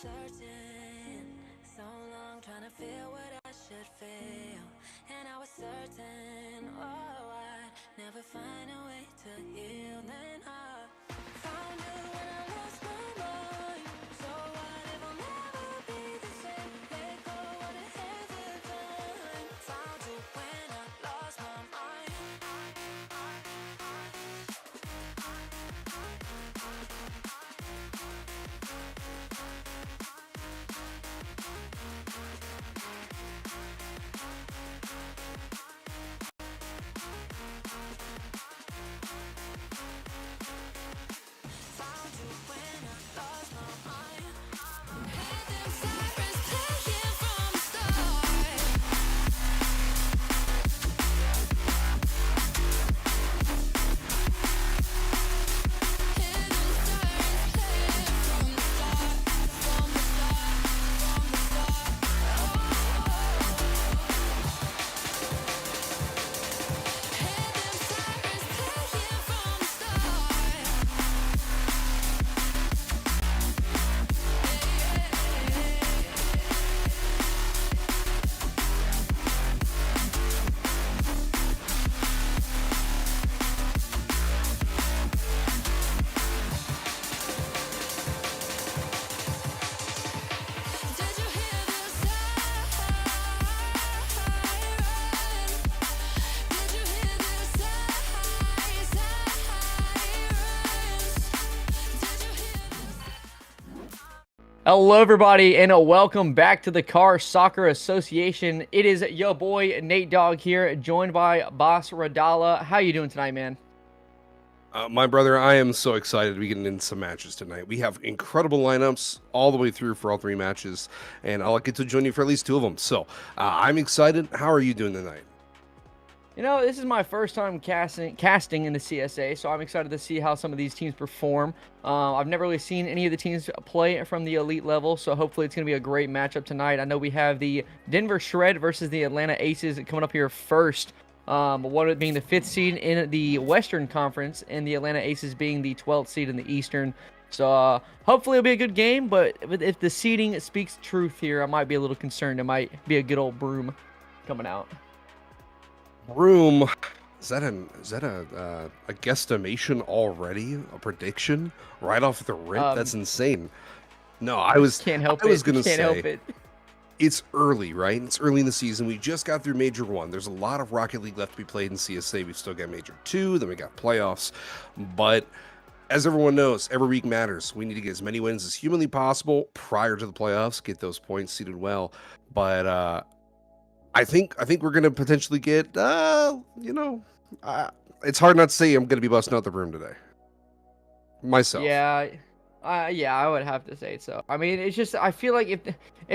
searching so long, trying to feel what I should feel. And I was certain, oh, I'd never find a way to heal. Then I found you when I lost my mind. So what if I'll never be the same? Let go of the hands of time. Found you when I lost my mind. Found you when I lost my mind. Hear them sirens playing from the start. Hear them sirens playing from the start, from the start, from the start. Hear them sirens playing from the start. Did you hear the sirens? Did you hear the sirens? Did you hear Hello, everybody, and welcome back to the Car Soccer Association. It is your boy Nate Dogg here, joined by Boss Radala. How you doing tonight, man? My brother, I am so excited to be getting into some matches tonight. We have incredible lineups all the way through for all three matches, and I'll get to join you for at least two of them. So I'm excited. How are you doing tonight? You know, this is my first time casting in the CSA, so I'm excited to see how some of these teams perform. I've never really seen any of the teams play from the elite level, so hopefully it's going to be a great matchup tonight. I know we have the Denver Shred versus the Atlanta Aces coming up here first. One of it being the 5th seed in the Western Conference, and the Atlanta Aces being the 12th seed in the Eastern. So hopefully it'll be a good game, but if the seeding speaks truth here, I might be a little concerned. It might be a good old broom coming out. Room, is that a guesstimation already? A prediction right off the rip? That's insane. No, I was Can't help I was it. gonna Can't say help it. it's early, right? It's early in the season. We just got through Major 1. There's a lot of Rocket League left to be played in CSA. We've still got Major 2, then we got playoffs. But as everyone knows, every week matters. We need to get as many wins as humanly possible prior to the playoffs, get those points seeded well. But I think we're gonna potentially get it's hard not to say I'm gonna be busting out the broom today. Myself. Yeah, I would have to say so. I mean, it's just I feel like if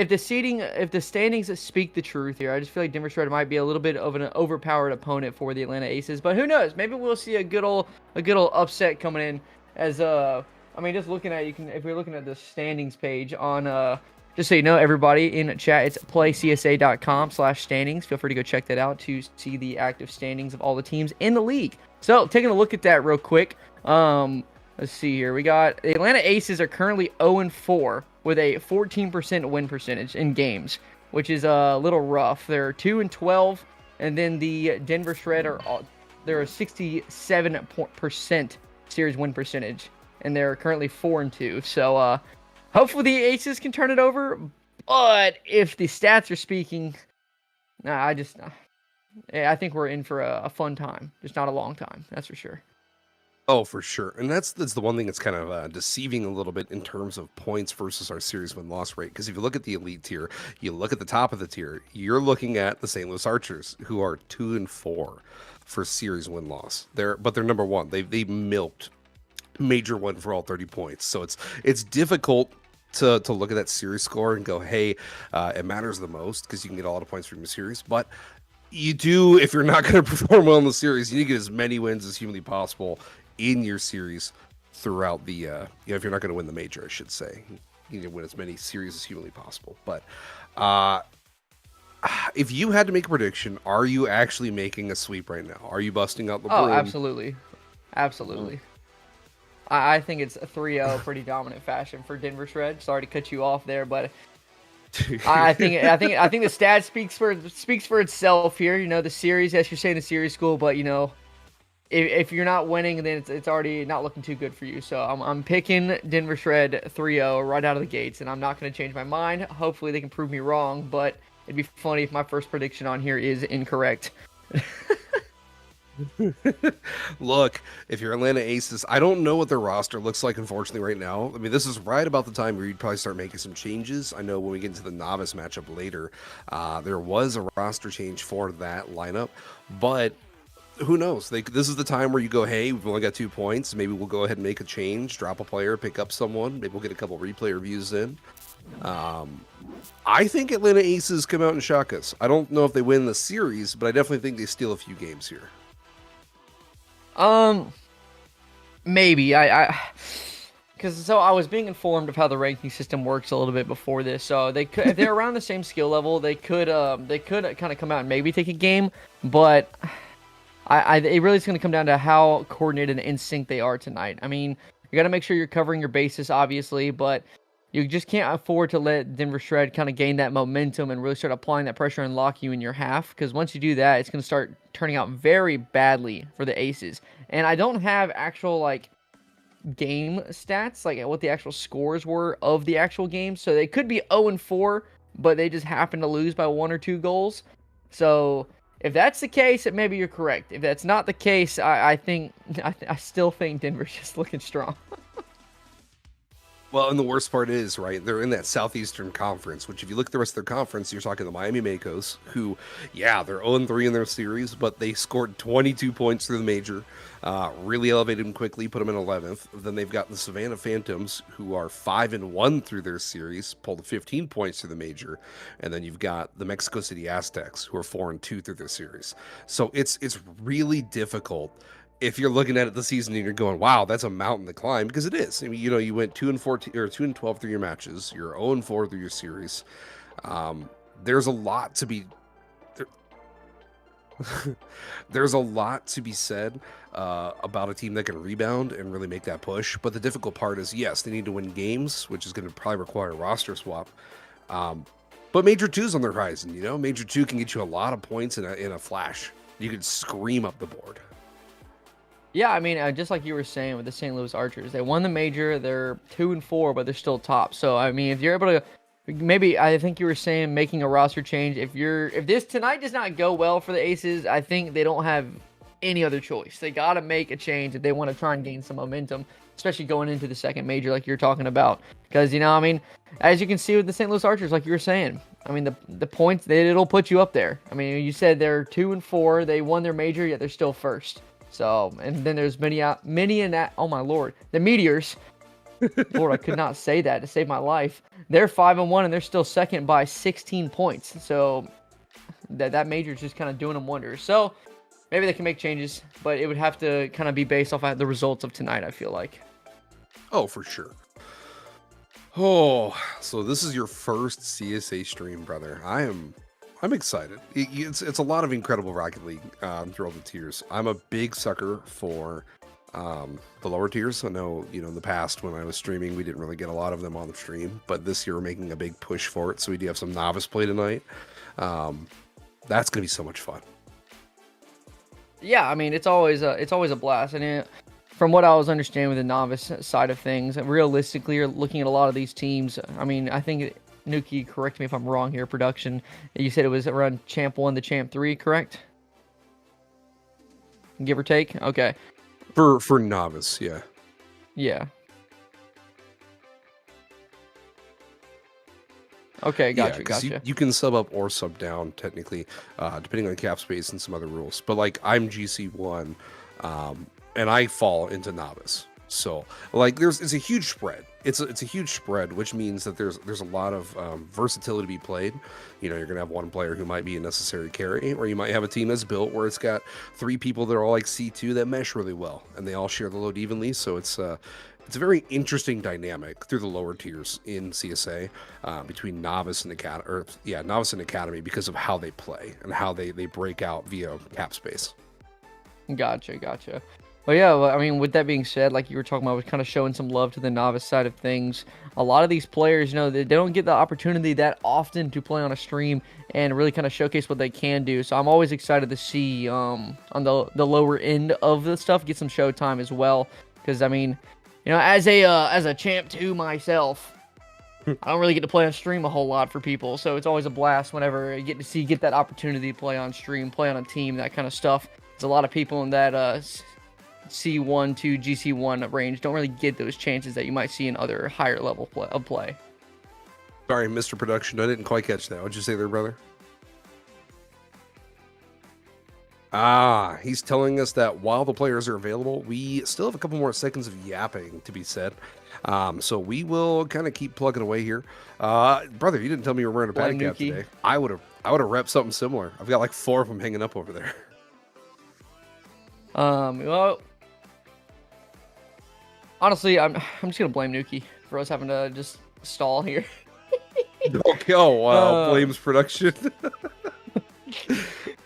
the standings speak the truth here, I just feel like Denver Shredder might be a little bit of an overpowered opponent for the Atlanta Aces. But who knows? Maybe we'll see a good old upset coming in. As I mean, just looking at if you're looking at the standings page on just so you know, everybody in chat, it's playcsa.com/standings. Feel free to go check that out to see the active standings of all the teams in the league. So taking a look at that real quick. Let's see here. We got the Atlanta Aces are currently 0-4 with a 14% win percentage in games, which is a little rough. They're 2-12, and then the Denver Shred they're a 67% series win percentage, and they're currently 4-2. So hopefully the Aces can turn it over. But if the stats are speaking, I think we're in for a fun time, just not a long time. That's for sure. Oh, for sure. And that's the one thing that's kind of deceiving a little bit in terms of points versus our series win-loss rate. Because if you look at the elite tier, you look at the top of the tier, you're looking at the St. Louis Archers, who are 2-4 for series win-loss. They're number one. They milked Major 1 for all 30 points. So it's difficult to look at that series score and go, hey, it matters the most because you can get a lot of points from your series. But you do, if you're not going to perform well in the series, you need to get as many wins as humanly possible in your series throughout the if you're not going to win the major, I should say, you need to win as many series as humanly possible. But if you had to make a prediction, are you actually making a sweep right now? Are you busting out the broom? Oh, absolutely. I think it's a 3-0, pretty dominant fashion for Denver Shred. Sorry to cut you off there, but I think the stat speaks for itself here. You know, the series, as you're saying, the series school, but you know, if you're not winning, then it's already not looking too good for you. So I'm picking Denver Shred 3-0 right out of the gates, and I'm not going to change my mind. Hopefully they can prove me wrong, but it'd be funny if my first prediction on here is incorrect. Look, if you're Atlanta Aces, I don't know what their roster looks like, unfortunately, right now. I mean, this is right about the time where you'd probably start making some changes. I know when we get into the Novice matchup later, there was a roster change for that lineup, but who knows? This is the time where you go, hey, we've only got 2 points. Maybe we'll go ahead and make a change, drop a player, pick up someone. Maybe we'll get a couple replay reviews in. I think Atlanta Aces come out and shock us. I don't know if they win the series, but I definitely think they steal a few games here. Maybe because I was being informed of how the ranking system works a little bit before this. So they could, if they're around the same skill level, they could kind of come out and maybe take a game. But it really is going to come down to how coordinated and in sync they are tonight. I mean, you got to make sure you're covering your bases, obviously, but you just can't afford to let Denver Shred kind of gain that momentum and really start applying that pressure and lock you in your half. Because once you do that, it's going to start turning out very badly for the Aces. And I don't have actual like game stats, like what the actual scores were of the actual game. So they could be 0-4, but they just happen to lose by 1 or 2 goals. So if that's the case, maybe you're correct. If that's not the case, I still think Denver's just looking strong. Well, and the worst part is, right, they're in that Southeastern Conference, which if you look at the rest of their conference, you're talking the Miami Makos, who, yeah, they're 0-3 in their series, but they scored 22 points through the major, really elevated them quickly, put them in 11th. Then they've got the Savannah Phantoms, who are 5-1 through their series, pulled 15 points through the major. And then you've got the Mexico City Aztecs, who are 4-2 through their series. So it's really difficult if you're looking at it this season and you're going, wow, that's a mountain to climb, because it is. I mean, you know, you went 2-14 or 2-12 through your matches. You're 0-4 through your series. There's a lot to be there's a lot to be said about a team that can rebound and really make that push. But the difficult part is, yes, they need to win games, which is going to probably require a roster swap. But Major 2's on the horizon. You know, Major 2 can get you a lot of points in a flash. You could scream up the board. Yeah, I mean, just like you were saying with the St. Louis Archers, they won the major. They're 2-4, but they're still top. So, I mean, if you're able to, maybe I think you were saying making a roster change. If this tonight does not go well for the Aces, I think they don't have any other choice. They got to make a change if they want to try and gain some momentum, especially going into the second major, like you're talking about. Because you know, I mean, as you can see with the St. Louis Archers, like you were saying, I mean, the points it'll put you up there. I mean, you said they're 2-4. They won their major, yet they're still first. So, and then there's many in that. Oh my Lord, the Meteors. Lord, I could not say that to save my life. They're 5-1 and they're still second by 16 points. So that major is just kind of doing them wonders. So maybe they can make changes, but it would have to kind of be based off of the results of tonight, I feel like. Oh, for sure. Oh, so this is your first CSA stream, brother. I'm excited. It's a lot of incredible Rocket League through all the tiers. I'm a big sucker for the lower tiers. I know, you know, in the past when I was streaming, we didn't really get a lot of them on the stream, but this year we're making a big push for it. So we do have some novice play tonight. That's gonna be so much fun. Yeah, I mean, it's always a blast, and from what I was understanding with the novice side of things, realistically, you're looking at a lot of these teams. I mean, I think Nuki, correct me if I'm wrong here, production. You said it was around Champ 1 to Champ 3, correct? Give or take? Okay. For novice, yeah. Yeah. Okay, gotcha. You can sub up or sub down, technically, depending on cap space and some other rules. But, like, I'm GC1, and I fall into novice. So, like, it's a huge spread. It's a huge spread, which means that there's a lot of versatility to be played. You know, you're gonna have one player who might be a necessary carry, or you might have a team that's built where it's got 3 people that are all like C2 that mesh really well, and they all share the load evenly. So it's a very interesting dynamic through the lower tiers in CSA between novice and academy, because of how they play and how they break out via cap space. Gotcha. Well, yeah, well, I mean, with that being said, like you were talking about, was kind of showing some love to the novice side of things. A lot of these players, they don't get the opportunity that often to play on a stream and really kind of showcase what they can do. So I'm always excited to see on the lower end of the stuff get some showtime as well. Because I mean, as a champ too myself, I don't really get to play on stream a whole lot for people, so it's always a blast whenever I get that opportunity to play on stream, play on a team, that kind of stuff. There's a lot of people in that C1 to GC1 range don't really get those chances that you might see in other higher level play. Sorry, Mr. Production, I didn't quite catch that. What'd you say there, brother? He's telling us that while the players are available, we still have a couple more seconds of yapping to be said. So we will kind of keep plugging away here. Brother, you didn't tell me you were wearing a paddock cap today. I would have repped something similar. I've got like 4 of them hanging up over there. Well, honestly, I'm just gonna blame Nuki for us having to just stall here. Okay, oh wow, blames production.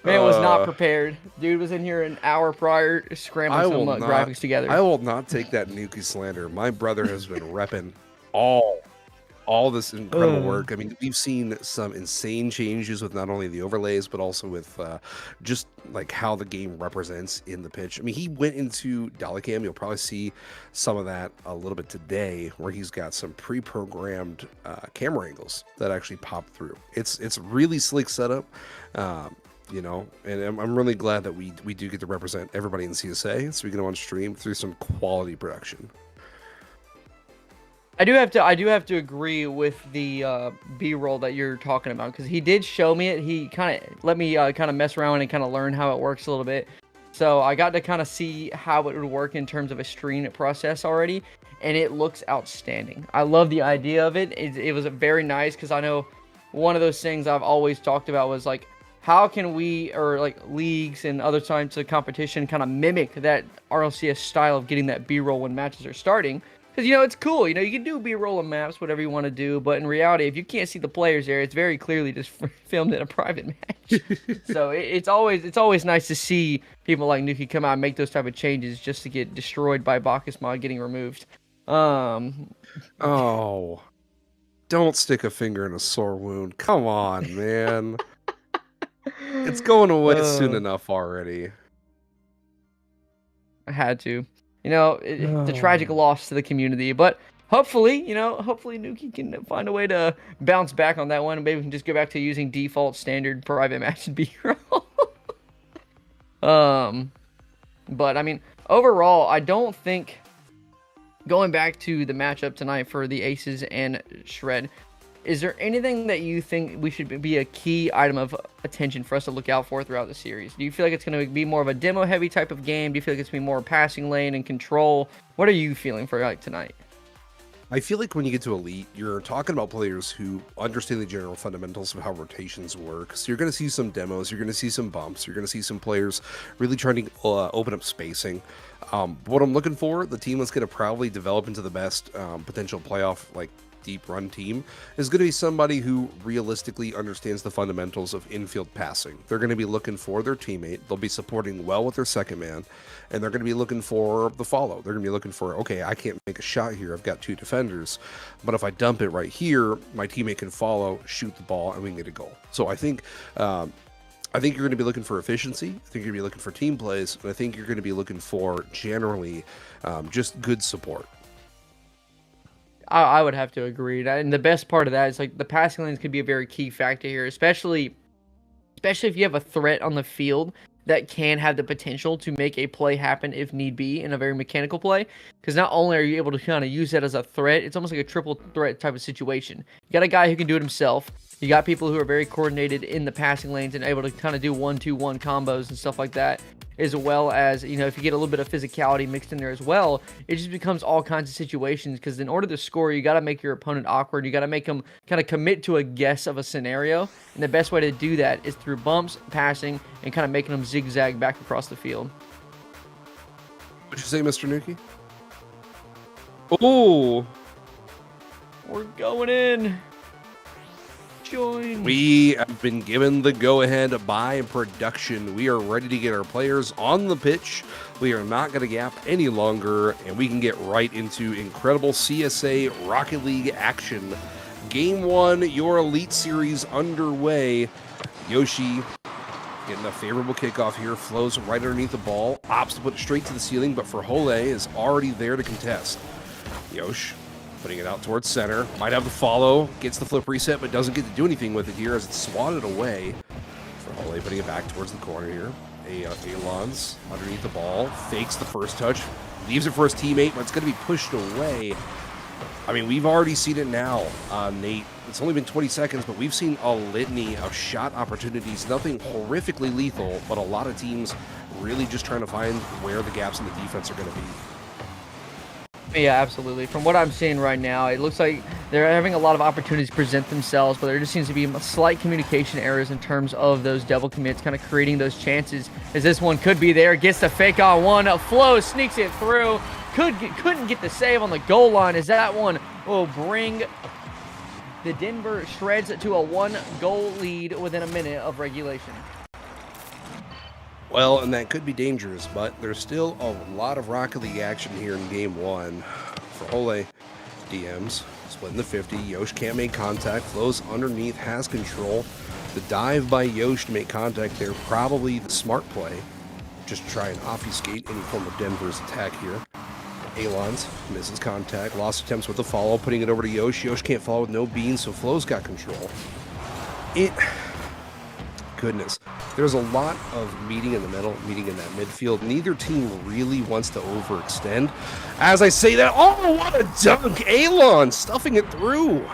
Man was not prepared. Dude was in here an hour prior scrambling some graphics together. I will not take that Nuki slander. My brother has been repping all this incredible work. I mean, we've seen some insane changes with not only the overlays, but also with just like how the game represents in the pitch. I mean, he went into Dollycam. You'll probably see some of that a little bit today, where he's got some pre-programmed camera angles that actually pop through. It's really slick setup. And I'm really glad that we do get to represent everybody in CSA, so we can on stream through some quality production. I do have to agree with the B-roll that you're talking about, because he did show me it. He kind of let me kind of mess around and kind of learn how it works a little bit. So I got to kind of see how it would work in terms of a stream process already, and it looks outstanding. I love the idea of it. It was very nice, because I know one of those things I've always talked about was like, how can we, or like leagues and other types of competition, kind of mimic that RLCS style of getting that B-roll when matches are starting? Because, it's cool. You can do B-roll and maps, whatever you want to do. But in reality, if you can't see the players there, it's very clearly just filmed in a private match. So it's always nice to see people like Nuki come out and make those type of changes just to get destroyed by Bacchus mod getting removed. Oh, don't stick a finger in a sore wound. Come on, man. It's going away soon enough already. I had to. It's a tragic loss to the community, but hopefully Nuki can find a way to bounce back on that one, and maybe we can just go back to using default standard private match and B-roll. But I mean, overall, I don't think, going back to the matchup tonight for the Aces and Shred, is there anything that you think we should be a key item of attention for us to look out for throughout the series? Do you feel like it's going to be more of a demo-heavy type of game? Do you feel like it's going to be more passing lane and control? What are you feeling for tonight? I feel like when you get to Elite, you're talking about players who understand the general fundamentals of how rotations work. So you're going to see some demos, you're going to see some bumps, you're going to see some players really trying to open up spacing. What I'm looking for, the team that's going to probably develop into the best potential playoff deep run team is going to be somebody who realistically understands the fundamentals of infield passing. They're going to be looking for their teammate. They'll be supporting well with their second man, and they're going to be looking for the follow. They're going to be looking for, okay, I can't make a shot here. I've got 2 defenders, but if I dump it right here, my teammate can follow, shoot the ball, and we can get a goal. So I think you're going to be looking for efficiency. I think you're going to be looking for team plays, and I think you're going to be looking for generally just good support. I would have to agree. And the best part of that is the passing lanes could be a very key factor here, especially if you have a threat on the field that can have the potential to make a play happen if need be in a very mechanical play. Because not only are you able to kind of use that as a threat, it's almost like a triple threat type of situation. You got a guy who can do it himself. You got people who are very coordinated in the passing lanes and able to kind of do 1-2-1 combos and stuff like that. As well as, if you get a little bit of physicality mixed in there as well, it just becomes all kinds of situations, because in order to score, you got to make your opponent awkward. You got to make them kind of commit to a guess of a scenario. And the best way to do that is through bumps, passing, and kind of making them zigzag back across the field. What'd you say, Mr. Nuki? Oh! We're going in. join. We have been given the go-ahead by production. We are ready to get our players on the pitch. We are not going to gap any longer, and we can get right into incredible CSA Rocket League action. Game 1, your Elite Series underway. Yoshi getting a favorable kickoff here, flows right underneath the ball, opts to put it straight to the ceiling, but Frihole is already there to contest. Yosh putting it out towards center, might have the follow, gets the flip reset, but doesn't get to do anything with it here as it's swatted away. Frihole putting it back towards the corner here. Alon's underneath the ball, fakes the first touch, leaves it for his teammate, but it's going to be pushed away. I mean, we've already seen it now, Nate. It's only been 20 seconds, but we've seen a litany of shot opportunities. Nothing horrifically lethal, but a lot of teams really just trying to find where the gaps in the defense are going to be. Yeah, absolutely. From what I'm seeing right now, it looks like they're having a lot of opportunities present themselves, but there just seems to be slight communication errors in terms of those double commits, kind of creating those chances. As this one could be there, gets the fake on one, Flo sneaks it through, couldn't get the save on the goal line, as that one will bring the Denver Shreds to a 1-goal lead within a minute of regulation. Well, and that could be dangerous, but there's still a lot of Rocket League action here in Game 1. Frihole DMs, splitting the 50. Yosh can't make contact, flows underneath, has control. The dive by Yosh to make contact there, probably the smart play. Just try and obfuscate any form of Denver's attack here. Alon's misses contact, lost attempts with the follow, putting it over to Yosh. Yosh can't follow with no beans, so Flo's got control. Goodness, there's a lot of meeting in the middle, meeting in that midfield. Neither team really wants to overextend. As I say that, oh, what a dunk! Alon stuffing it through.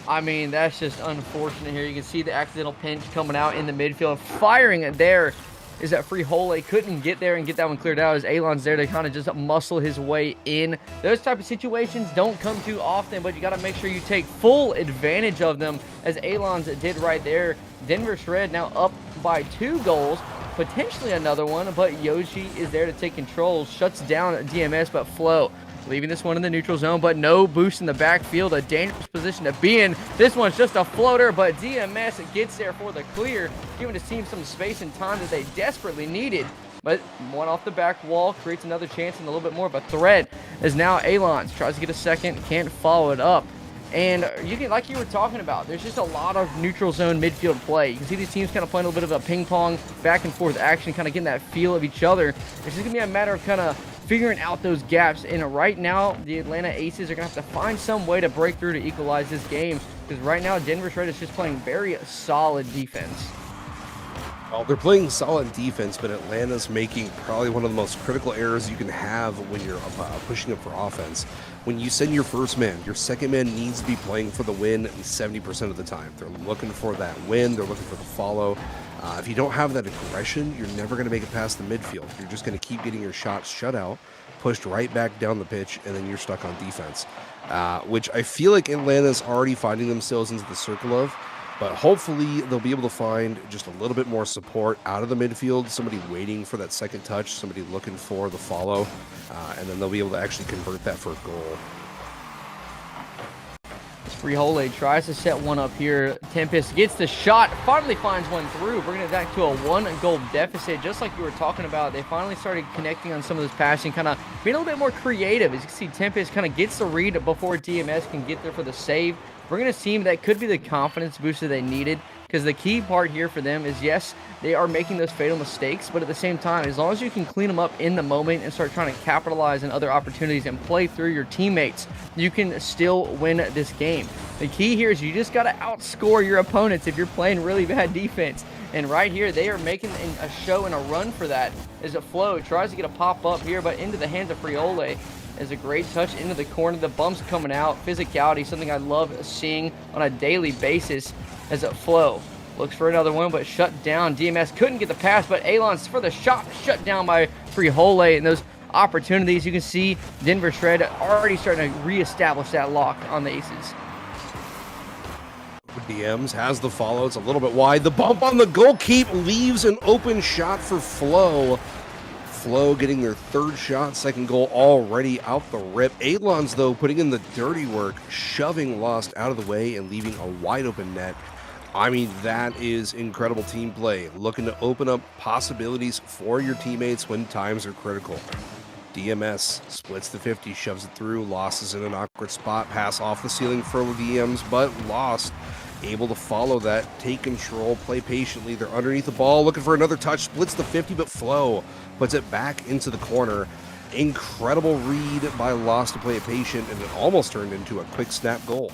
I mean, that's just unfortunate here. You can see the accidental pinch coming out in the midfield. Firing it there is that Frihole couldn't get there and get that one cleared out as Alon's there to kind of just muscle his way in. Those type of situations don't come too often, but you got to make sure you take full advantage of them as Alon's did right there. Denver Shred now up by 2 goals, potentially another one, but Yoshi is there to take control, shuts down DMS, but Flo leaving this one in the neutral zone, but no boost in the backfield. A dangerous position to be in. This one's just a floater, but DMS gets there for the clear, giving his team some space and time that they desperately needed. But one off the back wall creates another chance and a little bit more of a threat as now Alons tries to get a second, can't follow it up. And you can, like you were talking about, there's just a lot of neutral zone midfield play. You can see these teams kind of playing a little bit of a ping pong back and forth action, kind of getting that feel of each other. It's just going to be a matter of kind of figuring out those gaps. And right now, the Atlanta Aces are going to have to find some way to break through to equalize this game. Because right now, Denver Shred is just playing very solid defense. Well, they're playing solid defense, but Atlanta's making probably one of the most critical errors you can have when you're pushing up for offense. When you send your first man, your second man needs to be playing for the win 70% of the time. They're looking for that win. They're looking for the follow. If you don't have that aggression, you're never going to make it past the midfield. You're just going to keep getting your shots shut out, pushed right back down the pitch, and then you're stuck on defense, which I feel like Atlanta's already finding themselves into the circle of. But hopefully they'll be able to find just a little bit more support out of the midfield, somebody waiting for that second touch, somebody looking for the follow, and then they'll be able to actually convert that for a goal. Frihole tries to set one up here. Tempest gets the shot, finally finds one through, bringing it back to a 1-goal deficit. Just like you were talking about, they finally started connecting on some of this passing, kind of being a little bit more creative. As you can see, Tempest kind of gets the read before DMS can get there for the save. Bringing a team that could be the confidence booster they needed, because the key part here for them is, yes, they are making those fatal mistakes, but at the same time, as long as you can clean them up in the moment and start trying to capitalize on other opportunities and play through your teammates, you can still win this game. The key here is you just got to outscore your opponents if you're playing really bad defense. And right here, they are making a show and a run for that as a Flo tries to get a pop up here, but into the hands of Frihole. Is a great touch into the corner. The bumps coming out. Physicality, something I love seeing on a daily basis as a Flo looks for another one, but shut down. DMS couldn't get the pass, but Alon's for the shot, shut down by Frihole. And those opportunities, you can see Denver Shred already starting to reestablish that lock on the Aces. DMs has the follow. It's a little bit wide. The bump on the goal keep leaves an open shot for Flo. Flo getting their third shot, second goal already out the rip. Alons, though, putting in the dirty work, shoving Lost out of the way and leaving a wide open net. I mean, that is incredible team play. Looking to open up possibilities for your teammates when times are critical. DMS splits the 50, shoves it through. Lost is in an awkward spot. Pass off the ceiling for DMs, but Lost able to follow that, take control, play patiently. They're underneath the ball, looking for another touch. Splits the 50, but Flo puts it back into the corner. Incredible read by Lost to play it patient, and it almost turned into a quick snap goal.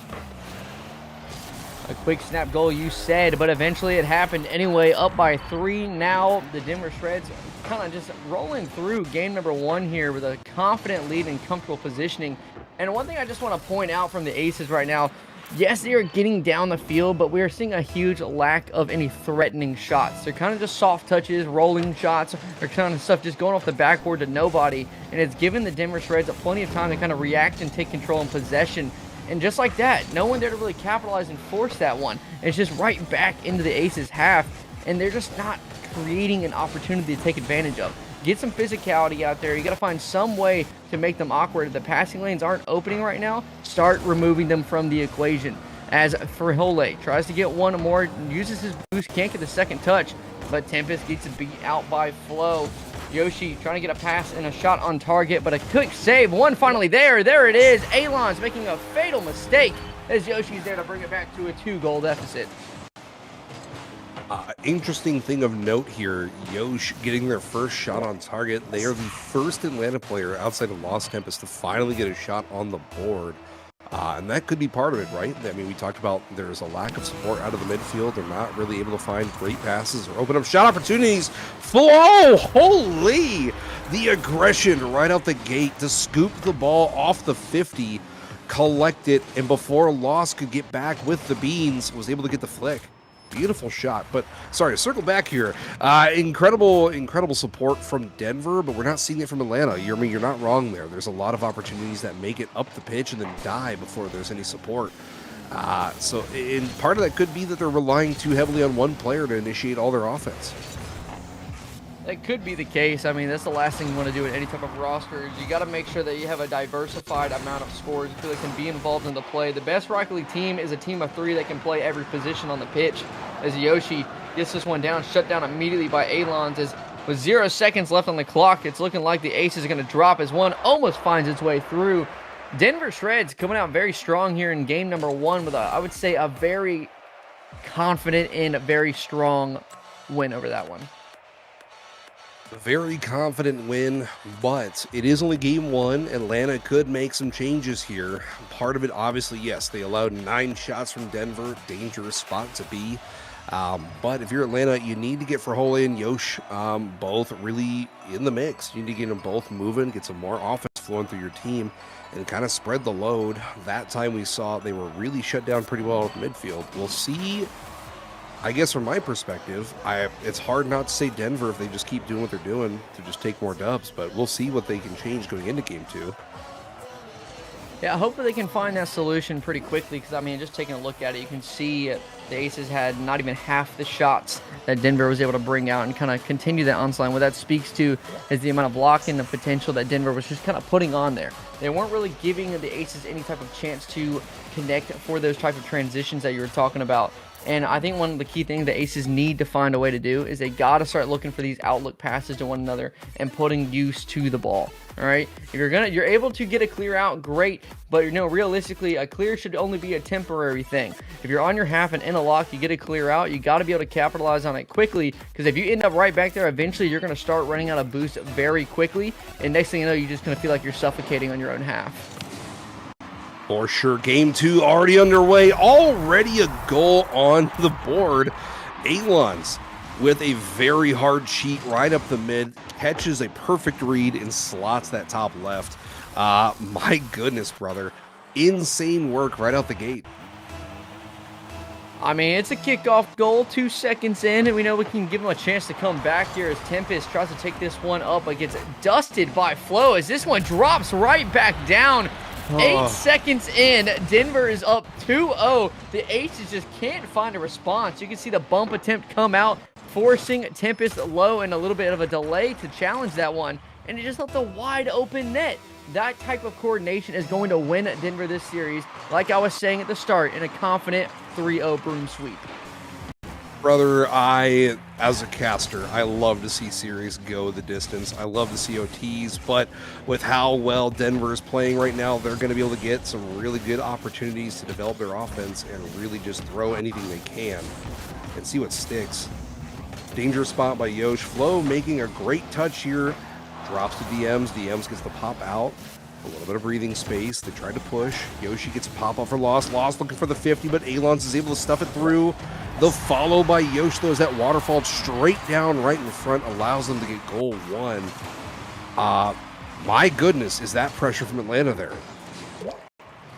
A quick snap goal, you said, but eventually it happened anyway. Up by 3 now. The Denver Shreds kind of just rolling through game number 1 here with a confident lead and comfortable positioning. And one thing I just want to point out from the Aces right now, yes, they are getting down the field, but we are seeing a huge lack of any threatening shots. They're kind of just soft touches, rolling shots, or kind of stuff just going off the backboard to nobody. And it's given the Denver Shreds plenty of time to kind of react and take control in possession. And just like that, no one there to really capitalize and force that one. It's just right back into the Aces half, and they're just not creating an opportunity to take advantage of. Get some physicality out there. You got to find some way to make them awkward. If the passing lanes aren't opening right now, start removing them from the equation. As Frihole tries to get one more, uses his boost, can't get the second touch, but Tempest gets it beat out by Flo. Yoshi trying to get a pass and a shot on target, but a quick save. One finally there. There it is. Alon's making a fatal mistake as Yoshi's there to bring it back to a 2-goal deficit. Interesting thing of note here, Yosh getting their first shot on target. They are the first Atlanta player outside of Lost Tempest to finally get a shot on the board. And that could be part of it, right? I mean, we talked about there's a lack of support out of the midfield. They're not really able to find great passes or open up shot opportunities. Flo, holy! The aggression right out the gate to scoop the ball off the 50, collect it, and before Lost could get back with the beans, was able to get the flick. Beautiful shot, but sorry, to circle back here. Incredible support from Denver, but we're not seeing it from Atlanta. You're not wrong there. There's a lot of opportunities that make it up the pitch and then die before there's any support. So part of that could be that they're relying too heavily on one player to initiate all their offense. That could be the case. I mean, that's the last thing you want to do in any type of roster. You got to make sure that you have a diversified amount of scorers who can be involved in the play. The best Rocket League team is a team of 3 that can play every position on the pitch. As Yoshi gets this one down, shut down immediately by Alons. As with 0 seconds left on the clock, it's looking like the Aces are going to drop as one almost finds its way through. Denver Shreds coming out very strong here in game number 1 with, I would say, a very confident and very strong win over that one. Very confident win, but it is only game 1. Atlanta could make some changes here. Part of it, obviously, yes, they allowed 9 shots from Denver. Dangerous spot to be. But if you're Atlanta, you need to get Frihole and Yosh both really in the mix. You need to get them both moving, get some more offense flowing through your team, and kind of spread the load. That time we saw they were really shut down pretty well at midfield. We'll see. I guess from my perspective, it's hard not to say Denver if they just keep doing what they're doing to just take more dubs, but we'll see what they can change going into game 2. Yeah, hopefully they can find that solution pretty quickly because, I mean, just taking a look at it, you can see the Aces had not even half the shots that Denver was able to bring out and kind of continue that onslaught. What that speaks to is the amount of blocking and potential that Denver was just kind of putting on there. They weren't really giving the Aces any type of chance to connect for those type of transitions that you were talking about. And I think one of the key things the Aces need to find a way to do is they got to start looking for these outlook passes to one another and putting use to the ball. All right, if you're able to get a clear out, great. But realistically, a clear should only be a temporary thing. If you're on your half and in a lock, you get a clear out, you got to be able to capitalize on it quickly. Because if you end up right back there, eventually you're going to start running out of boost very quickly. And next thing you know, you're just going to feel like you're suffocating on your own half. For sure, game 2 already underway. Already a goal on the board. Alons with a very hard cheat right up the mid, catches a perfect read and slots that top left. My goodness, brother. Insane work right out the gate. I mean, it's a kickoff goal, 2 seconds in, and we know we can give him a chance to come back here as Tempest tries to take this one up, but gets dusted by Flo as this one drops right back down. 8 seconds in, Denver is up 2-0. The Aces just can't find a response. You can see the bump attempt come out. forcing Tempest low and a little bit of a delay to challenge that one, and it just left a wide open net. That type of coordination is going to win Denver this series, like I was saying at the start, in a confident 3-0 broom sweep. Brother, as a caster, I love to see series go the distance. I love to see OTs, but with how well Denver is playing right now, they're going to be able to get some really good opportunities to develop their offense and really just throw anything they can and see what sticks. Dangerous spot by Yosh. Flo making a great touch here. Drops to DMs. DMs gets the pop out. A little bit of breathing space. They tried to push. Yoshi gets a pop up for Lost. Lost looking for the 50, but Alons is able to stuff it through. The follow by Yosh, though, as that waterfall straight down right in front allows them to get goal one. My goodness, is that pressure from Atlanta there?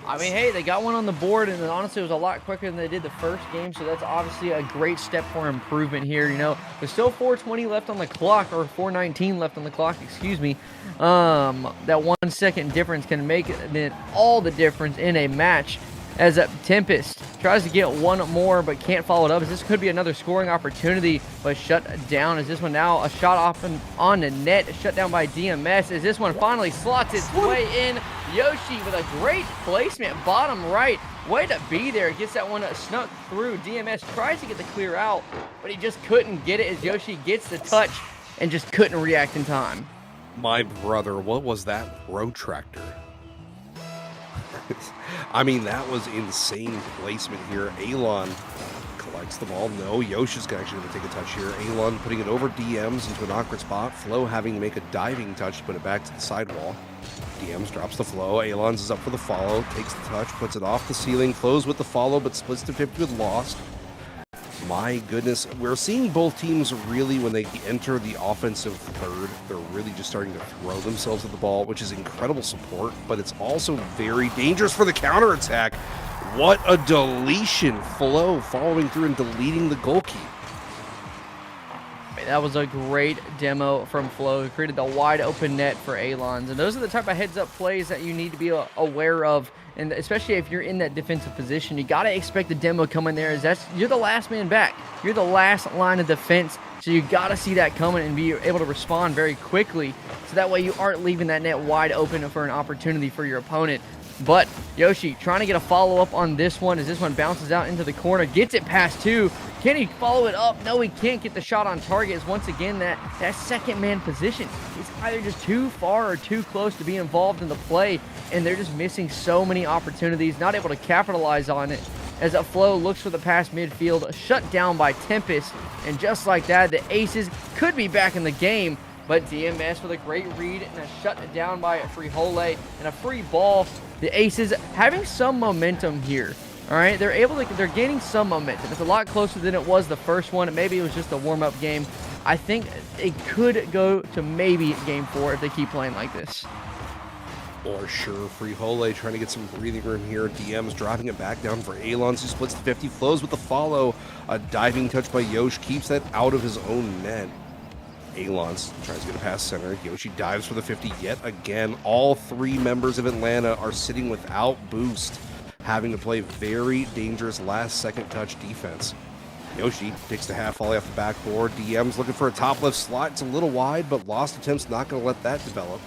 I mean, hey, they got one on the board, and honestly, it was a lot quicker than they did the first game, so that's obviously a great step for improvement here. You know, there's still 4:20 left on the clock, or 4:19 left on the clock, excuse me. That 1 second difference can make all the difference in a match, as Tempest tries to get one more but can't follow it up, as this could be another scoring opportunity, but shut down. As this one now a shot off and on the net, shut down by DMS, as this one finally slots its way in. Yoshi with a great placement, bottom right, way to be there, gets that one snuck through. DMS tries to get the clear out, but he just couldn't get it, as Yoshi gets the touch and just couldn't react in time. My brother, what was that protractor? I mean, that was insane placement here. Alon collects the ball. No, Yoshi's actually going to take a touch here. Alon putting it over DMs into an awkward spot. Flo having to make a diving touch to put it back to the sidewall. DMs drops the Flo. Alon's is up for the follow. Takes the touch, puts it off the ceiling. Flows with the follow, but splits to 50 with Lost. My goodness, we're seeing both teams really, when they enter the offensive third, they're really just starting to throw themselves at the ball, which is incredible support, but it's also very dangerous for the counterattack. What a deletion. Flo following through and deleting the goal keep. That was a great demo from Flo. It created the wide open net for Alons. And those are the type of heads-up plays that you need to be aware of. And especially if you're in that defensive position, you got to expect the demo coming there, as you're the last man back. You're the last line of defense. So you got to see that coming and be able to respond very quickly. So that way you aren't leaving that net wide open for an opportunity for your opponent. But Yoshi trying to get a follow-up on this one, as this one bounces out into the corner, gets it past two. Can he follow it up? No, he can't get the shot on target. As once again, that second man position, he's either just too far or too close to be involved in the play, and they're just missing so many opportunities, not able to capitalize on it. As that Flo looks for the pass midfield, shut down by Tempest, and just like that, the Aces could be back in the game. But DMS with a great read and a shut down by Frijole and a free ball. The Aces having some momentum here. All right, they're gaining some momentum. It's a lot closer than it was the first one. Maybe it was just a warm-up game. I think it could go to maybe game 4 if they keep playing like this. For sure. Frijole trying to get some breathing room here. DM's dropping it back down for Alons, who splits the 50, flows with the follow. A diving touch by Yosh keeps that out of his own net. Alons tries to get a pass center. Yoshi dives for the 50 yet again. All three members of Atlanta are sitting without boost, having to play very dangerous last-second touch defense. Yoshi takes the half volley off the backboard. DM's looking for a top left slot. It's a little wide, but Lost attempts not going to let that develop.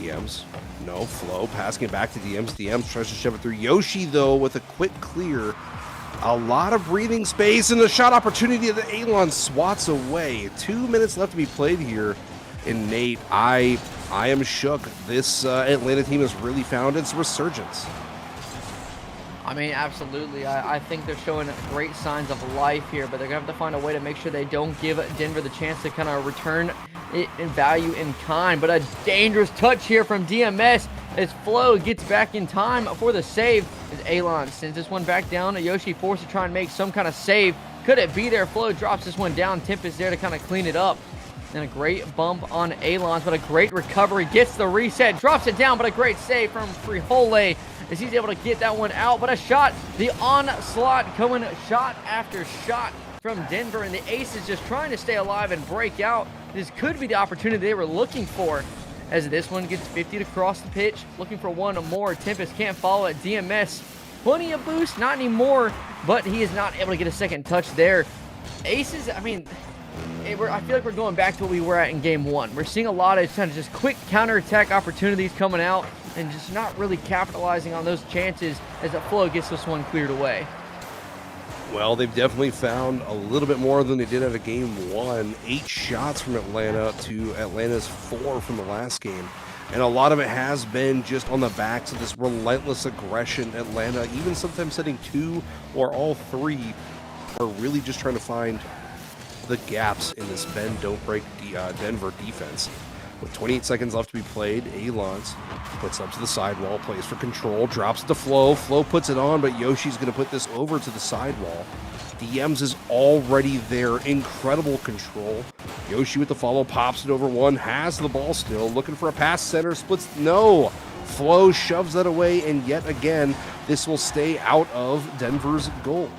DM's, no, Flo passing it back to DM's. DM's tries to shove it through. Yoshi, though, with a quick clear. A lot of breathing space, and the shot opportunity that Alon swats away. 2 minutes left to be played here. And Nate, I am shook. This Atlanta team has really found its resurgence. I mean, absolutely. I think they're showing great signs of life here, but they're going to have to find a way to make sure they don't give Denver the chance to kind of return it in value in kind. But a dangerous touch here from DMS as Flo gets back in time for the save. As Alon sends this one back down. Yoshi forced to try and make some kind of save. Could it be there? Flo drops this one down. Tempest there to kind of clean it up. And a great bump on Alon's, but a great recovery. Gets the reset, drops it down, but a great save from Frijole as he's able to get that one out. But a shot, the onslaught coming shot after shot from Denver, and the Aces just trying to stay alive and break out. This could be the opportunity they were looking for, as this one gets 50 to cross the pitch, looking for one more. Tempest can't follow it. DMS, plenty of boost, not anymore, but he is not able to get a second touch there. Aces, I mean, I feel like we're going back to what we were at in game 1. We're seeing a lot of kind of just quick counterattack opportunities coming out and just not really capitalizing on those chances as the Flow gets this one cleared away. Well, they've definitely found a little bit more than they did out of game 1. 8 shots from Atlanta to Atlanta's 4 from the last game. And a lot of it has been just on the backs of this relentless aggression. Atlanta, even sometimes setting 2 or all 3, are really just trying to find the gaps in this bend, don't break Denver defense. With 28 seconds left to be played, Alons puts up to the sidewall, plays for control, drops it to Flo. Flo puts it on, but Yoshi's going to put this over to the sidewall. DMs is already there. Incredible control. Yoshi with the follow, pops it over one, has the ball still, looking for a pass, center splits. No! Flo shoves that away, and yet again, this will stay out of Denver's goal.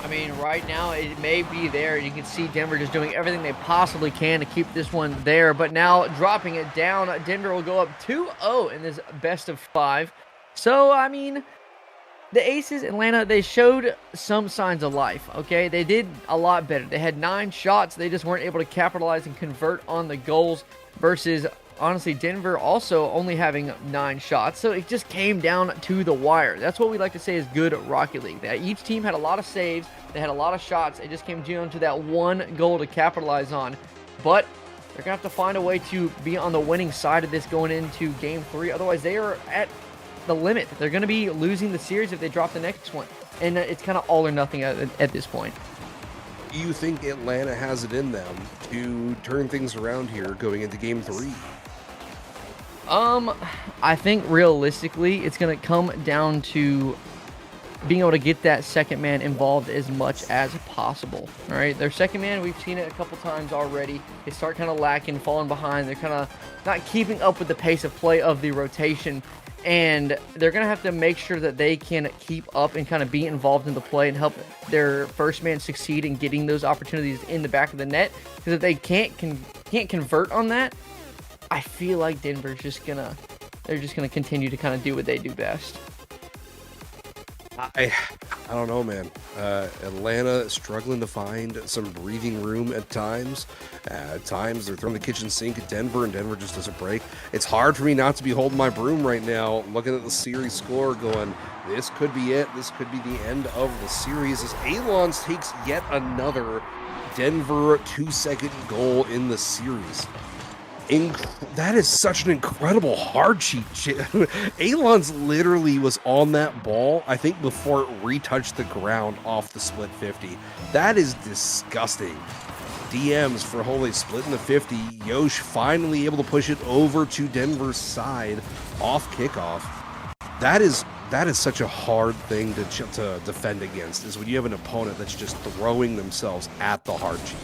I mean, right now it may be there. You can see Denver just doing everything they possibly can to keep this one there. But now dropping it down, Denver will go up 2-0 in this best of 5. So, I mean, the Aces, Atlanta, they showed some signs of life, okay? They did a lot better. They had 9 shots. They just weren't able to capitalize and convert on the goals versus, honestly, Denver also only having 9 shots. So it just came down to the wire. That's what we like to say is good Rocket League. That each team had a lot of saves. They had a lot of shots. It just came down to that one goal to capitalize on. But they're going to have to find a way to be on the winning side of this going into Game 3. Otherwise, they are at the limit. They're going to be losing the series if they drop the next one. And it's kind of all or nothing at this point. Do you think Atlanta has it in them to turn things around here going into Game 3? I think realistically, it's going to come down to being able to get that second man involved as much as possible. All right, their second man, we've seen it a couple times already. They start kind of lacking, falling behind. They're kind of not keeping up with the pace of play of the rotation. And they're going to have to make sure that they can keep up and kind of be involved in the play and help their first man succeed in getting those opportunities in the back of the net. Because if they can't convert on that, I feel like Denver's just gonna continue to kind of do what they do best. I don't know, man. Atlanta is struggling to find some breathing room at times. At times, they're throwing the kitchen sink at Denver, and Denver just doesn't break. It's hard for me not to be holding my broom right now, looking at the series score, going, this could be it. This could be the end of the series as Alons takes yet another Denver 2-second goal in the series. That is such an incredible hard cheat. Alons literally was on that ball, I think, before it retouched the ground off the split 50. That is disgusting. DMs for Holy splitting the 50. Yosh finally able to push it over to Denver's side off kickoff. That is such a hard thing to defend against, is when you have an opponent that's just throwing themselves at the hard cheat.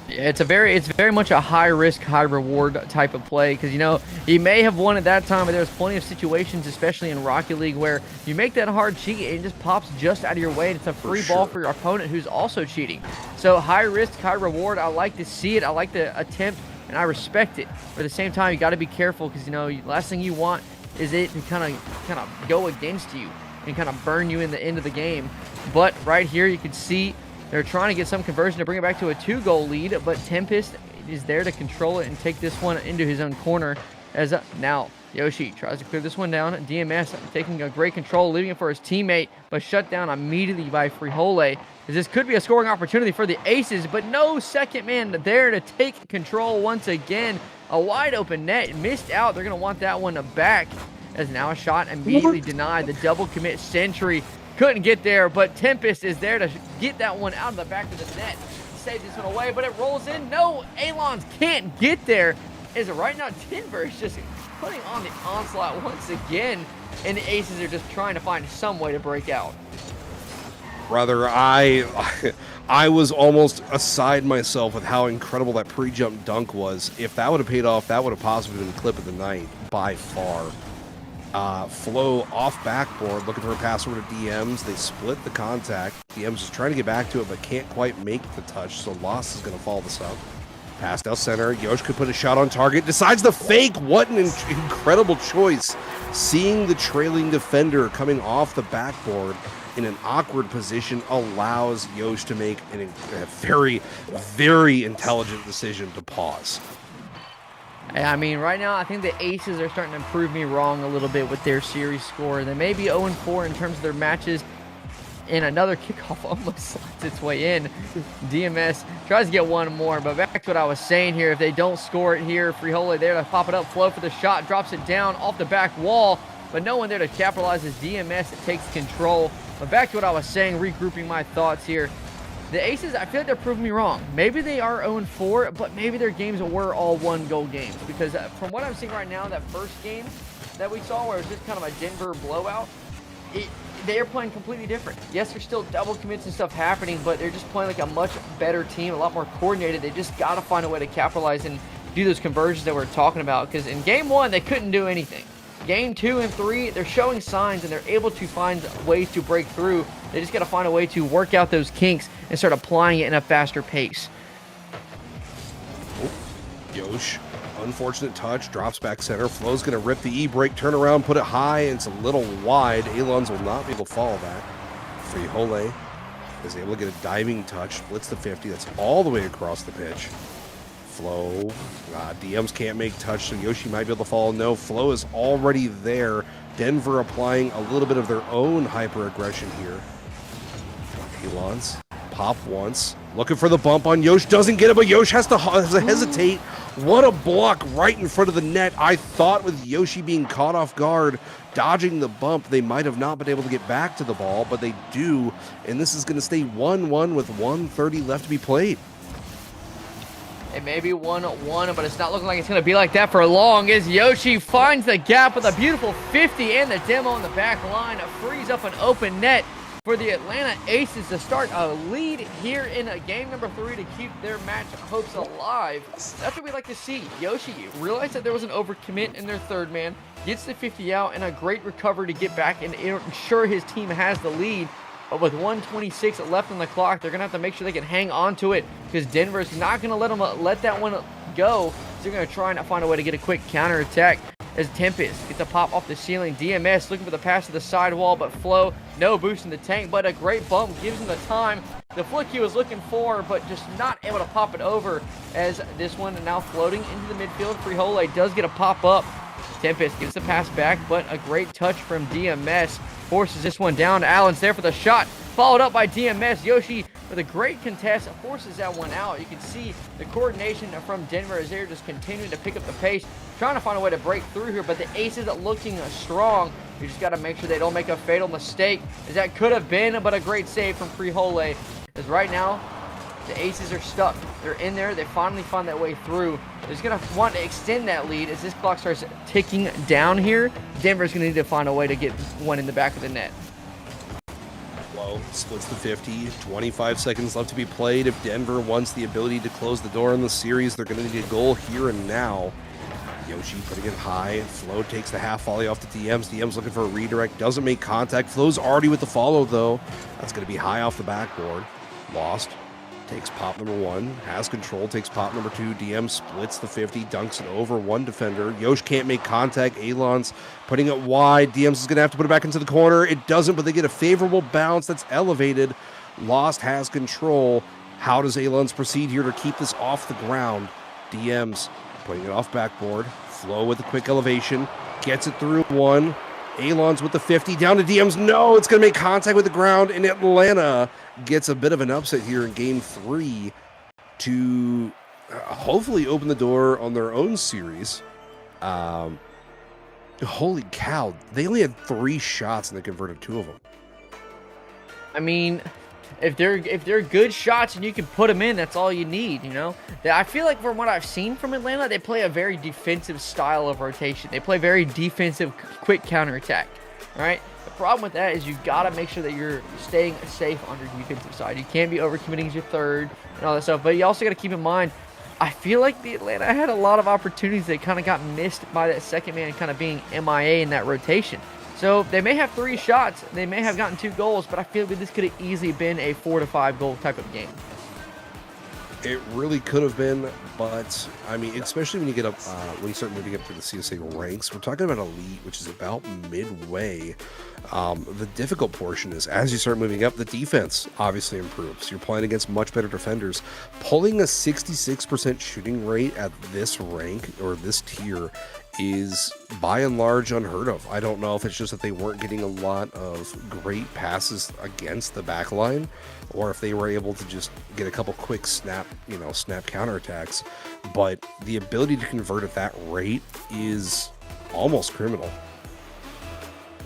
Yeah, it's very much a high risk, high reward type of play because, you know, you may have won at that time, but there's plenty of situations, especially in Rocket League, where you make that hard cheat and it just pops just out of your way and it's a free ball for your opponent who's also cheating. So high risk, high reward. I like to see it. I like the attempt and I respect it. But at the same time, you got to be careful because, you know, last thing you want is it to kind of go against you and kind of burn you in the end of the game. But right here, you can see they're trying to get some conversion to bring it back to a 2-goal lead, but Tempest is there to control it and take this one into his own corner. As now Yoshi tries to clear this one down. DMS taking a great control, leaving it for his teammate, but shut down immediately by Frijole. As this could be a scoring opportunity for the Aces, but no second man there to take control once again. A wide open net, missed out. They're going to want that one back. As now a shot immediately denied. The double commit Sentry couldn't get there, but Tempest is there to get that one out of the back of the net. Save this one away, but it rolls in. No, Alons can't get there. As right now, Denver is just putting on the onslaught once again, and the Aces are just trying to find some way to break out. Brother, I was almost aside myself with how incredible that pre-jump dunk was. If that would have paid off, that would have possibly been the clip of the night by far. Flo off backboard, looking for a pass over to DMs. They split the contact. DMs is trying to get back to it, but can't quite make the touch, so Lost is going to follow this up. Pass down center. Yosh could put a shot on target. Decides the fake. What an incredible choice. Seeing the trailing defender coming off the backboard in an awkward position allows Yosh to make a very, very intelligent decision to pause. I mean, right now, I think the Aces are starting to prove me wrong a little bit with their series score. They may be 0-4 in terms of their matches, and another kickoff almost slides its way in. DMS tries to get one more, but back to what I was saying here. If they don't score it here, Frijole there to pop it up, Flow for the shot, drops it down off the back wall, but no one there to capitalize as DMS takes control. But back to what I was saying, regrouping my thoughts here. The Aces, I feel like they're proving me wrong. Maybe they are 0-4, but maybe their games were all one-goal games. Because from what I'm seeing right now, that first game that we saw where it was just kind of a Denver blowout, they are playing completely different. Yes, there's still double commits and stuff happening, but they're just playing like a much better team, a lot more coordinated. They just got to find a way to capitalize and do those conversions that we're talking about. Because in game 1, they couldn't do anything. Game 2 and 3, they're showing signs and they're able to find ways to break through. They just got to find a way to work out those kinks and start applying it in a faster pace. Yosh, unfortunate touch, drops back center. Flow's going to rip the E-break, turn around, put it high, and it's a little wide. Alons will not be able to follow that. Frijole is able to get a diving touch, splits the 50. That's all the way across the pitch. Flow, DMs can't make touch, so Yoshi might be able to follow. No, Flow is already there. Denver applying a little bit of their own hyper-aggression here. Alons, pop once, looking for the bump on Yosh, doesn't get it, but Yosh has to hesitate. What a block right in front of the net. I thought with Yoshi being caught off guard, dodging the bump, they might have not been able to get back to the ball, but they do, and this is going to stay 1-1 with 1:30 left to be played. It may be 1-1, but it's not looking like it's going to be like that for long as Yoshi finds the gap with a beautiful 50 and the demo on the back line. Frees up an open net for the Atlanta Aces to start a lead here in game number 3 to keep their match hopes alive. That's what we like to see. Yoshi realized that there was an overcommit in their third man, gets the 50 out, and a great recovery to get back and ensure his team has the lead. But with 1:26 left on the clock, they're going to have to make sure they can hang on to it because Denver's not going to let them let that one go. So they're going to try and find a way to get a quick counterattack as Tempest gets a pop off the ceiling. DMS looking for the pass to the sidewall, but Flow, no boost in the tank, but a great bump gives him the time. The flick he was looking for, but just not able to pop it over as this one now floating into the midfield. Frijole does get a pop up. Tempest gives the pass back, but a great touch from DMS forces this one down. Allen's there for the shot, followed up by DMS. Yoshi with a great contest forces that one out. You can see the coordination from Denver as they're just continuing to pick up the pace, trying to find a way to break through here, but the Aces are looking strong. You just got to make sure they don't make a fatal mistake, as that could have been, but a great save from Frijole. As right now, the Aces are stuck. They're in there. They finally find that way through. They're just going to want to extend that lead as this clock starts ticking down here. Denver's going to need to find a way to get one in the back of the net. Flow splits the 50. 25 seconds left to be played. If Denver wants the ability to close the door in the series, they're going to need a goal here and now. Yoshi putting it high. Flow takes the half volley off the DMs. DMs looking for a redirect. Doesn't make contact. Flow's already with the follow, though. That's going to be high off the backboard. Lost. Takes pop number 1, has control, takes pop number 2, DM splits the 50, dunks it over one defender. Yosh can't make contact. Alon's putting it wide. DMs is going to have to put it back into the corner. It doesn't, but they get a favorable bounce that's elevated. Lost has control. How does Alon's proceed here to keep this off the ground? DMs putting it off backboard. Flow with a quick elevation. Gets it through one. Alon's with the 50, down to DMs. No, it's going to make contact with the ground, and Atlanta gets a bit of an upset here in game 3 to hopefully open the door on their own series. Holy cow, they only had 3 shots and they converted 2 of them. I mean, if they're good shots and you can put them in, that's all you need, you know? I feel like from what I've seen from Atlanta, they play a very defensive style of rotation. They play very defensive, quick counterattack, right? The problem with that is you got to make sure that you're staying safe on your defensive side. You can't be overcommitting as your third and all that stuff, but you also got to keep in mind, I feel like the Atlanta had a lot of opportunities that kind of got missed by that second man kind of being MIA in that rotation. So they may have 3 shots, they may have gotten 2 goals, but I feel like this could have easily been a 4 to 5 goal type of game. It really could have been, but I mean, especially when you get up, when you start moving up to the CSA ranks, we're talking about elite, which is about midway. The difficult portion is as you start moving up, the defense obviously improves. You're playing against much better defenders. Pulling a 66% shooting rate at this rank or this tier is by and large unheard of. I don't know if it's just that they weren't getting a lot of great passes against the back line, or if they were able to just get a couple quick snap counterattacks. But the ability to convert at that rate is almost criminal.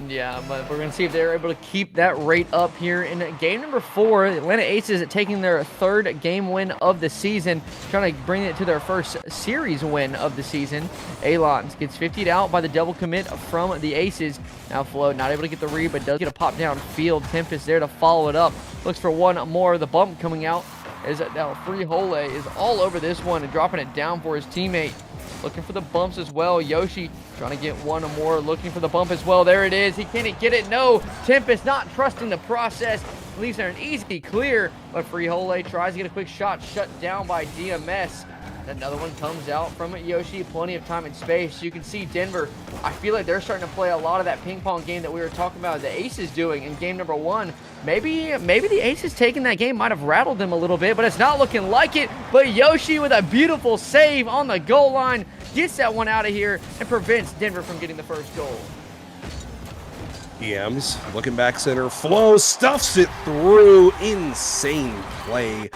Yeah, but we're going to see if they're able to keep that rate up here in game number 4. The Atlanta Aces taking their 3rd game win of the season, trying to bring it to their 1st series win of the season. Alons gets 50'd out by the double commit from the Aces. Now Flo not able to get the read, but does get a pop down field. Tempest there to follow it up. Looks for one more. The bump coming out is now Frihole is all over this one and dropping it down for his teammate. Looking for the bumps as well. Yoshi trying to get one or more, looking for the bump as well. There it is. He can't get it. No. Tempest not trusting the process. Leaves there an easy clear, but Frihole tries to get a quick shot shut down by DMS. Another one comes out from Yoshi. Plenty of time and space. You can see Denver, I feel like they're starting to play a lot of that ping pong game that we were talking about the Aces doing in game number 1. Maybe the Aces taking that game might have rattled them a little bit, but it's not looking like it. But Yoshi with a beautiful save on the goal line gets that one out of here and prevents Denver from getting the first goal. EMs looking back center. Flo stuffs it through. Insane play.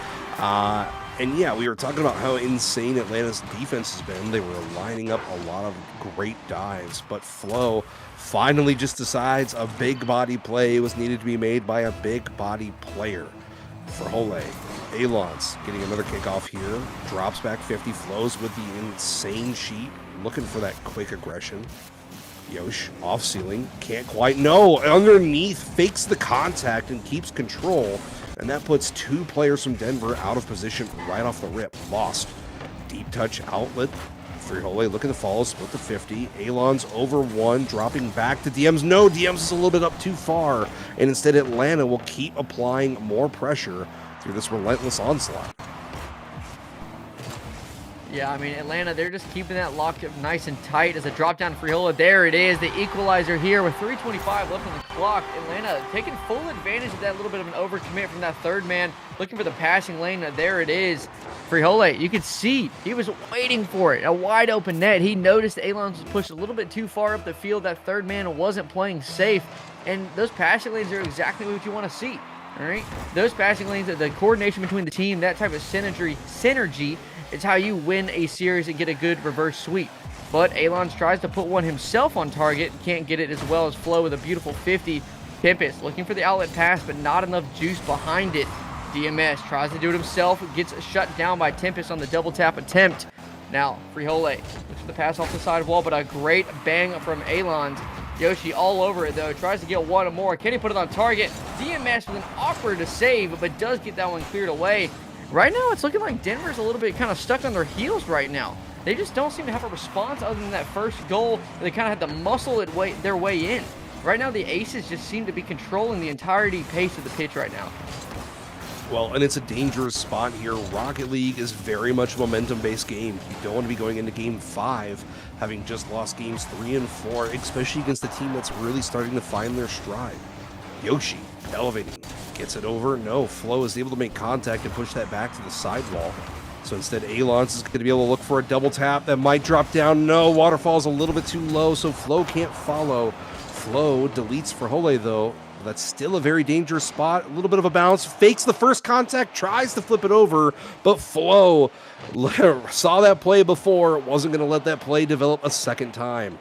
And yeah, we were talking about how insane Atlanta's defense has been. They were lining up a lot of great dives, but Flo finally just decides a big body play was needed to be made by a big body player. For Hole, Alons getting another kickoff here, drops back 50, flows with the insane sheet, looking for that quick aggression. Yosh off ceiling, can't quite, no, underneath, fakes the contact and keeps control. And that puts 2 players from Denver out of position right off the rip. Lost. Deep touch outlet. Frihole looking to follow, split to 50. Alon's over 1, dropping back to DMs. No, DMs is a little bit up too far. And instead Atlanta will keep applying more pressure through this relentless onslaught. Yeah, I mean, Atlanta, they're just keeping that locked up nice and tight as a drop down Friola. There it is, the equalizer here with 3:25 left on the clock. Atlanta taking full advantage of that little bit of an overcommit from that third man, looking for the passing lane. There it is. Frihole, you could see he was waiting for it. A wide open net. He noticed Alons was pushed a little bit too far up the field. That third man wasn't playing safe. And those passing lanes are exactly what you want to see. All right? Those passing lanes, the coordination between the team, that type of synergy it's how you win a series and get a good reverse sweep. But Alons tries to put one himself on target. Can't get it as well as Flo with a beautiful 50. Tempest looking for the outlet pass, but not enough juice behind it. DMS tries to do it himself. Gets shut down by Tempest on the double tap attempt. Now, Frihole looks for the pass off the side wall, but a great bang from Alons. Yoshi all over it, though. Tries to get one or more. Can he put it on target? DMS with an awkward save, but does get that one cleared away. Right now, it's looking like Denver's a little bit kind of stuck on their heels right now. They just don't seem to have a response other than that first goal. They kind of had to muscle their way in. Right now, the Aces just seem to be controlling the entirety pace of the pitch right now. Well, and it's a dangerous spot here. Rocket League is very much a momentum-based game. You don't want to be going into Game 5 having just lost Games 3 and 4, especially against a team that's really starting to find their stride. Yoshi elevating, gets it over. No, Flo is able to make contact and push that back to the sidewall. So instead, Alons is going to be able to look for a double tap that might drop down. No, waterfall's a little bit too low, so Flo can't follow. Flo deletes for Hole, though. That's still a very dangerous spot. A little bit of a bounce. Fakes the first contact, tries to flip it over, but Flo saw that play before. Wasn't going to let that play develop a second time.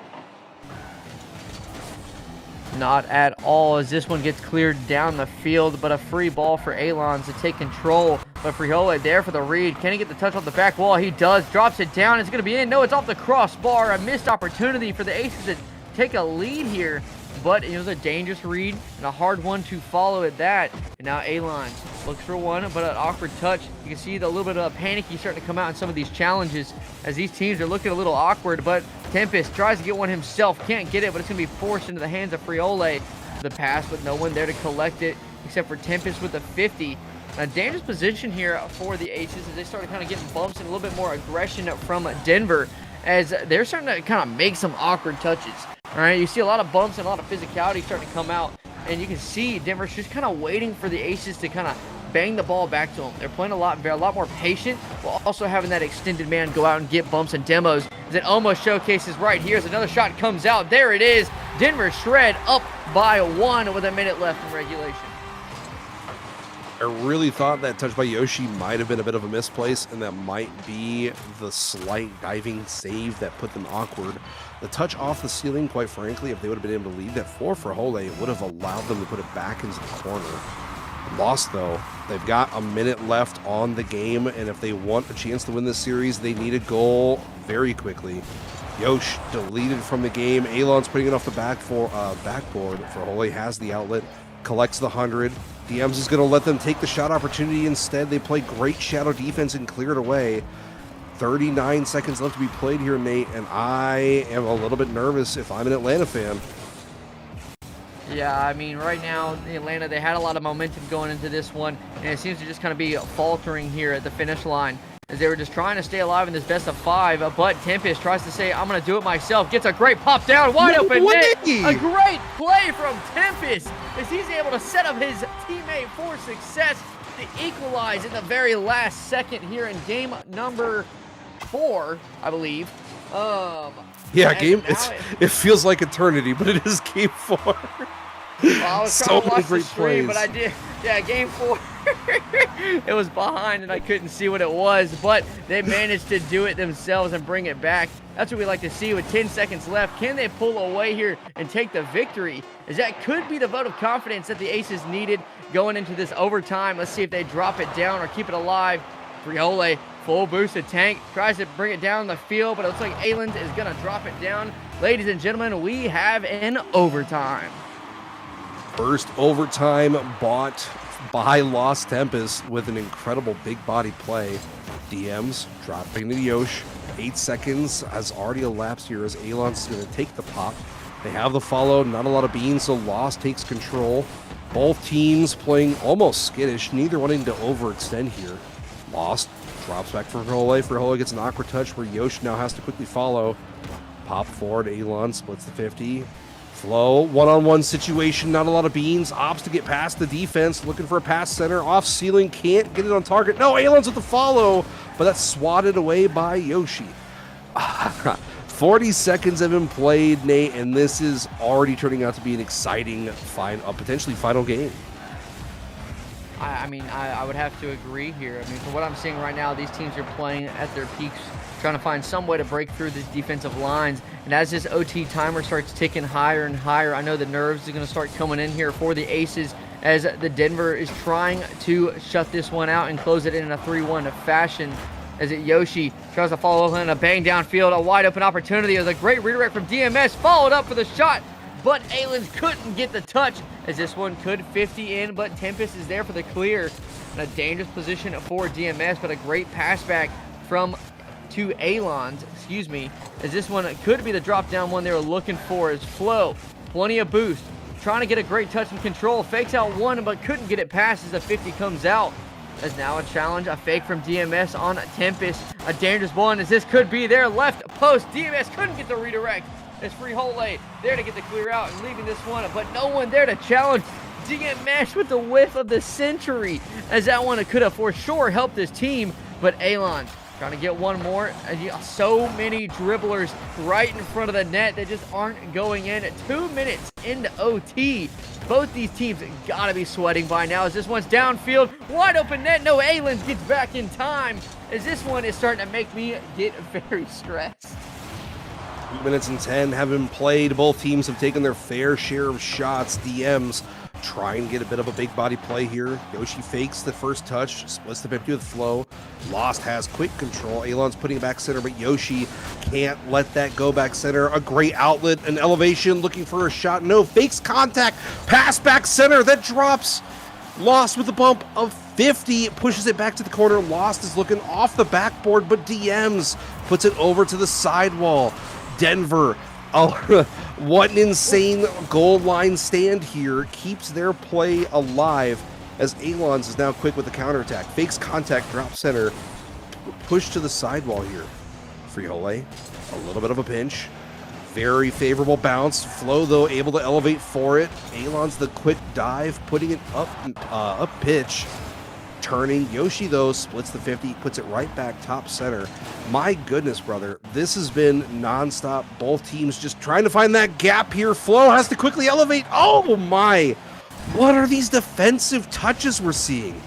Not at all, as this one gets cleared down the field, but a free ball for Alons to take control. But Frihole there for the read. Can he get the touch off the back wall? He does. Drops it down. It's going to be in. No, it's off the crossbar. A missed opportunity for the Aces to take a lead here. But it was a dangerous read and a hard one to follow at that. And now Alons looks for one, but an awkward touch. You can see the little bit of panicky starting to come out in some of these challenges as these teams are looking a little awkward. But Tempest tries to get one himself. Can't get it, but it's going to be forced into the hands of Frihole. The pass with no one there to collect it except for Tempest with the 50. A dangerous position here for the Aces as they started kind of getting bumps and a little bit more aggression from Denver as they're starting to kind of make some awkward touches. All right, you see a lot of bumps and a lot of physicality starting to come out, and you can see Denver's just kind of waiting for the Aces to kind of bang the ball back to them. They're playing a lot more patient while also having that extended man go out and get bumps and demos. As it almost showcases right here as another shot comes out. There it is. Denver shred up by 1 with a minute left in regulation. I really thought that touch by Yoshi might have been a bit of a misplace, and that might be the slight diving save that put them awkward. The touch off the ceiling, quite frankly, if they would have been able to lead that 4 for Hole, it would have allowed them to put it back into the corner. Lost, though. They've got a minute left on the game, and if they want a chance to win this series, they need a goal very quickly. Yosh deleted from the game. Alon's putting it off the backboard. For Hole has the outlet, collects the 100. DMs is going to let them take the shot opportunity instead. They play great shadow defense and clear it away. 39 seconds left to be played here, Nate, and I am a little bit nervous if I'm an Atlanta fan. Yeah, I mean, right now, Atlanta, they had a lot of momentum going into this one, and it seems to just kind of be faltering here at the finish line as they were just trying to stay alive in this best of 5, but Tempest tries to say, I'm going to do it myself, gets a great pop down, wide open net, a great play from Tempest as he's able to set up his teammate for success to equalize in the very last second here in game number 4, I believe. Yeah, it feels like eternity, but it is game 4. Well, I was trying to watch the stream, but I did. Yeah, game 4. It was behind and I couldn't see what it was, but they managed to do it themselves and bring it back. That's what we like to see with 10 seconds left. Can they pull away here and take the victory? As that could be the vote of confidence that the Aces needed going into this overtime. Let's see if they drop it down or keep it alive. Friole, full boosted tank, tries to bring it down the field, but it looks like Ayland is going to drop it down. Ladies and gentlemen, we have an overtime. First overtime bought by Los Tempest with an incredible big body play. DMs dropping to Yosh. 8 seconds has already elapsed here as Alon's going to take the pop. They have the follow, not a lot of beans, so Lost takes control. Both teams playing almost skittish, neither wanting to overextend here. Lost drops back for Hole. Hole gets an awkward touch where Yosh now has to quickly follow. Pop forward, Alon splits the 50. Flow, one-on-one situation, not a lot of beans. Opts to get past the defense, looking for a pass center. Off ceiling, can't get it on target. No, Alon's with the follow, but that's swatted away by Yoshi. 40 seconds have been played, Nate, and this is already turning out to be an exciting, potentially final game. I mean, I would have to agree here. I mean, from what I'm seeing right now, these teams are playing at their peaks, trying to find some way to break through these defensive lines. And as this OT timer starts ticking higher and higher, I know the nerves are going to start coming in here for the Aces as the Denver is trying to shut this one out and close it in a 3-1 fashion. As Yoshi tries to follow up in a bang downfield, a wide open opportunity. There's a great redirect from DMS, followed up for the shot, but Ayland couldn't get the touch as this one could 50 in, but Tempest is there for the clear. In a dangerous position for DMS, but a great pass back to Alon's, as this one could be the drop down one they were looking for. As Flow, plenty of boost, trying to get a great touch and control, fakes out one, but couldn't get it past as the 50 comes out. As now a challenge, a fake from DMS on Tempest, a dangerous one as this could be their left post. DMS couldn't get the redirect. It's Free Hole there to get the clear out and leaving this one, but no one there to challenge. DMS with the whiff of the century, as that one could have for sure helped his team, but Alon trying to get one more. So many dribblers right in front of the net that just aren't going in. 2 minutes into OT. Both these teams gotta be sweating by now as this one's downfield. Wide open net. No, Ayland gets back in time as this one is starting to make me get very stressed. 2 minutes and 10 have been played. Both teams have taken their fair share of shots. DMs trying to get a bit of a big body play here. Yoshi fakes the first touch, splits the 50 with Flow. Lost has quick control. Alon's putting it back center, but Yoshi can't let that go back center. A great outlet, an elevation, looking for a shot. No, fakes contact, pass back center, that drops. Lost with a bump of 50, pushes it back to the corner. Lost is looking off the backboard, but DMs puts it over to the sidewall. Denver, what an insane goal line stand here. Keeps their play alive as Alons is now quick with the counterattack. Fakes contact, drop center, push to the sidewall here. Frijole, a little bit of a pinch. Very favorable bounce. Flo, though, able to elevate for it. Alon's the quick dive, putting it up pitch. Turning. Yoshi, though, splits the 50, puts it right back top center. My goodness, brother. This has been nonstop. Both teams just trying to find that gap here. Flo has to quickly elevate. Oh, my. What are these defensive touches we're seeing?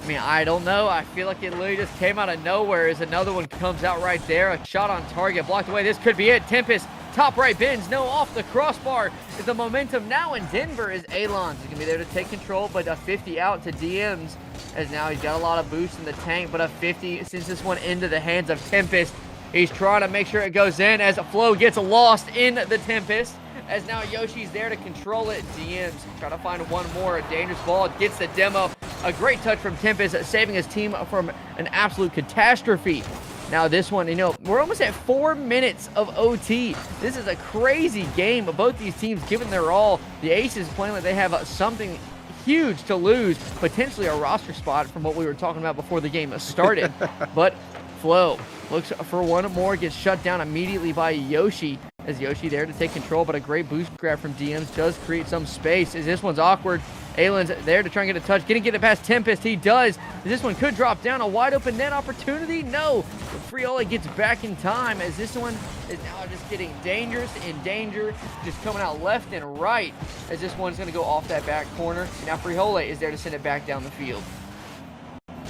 I mean, I don't know. I feel like it literally just came out of nowhere as another one comes out right there. A shot on target, blocked away. This could be it. Tempest, top right bends. No, off the crossbar. The momentum now in Denver is Alons. He's going to be there to take control, but a 50 out to DMs as now he's got a lot of boost in the tank, but a 50 since this one into the hands of Tempest. He's trying to make sure it goes in as Flo gets lost in the Tempest. As now Yoshi's there to control it. DMs trying to find one more. A dangerous ball. Gets the demo. A great touch from Tempest, saving his team from an absolute catastrophe. Now this one, we're almost at 4 minutes of OT. This is a crazy game. Both these teams giving their all. The Aces playing like they have something huge to lose. Potentially a roster spot from what we were talking about before the game started. But Flo looks for one more. Gets shut down immediately by Yoshi. As Yoshi there to take control, but a great boost grab from DMs does create some space. As this one's awkward. Alan's there to try and get a touch. Gonna get it past Tempest. He does. This one could drop down. A wide open net opportunity. No. But Friola gets back in time as this one is now just getting dangerous in danger. Just coming out left and right as this one's gonna go off that back corner. Now Friola is there to send it back down the field.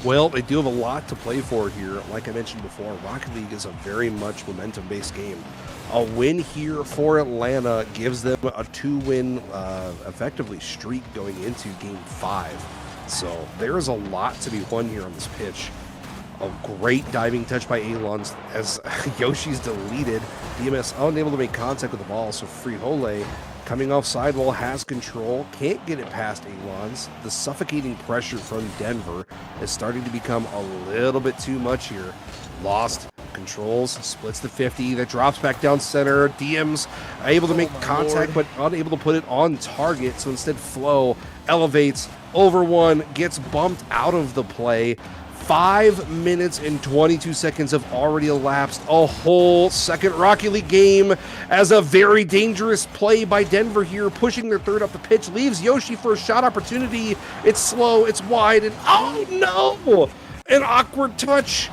Well, they do have a lot to play for here. Like I mentioned before, Rocket League is a very much momentum-based game. A win here for Atlanta gives them a 2-win, effectively, streak going into Game 5. So there is a lot to be won here on this pitch. A great diving touch by Alons as Yoshi's deleted. DMS unable to make contact with the ball, so Frijole coming off sidewall has control, can't get it past Alons. The suffocating pressure from Denver is starting to become a little bit too much here. Lost, controls, splits the 50, that drops back down center. DMs able to make contact, but unable to put it on target, so instead Flo elevates over one, gets bumped out of the play. 5 minutes and 22 seconds have already elapsed. A whole second Rocket League game as a very dangerous play by Denver here, pushing their third up the pitch, leaves Yoshi for a shot opportunity. It's slow, it's wide, and oh no! An awkward touch.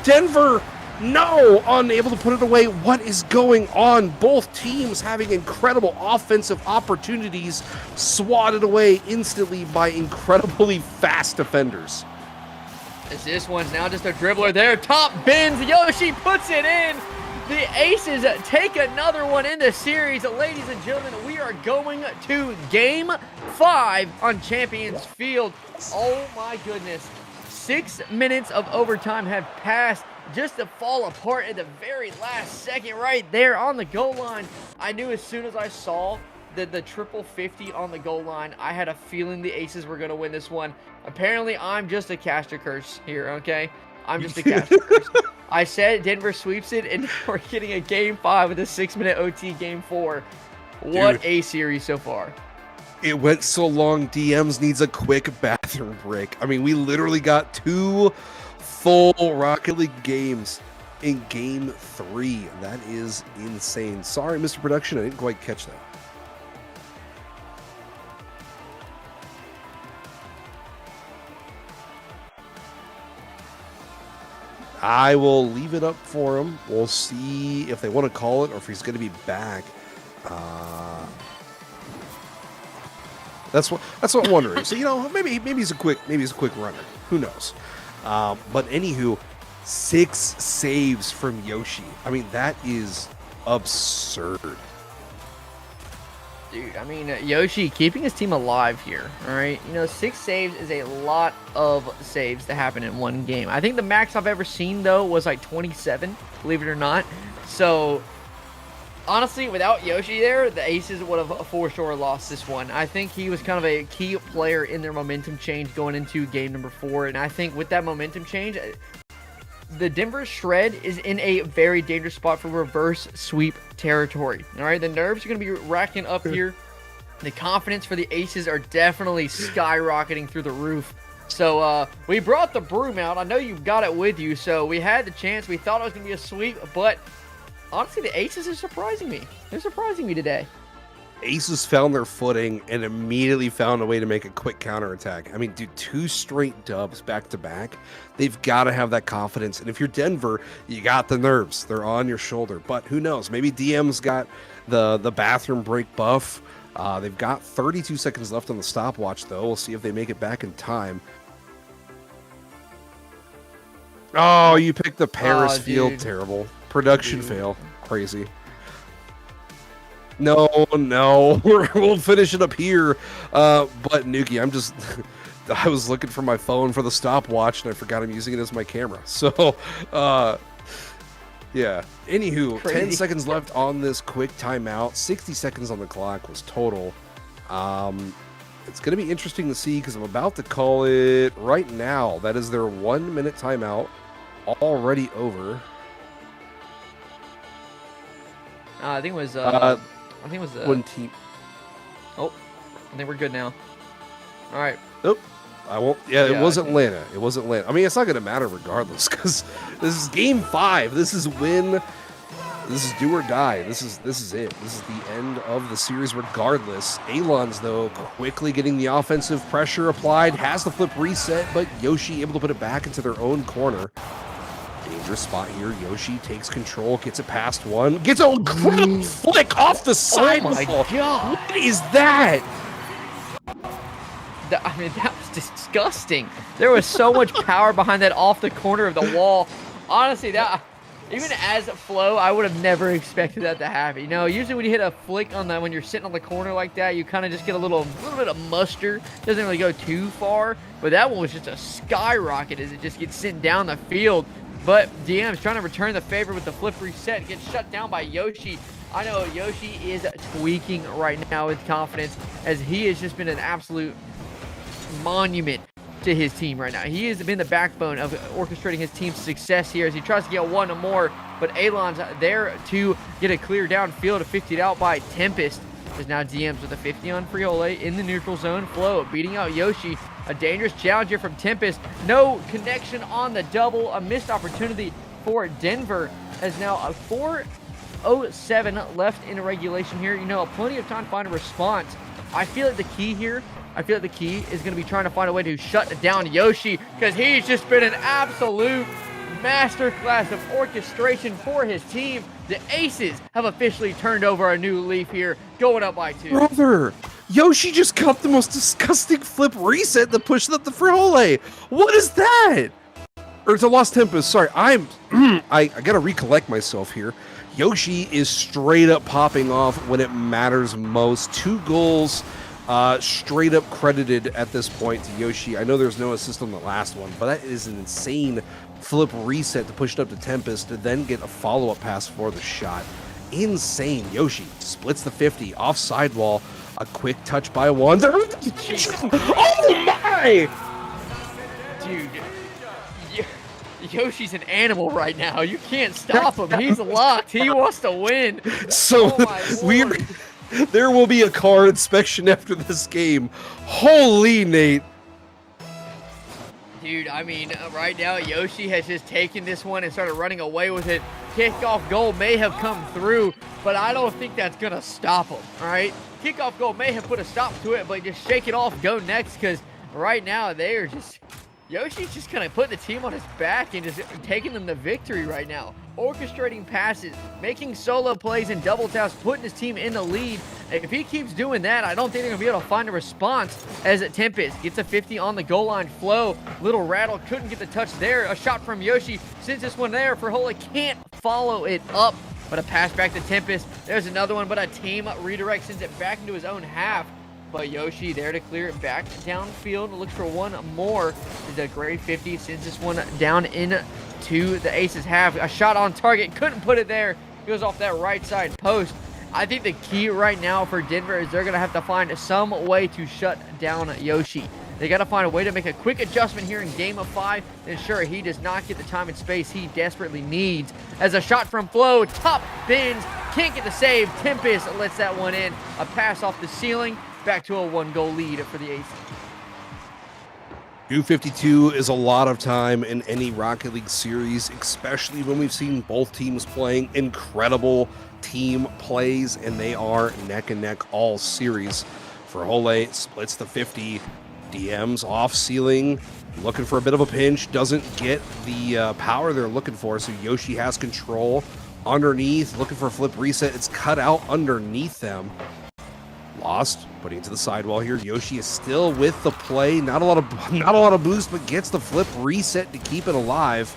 Denver, no! Unable to put it away. What is going on? Both teams having incredible offensive opportunities swatted away instantly by incredibly fast defenders. As this one's now just a dribbler there. Top bends. Yoshi puts it in. The Aces take another one in the series. Ladies and gentlemen, we are going to Game 5 on Champions Field. Oh my goodness. 6 minutes of overtime have passed just to fall apart at the very last second right there on the goal line. I knew as soon as I saw the triple 50 on the goal line, I had a feeling the Aces were going to win this one. Apparently, I'm just a caster curse here, okay? I'm just a caster curse. I said Denver sweeps it, and we're getting a Game 5 with a 6-minute OT Game 4. What Dude, a series so far. It went so long, DMs needs a quick bathroom break. I mean, we literally got 2 full Rocket League games in Game 3. That is insane. Sorry, Mr. Production, I didn't quite catch that. I will leave it up for him. We'll see if they want to call it or if he's going to be back. That's what I'm wondering. So maybe he's a quick runner. Who knows? But anywho, 6 saves from Yoshi. I mean, that is absurd. Dude, I mean, Yoshi keeping his team alive here, all right? 6 saves is a lot of saves to happen in one game. I think the max I've ever seen, though, was like 27, believe it or not. So, honestly, without Yoshi there, the Aces would have for sure lost this one. I think he was kind of a key player in their momentum change going into game number 4. And I think with that momentum change, the Denver Shred is in a very dangerous spot for reverse sweep territory. All right, the nerves are going to be racking up here. The confidence for the Aces are definitely skyrocketing through the roof. So we brought the broom out. I know you've got it with you, so we had the chance. We thought it was going to be a sweep, but honestly, the Aces are surprising me. They're surprising me today. Aces found their footing and immediately found a way to make a quick counterattack. I mean, dude, 2 straight dubs back to back. They've got to have that confidence. And if you're Denver, you got the nerves. They're on your shoulder. But who knows? Maybe DM's got the bathroom break buff. They've got 32 seconds left on the stopwatch, though. We'll see if they make it back in time. Oh, you picked the Paris field. Dude. Terrible. Production fail. Crazy. No, we'll finish it up here. But Nuki, I was looking for my phone for the stopwatch and I forgot I'm using it as my camera. So, yeah. Anywho, Crazy. 10 seconds left on this quick timeout. 60 seconds on the clock was total. It's going to be interesting to see because I'm about to call it right now. That is their 1 minute timeout already over. I think it was. One team. Oh, I think we're good now. All right. Nope. I won't. Yeah, Yeah, it was Atlanta. It was Atlanta. I mean, it's not going to matter regardless because this is game 5. This is win. This is do or die. This is it. This is the end of the series regardless. Alon's, though, quickly getting the offensive pressure applied. Has the flip reset, but Yoshi able to put it back into their own corner. Dangerous spot here. Yoshi takes control, gets it past one, gets a incredible flick off the side. Oh my God. What is that? I mean, that was disgusting. There was so much power behind that off the corner of the wall. Honestly, that even as a flow, I would have never expected that to happen. You know, usually when you hit a flick on that, when you're sitting on the corner like that, you kind of just get a little bit of muster. Doesn't really go too far, but that one was just a skyrocket as it just gets sent down the field. But DM's trying to return the favor with the flip reset. Gets shut down by Yoshi. I know Yoshi is tweaking right now with confidence as he has just been an absolute monument to his team right now. He has been the backbone of orchestrating his team's success here as he tries to get one or more. But Alon's there to get a clear downfield, 50'd out by Tempest. There's now DMs with a 50 on Friole in the neutral zone. Flow beating out Yoshi. A dangerous challenge here from Tempest. No connection on the double. A missed opportunity for Denver as now a 4:07 left in regulation here. You know, plenty of time to find a response. I feel like the key here, is going to be trying to find a way to shut down Yoshi because he's just been an absolute masterclass of orchestration for his team. The Aces have officially turned over a new leaf here, going up by 2. Brother, Yoshi just cut the most disgusting flip reset that pushed up the Friole. What is that? Or it's a Lost Tempest. Sorry, I gotta recollect myself here. Yoshi is straight up popping off when it matters most. 2 goals, straight up credited at this point to Yoshi. I know there's no assist on the last one, but that is an insane flip reset to push it up to Tempest to then get a follow-up pass for the shot. Insane. Yoshi splits the 50 off sidewall. A quick touch by one. Oh my! Dude, Yoshi's an animal right now. You can't stop him. He's locked. He wants to win. So there will be a car inspection after this game. Holy Nate. Dude, I mean, right now, Yoshi has just taken this one and started running away with it. Kickoff goal may have come through, but I don't think that's going to stop him, all right? Kickoff goal may have put a stop to it, but just shake it off, go next, because right now, they are just... Yoshi's just kind of putting the team on his back and just taking them to victory right now. Orchestrating passes, making solo plays and double taps, putting his team in the lead. If he keeps doing that, I don't think they're going to be able to find a response as Tempest gets a 50 on the goal line. Flow, little rattle, couldn't get the touch there. A shot from Yoshi, sends this one there. Friole can't follow it up, but a pass back to Tempest. There's another one, but a team redirect sends it back into his own half. But Yoshi there to clear it back downfield. Looks for one more. Is a great 50. Sends this one down into the Aces half. A shot on target. Couldn't put it there. Goes off that right side post. I think the key right now for Denver is they're going to have to find some way to shut down Yoshi. They got to find a way to make a quick adjustment here in game of 5 to ensure he does not get the time and space he desperately needs. As a shot from Flow, top bins, can't get the save. Tempest lets that one in. A pass off the ceiling. back to a 1-goal lead for the Aces. 252 is a lot of time in any Rocket League series, especially when we've seen both teams playing incredible team plays, and they are neck and neck all series. Frihole splits the 50, DMs off ceiling, looking for a bit of a pinch, doesn't get the power they're looking for, so Yoshi has control underneath, looking for a flip reset. It's cut out underneath them. Lost, putting it to the sidewall here. Yoshi is still with the play. Not a lot of boost, but gets the flip reset to keep it alive.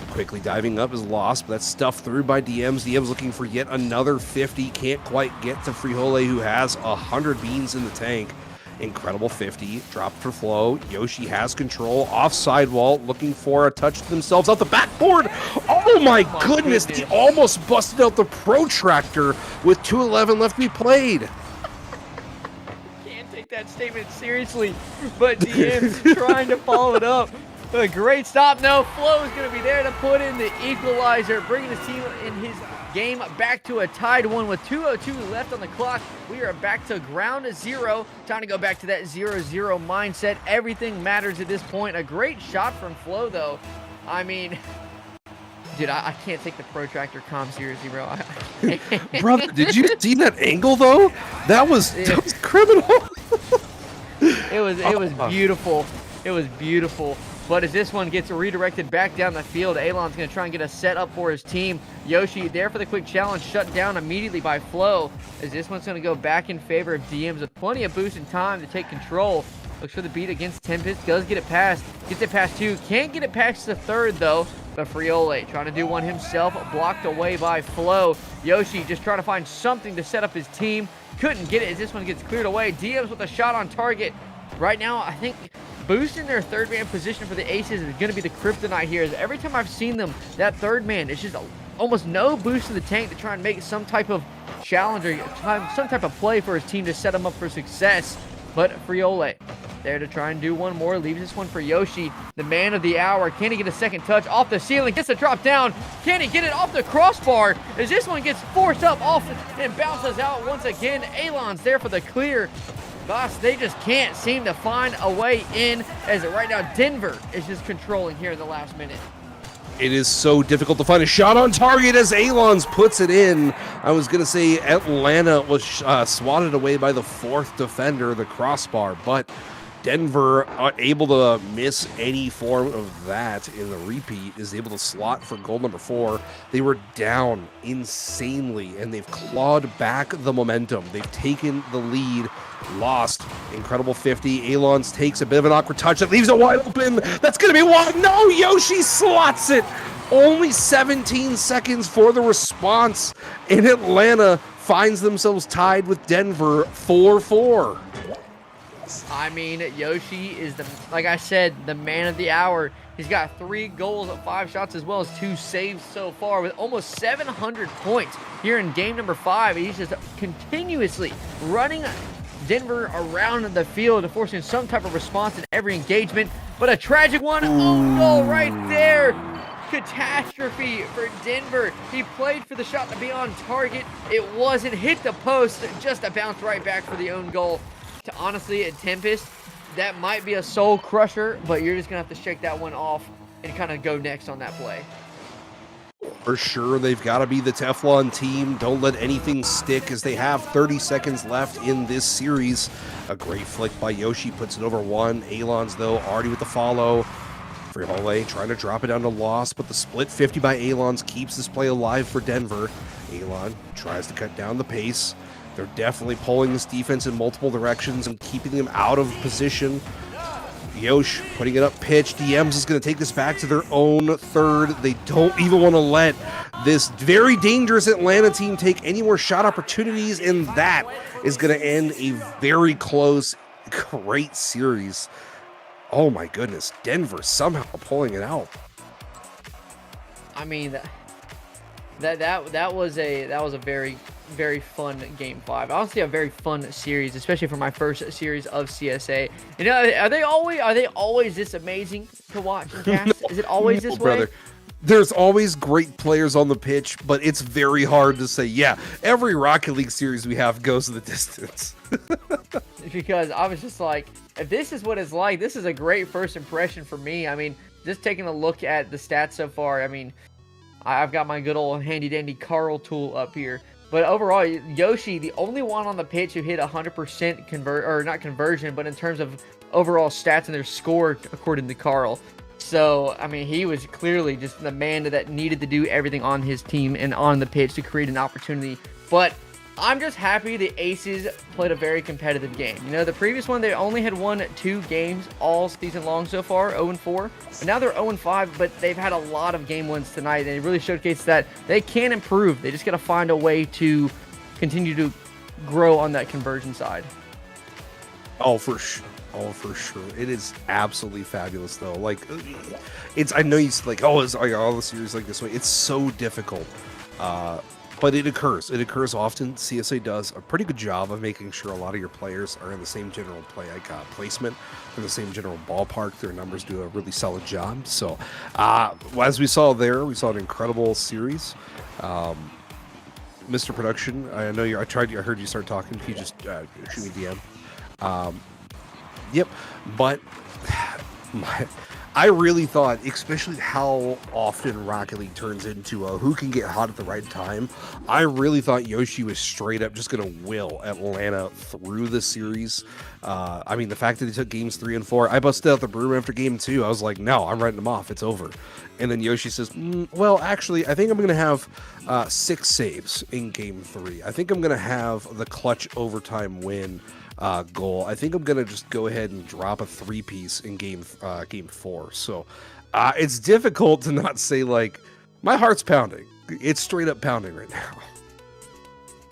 Quickly diving up is Lost, but that's stuffed through by DMs. DMs looking for yet another 50. Can't quite get to Frihole, who has 100 beans in the tank. Incredible 50. Dropped for Flow. Yoshi has control. Off sidewall, looking for a touch to themselves out the backboard. Oh my goodness. He almost busted out the protractor with 2:11 left to be played. That statement seriously, but DM's trying to follow it up. A great stop. No, Flo is going to be there to put in the equalizer, bringing his team in his game back to a tied one with 2:02 left on the clock. We are back to ground zero. Time to go back to that 0-0 mindset. Everything matters at this point. A great shot from Flo, though. I mean, dude, I can't take the protractor calm seriously, bro. Brother, did you see that angle, though? That was criminal. It was beautiful. It was beautiful. But as this one gets redirected back down the field, Alon's going to try and get a set up for his team. Yoshi there for the quick challenge, shut down immediately by Flo. As this one's going to go back in favor of DMs with plenty of boost and time to take control. Looks for the beat against Tempest. Does get it past. Gets it past two. Can't get it past the third, though. But Frihole trying to do one himself. Blocked away by Flo. Yoshi just trying to find something to set up his team. Couldn't get it as this one gets cleared away. DMs with a shot on target. Right now, I think boosting their third man position for the Aces is going to be the kryptonite here. As every time I've seen them, that third man, it's just almost no boost to the tank to try and make some type of challenge or some type of play for his team to set him up for success. But Frihole there to try and do one more. Leaves this one for Yoshi, the man of the hour. Can he get a second touch off the ceiling? Gets a drop down. Can he get it off the crossbar? As this one gets forced up off and bounces out once again. Alon's there for the clear. Boss, they just can't seem to find a way in, as right now Denver is just controlling here in the last minute. It is so difficult to find a shot on target as Alon's puts it in. I was going to say Atlanta was swatted away by the fourth defender, the crossbar, but Denver, able to miss any form of that in the repeat, is able to slot for goal number 4. They were down insanely, and they've clawed back the momentum. They've taken the lead. Lost. Incredible 50. Alon's takes a bit of an awkward touch that leaves it wide open. That's going to be wide. No, Yoshi slots it. Only 17 seconds for the response. And Atlanta finds themselves tied with Denver 4-4. I mean, Yoshi is, like I said, the man of the hour. He's got 3 goals, 5 shots, as well as 2 saves so far, with almost 700 points here in game number 5. He's just continuously running Denver around the field, forcing some type of response in every engagement. But a tragic one. Oh, goal right there. Catastrophe for Denver. He played for the shot to be on target. It wasn't. Hit the post. Just a bounce right back for the own goal. Honestly, at Tempest, that might be a soul crusher, but you're just going to have to shake that one off and kind of go next on that play. For sure, they've got to be the Teflon team. Don't let anything stick, as they have 30 seconds left in this series. A great flick by Yoshi puts it over one. Alon's, though, already with the follow. Frihole trying to drop it down to Lost, but the split 50 by Alon's keeps this play alive for Denver. Alon tries to cut down the pace. They're definitely pulling this defense in multiple directions and keeping them out of position. Yosh putting it up pitch. DMs is going to take this back to their own third. They don't even want to let this very dangerous Atlanta team take any more shot opportunities, and that is going to end a very close, great series. Oh my goodness, Denver somehow pulling it out. I mean, that was a very fun game 5. Honestly, a very fun series, especially for my first series of CSA. You know, are they always this amazing to watch? Is it always this way? Brother, there's always great players on the pitch, but it's very hard to say, yeah, every Rocket League series we have goes the distance. Because I was just like, if this is what it's like, this is a great first impression for me. I mean, just taking a look at the stats so far, I mean, I've got my good old handy-dandy Carl tool up here. But overall, Yoshi, the only one on the pitch who hit 100% not conversion, but in terms of overall stats and their score, according to Carl. So, I mean, he was clearly just the man that needed to do everything on his team and on the pitch to create an opportunity. But I'm just happy the Aces played a very competitive game. You know, the previous one, they only had won 2 games all season long so far, 0-4. But now they're 0-5, but they've had a lot of game wins tonight. And it really showcased that they can improve. They just got to find a way to continue to grow on that conversion side. Oh, for sure. Oh, for sure. It is absolutely fabulous, though. Like, I know you like, oh, it's like all the series like this way. It's so difficult. But it occurs. It occurs often. CSA does a pretty good job of making sure a lot of your players are in the same general placement, in the same general ballpark. Their numbers do a really solid job. So, as we saw there, we saw an incredible series. Mr. Production, I know I heard you start talking. Can you just shoot me DM? Yep, but I really thought, especially how often Rocket League turns into a who can get hot at the right time, I really thought Yoshi was straight up just going to will Atlanta through the series. I mean, the fact that he took games 3 and 4, I busted out the broom after game 2. I was like, no, I'm writing them off. It's over. And then Yoshi says, well, actually, I think I'm going to have 6 saves in game 3. I think I'm going to have the clutch overtime win goal. I think I'm gonna just go ahead and drop a 3-piece in game 4. So it's difficult to not say, like, my heart's pounding. It's straight up pounding right now.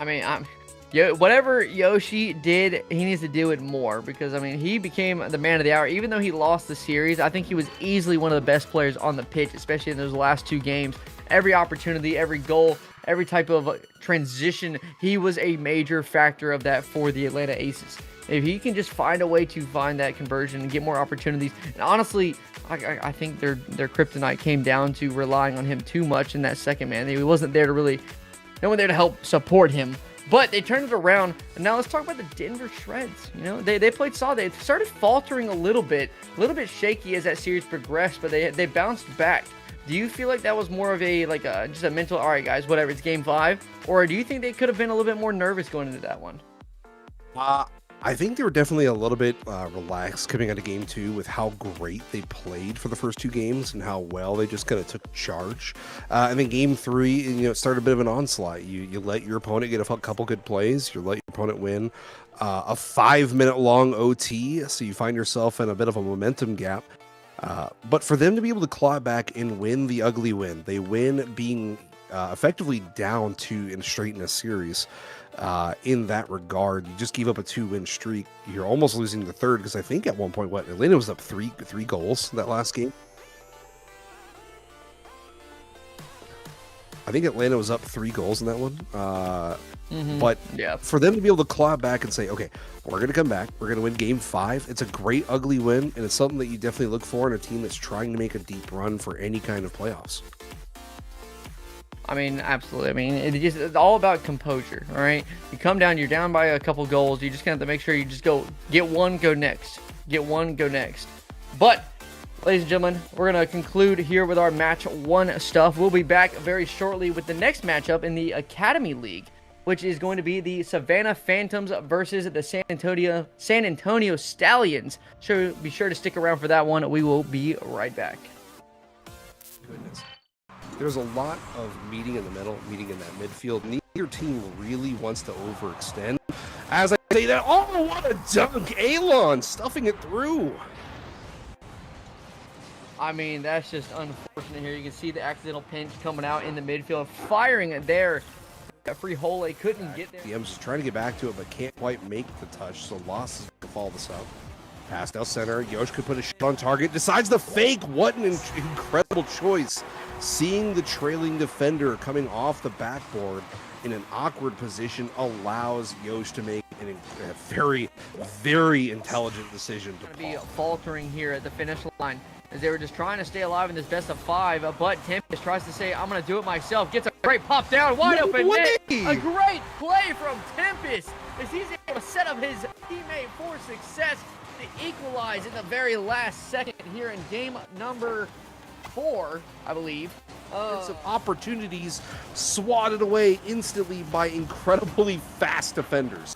I mean, whatever Yoshi did, he needs to do it more, because I mean, he became the man of the hour. Even though he lost the series, I think he was easily one of the best players on the pitch, especially in those last 2 games. Every opportunity, every goal, every type of transition, he was a major factor of that for the Atlanta Aces. If he can just find a way to find that conversion and get more opportunities, and honestly, I think their kryptonite came down to relying on him too much in that second man. He wasn't there to really, no one there to help support him. But they turned it around, and now let's talk about the Denver Shreds. You know, they played solid. They started faltering a little bit shaky as that series progressed, but they bounced back. Do you feel like that was more of a just a mental, all right, guys, whatever, it's game 5? Or do you think they could have been a little bit more nervous going into that one? I think they were definitely a little bit relaxed coming out of game 2 with how great they played for the first 2 games and how well they just kind of took charge. And then game 3, you know, it started a bit of an onslaught. You let your opponent get a couple good plays. You let your opponent win a 5-minute long OT, so you find yourself in a bit of a momentum gap. But for them to be able to claw back and win the ugly win, they win being effectively down 2 and straight in a series. In that regard, you just gave up a 2-win streak. You're almost losing the 3rd, because I think at one point, Atlanta was up three goals that last game. I think Atlanta was up 3 goals in that one. But yeah, for them to be able to claw back and say, okay, we're going to come back, we're going to win game 5. It's a great ugly win, and it's something that you definitely look for in a team that's trying to make a deep run for any kind of playoffs. I mean, absolutely. I mean, it's all about composure, all right? You come down, you're down by a couple goals. You just kind of have to make sure you just get one, go next. Get one, go next. But, ladies and gentlemen, we're going to conclude here with our match 1 stuff. We'll be back very shortly with the next matchup in the Academy League, which is going to be the Savannah Phantoms versus the San Antonio Stallions. So be sure to stick around for that one. We will be right back. Goodness. There's a lot of meeting in the middle, meeting in that midfield. Neither team really wants to overextend. As I say that, oh, what a dunk! Elon stuffing it through. I mean, that's just unfortunate here. You can see the accidental pinch coming out in the midfield, firing it there. A free hole, they couldn't get there. DM's just trying to get back to it, but can't quite make the touch, so Loss is going to follow this up. Pass down center. Yosh could put a shot on target. Decides to fake. What an incredible choice. Seeing the trailing defender coming off the backboard in an awkward position allows Yosh to make a very, very intelligent decision to be faltering here at the finish line. as they were just trying to stay alive in this best of 5. But Tempest tries to say, I'm going to do it myself. Gets a great pop down, wide open net. A great play from Tempest as he's able to set up his teammate for success to equalize in the very last second here in game number 4, I believe. Some opportunities swatted away instantly by incredibly fast defenders.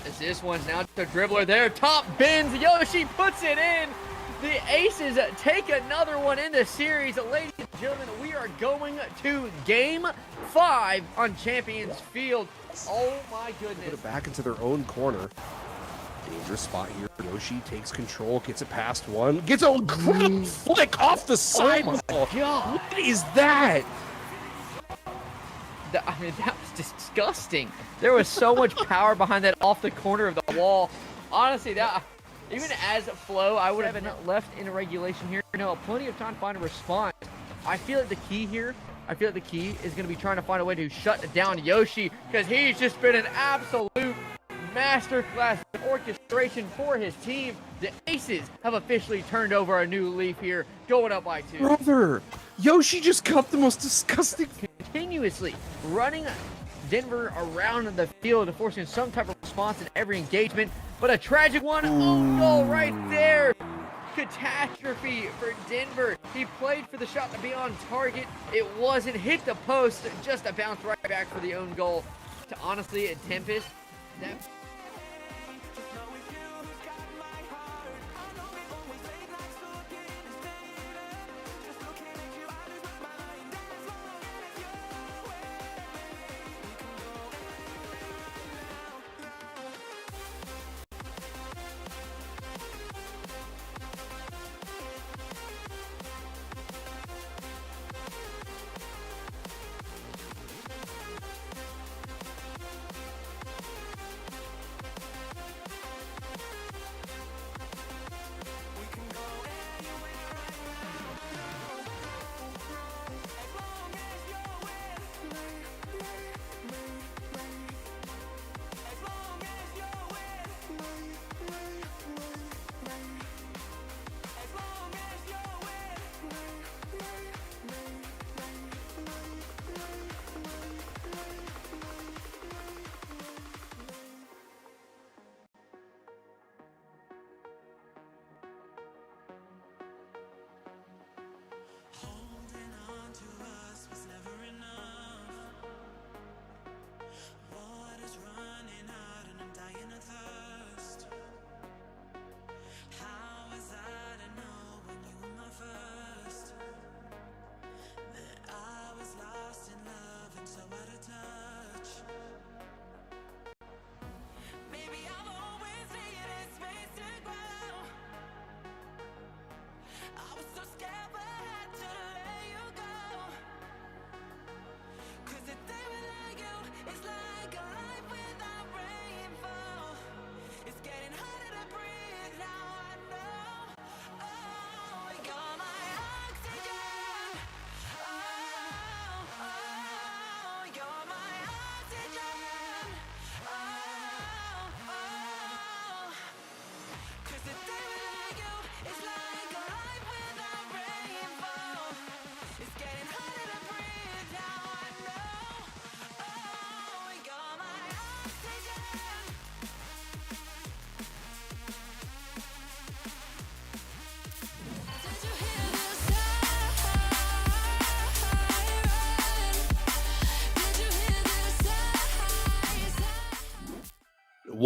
As this one's now the dribbler there, top bins, Yoshi puts it in. The Aces take another one in the series. Ladies and gentlemen, we are going to game 5 on Champions Field. Oh my goodness. Put it back into their own corner. Dangerous spot here. Yoshi takes control, gets it past one, gets a great flick off the side. Oh my God. What is that? I mean, that was disgusting. There was so much power behind that off the corner of the wall. Honestly, that even as flow, I would have left in regulation here. No, plenty of time to find a response. I feel like the key here, is going to be trying to find a way to shut down Yoshi, because he's just been an absolute masterclass orchestration for his team. The Aces have officially turned over a new leaf here, going up by 2. Brother, Yoshi just cut the most disgusting. Continuously running Denver around the field, forcing some type of response in every engagement, but a tragic one. Oh, goal right there. Catastrophe for Denver. He played for the shot to be on target. It wasn't, hit the post, just a bounce right back for the own goal. To honestly, at Tempest, that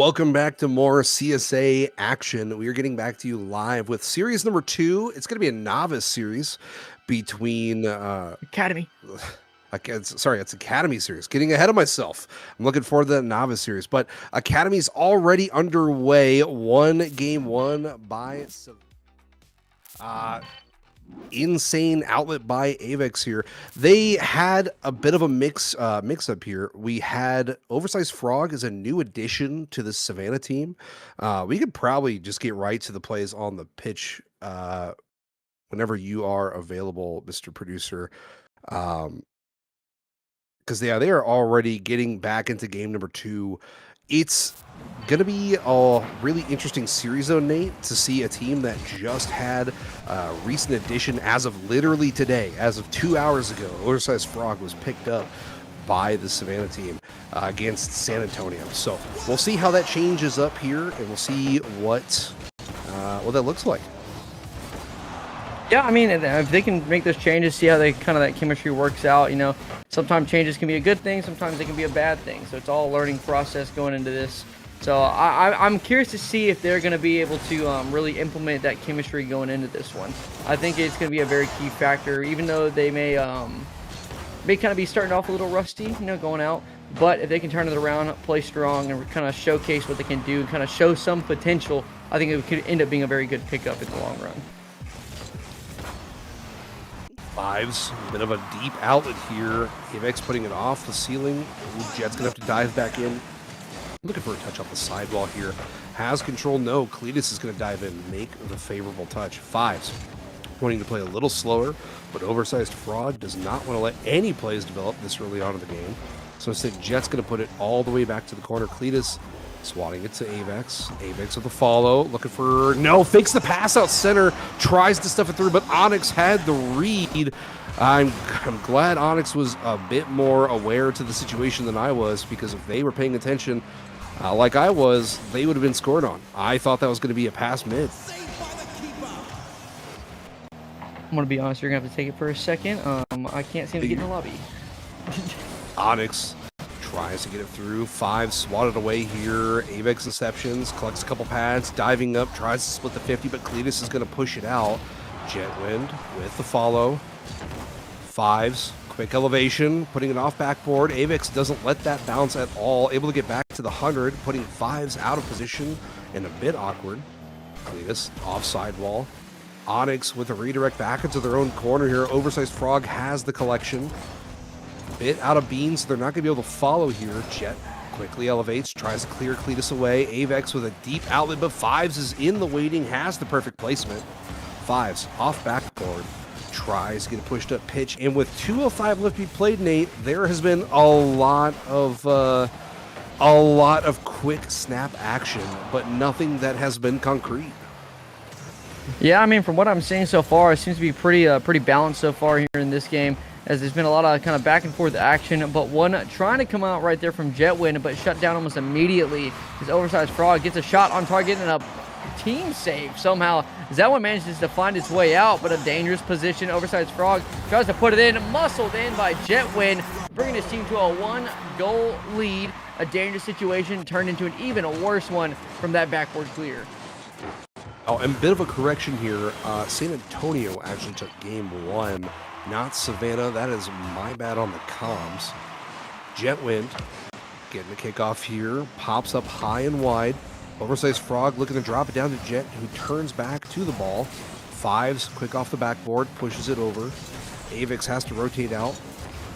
Welcome back to more CSA action. We are getting back to you live with series number 2. It's going to be a novice series between Academy. It's Academy series. Getting ahead of myself. I'm looking forward to that novice series, but Academy's already underway. Game one by insane outlet by Avex here. They had a bit of a mix up here. We had Oversized Frog as a new addition to the Savannah team. We could probably just get right to the plays on the pitch whenever you are available, Mr. Producer. Because they are already getting back into game number 2 It's going to be a really interesting series, though, Nate, to see a team that just had a recent addition as of literally today, as of 2 hours ago. Oversized Frog was picked up by the Savannah team against San Antonio. So we'll see how that changes up here, and we'll see what that looks like. Yeah, I mean, if they can make those changes, see how they that chemistry works out. You know, sometimes changes can be a good thing, sometimes they can be a bad thing. So it's all a learning process going into this. So I'm curious to see if they're going to be able to really implement that chemistry going into this one. I think it's going to be a very key factor, even though they may kind of be starting off a little rusty, you know, going out. But if they can turn it around, play strong, and kind of showcase what they can do, kind of show some potential, I think it could end up being a very good pickup in the long run. Fives, a bit of a deep outlet here. Avex putting it off the ceiling. Ooh, Jet's going to have to dive back in. Looking for a touch off the sidewall here. Has control, no. Cletus is going to dive in, make the favorable touch. Fives, wanting to play a little slower, but Oversized Frog does not want to let any plays develop this early on in the game. So instead, Jet's going to put it all the way back to the corner. Cletus swatting it to Avex. Avex with a follow, looking for, no, fakes the pass out center, tries to stuff it through, but Onyx had the read. I'm glad Onyx was a bit more aware to the situation than I was, because if they were paying attention like I was, they would have been scored on. I thought that was going to be a pass mid. I'm going to be honest, you're going to have to take it for a second. I can't seem to get in the lobby. Onyx tries to get it through. Five swatted away here. Avex Inceptions collects a couple pads, diving up, tries to split the 50, but Cletus is going to push it out. Jetwind with the follow. Fives, quick elevation, putting it off backboard. Avex doesn't let that bounce at all. Able to get back to the 100, putting Fives out of position and a bit awkward. Cletus off sidewall. Onyx with a redirect back into their own corner here. Oversized Frog has the collection. Bit out of beans, so they're not going to be able to follow here. Jet quickly elevates, tries to clear Cletus away. Avex with a deep outlet, but Fives is in the waiting, has the perfect placement. Fives off backboard, tries to get a pushed up pitch, and with 2:05 left to be played, Nate, there has been a lot of quick snap action, but nothing that has been concrete. Yeah, I mean, from what I'm seeing so far, it seems to be pretty balanced so far here in this game, as there's been a lot of kind of back and forth action, but one trying to come out right there from Jetwind, but shut down almost immediately. His Oversized Frog gets a shot on target and a team save somehow. That one manages to find its way out, but a dangerous position. Oversized Frog tries to put it in, muscled in by Jetwind, bringing his team to a 1-goal lead. A dangerous situation turned into an even worse one from that backboard clear. Oh, and a bit of a correction here. San Antonio actually took game one, not Savannah. That is my bad on the comms. Jetwind getting the kickoff here. Pops up high and wide. Oversized Frog looking to drop it down to Jet, who turns back to the ball. Fives, quick off the backboard, pushes it over. Avex has to rotate out.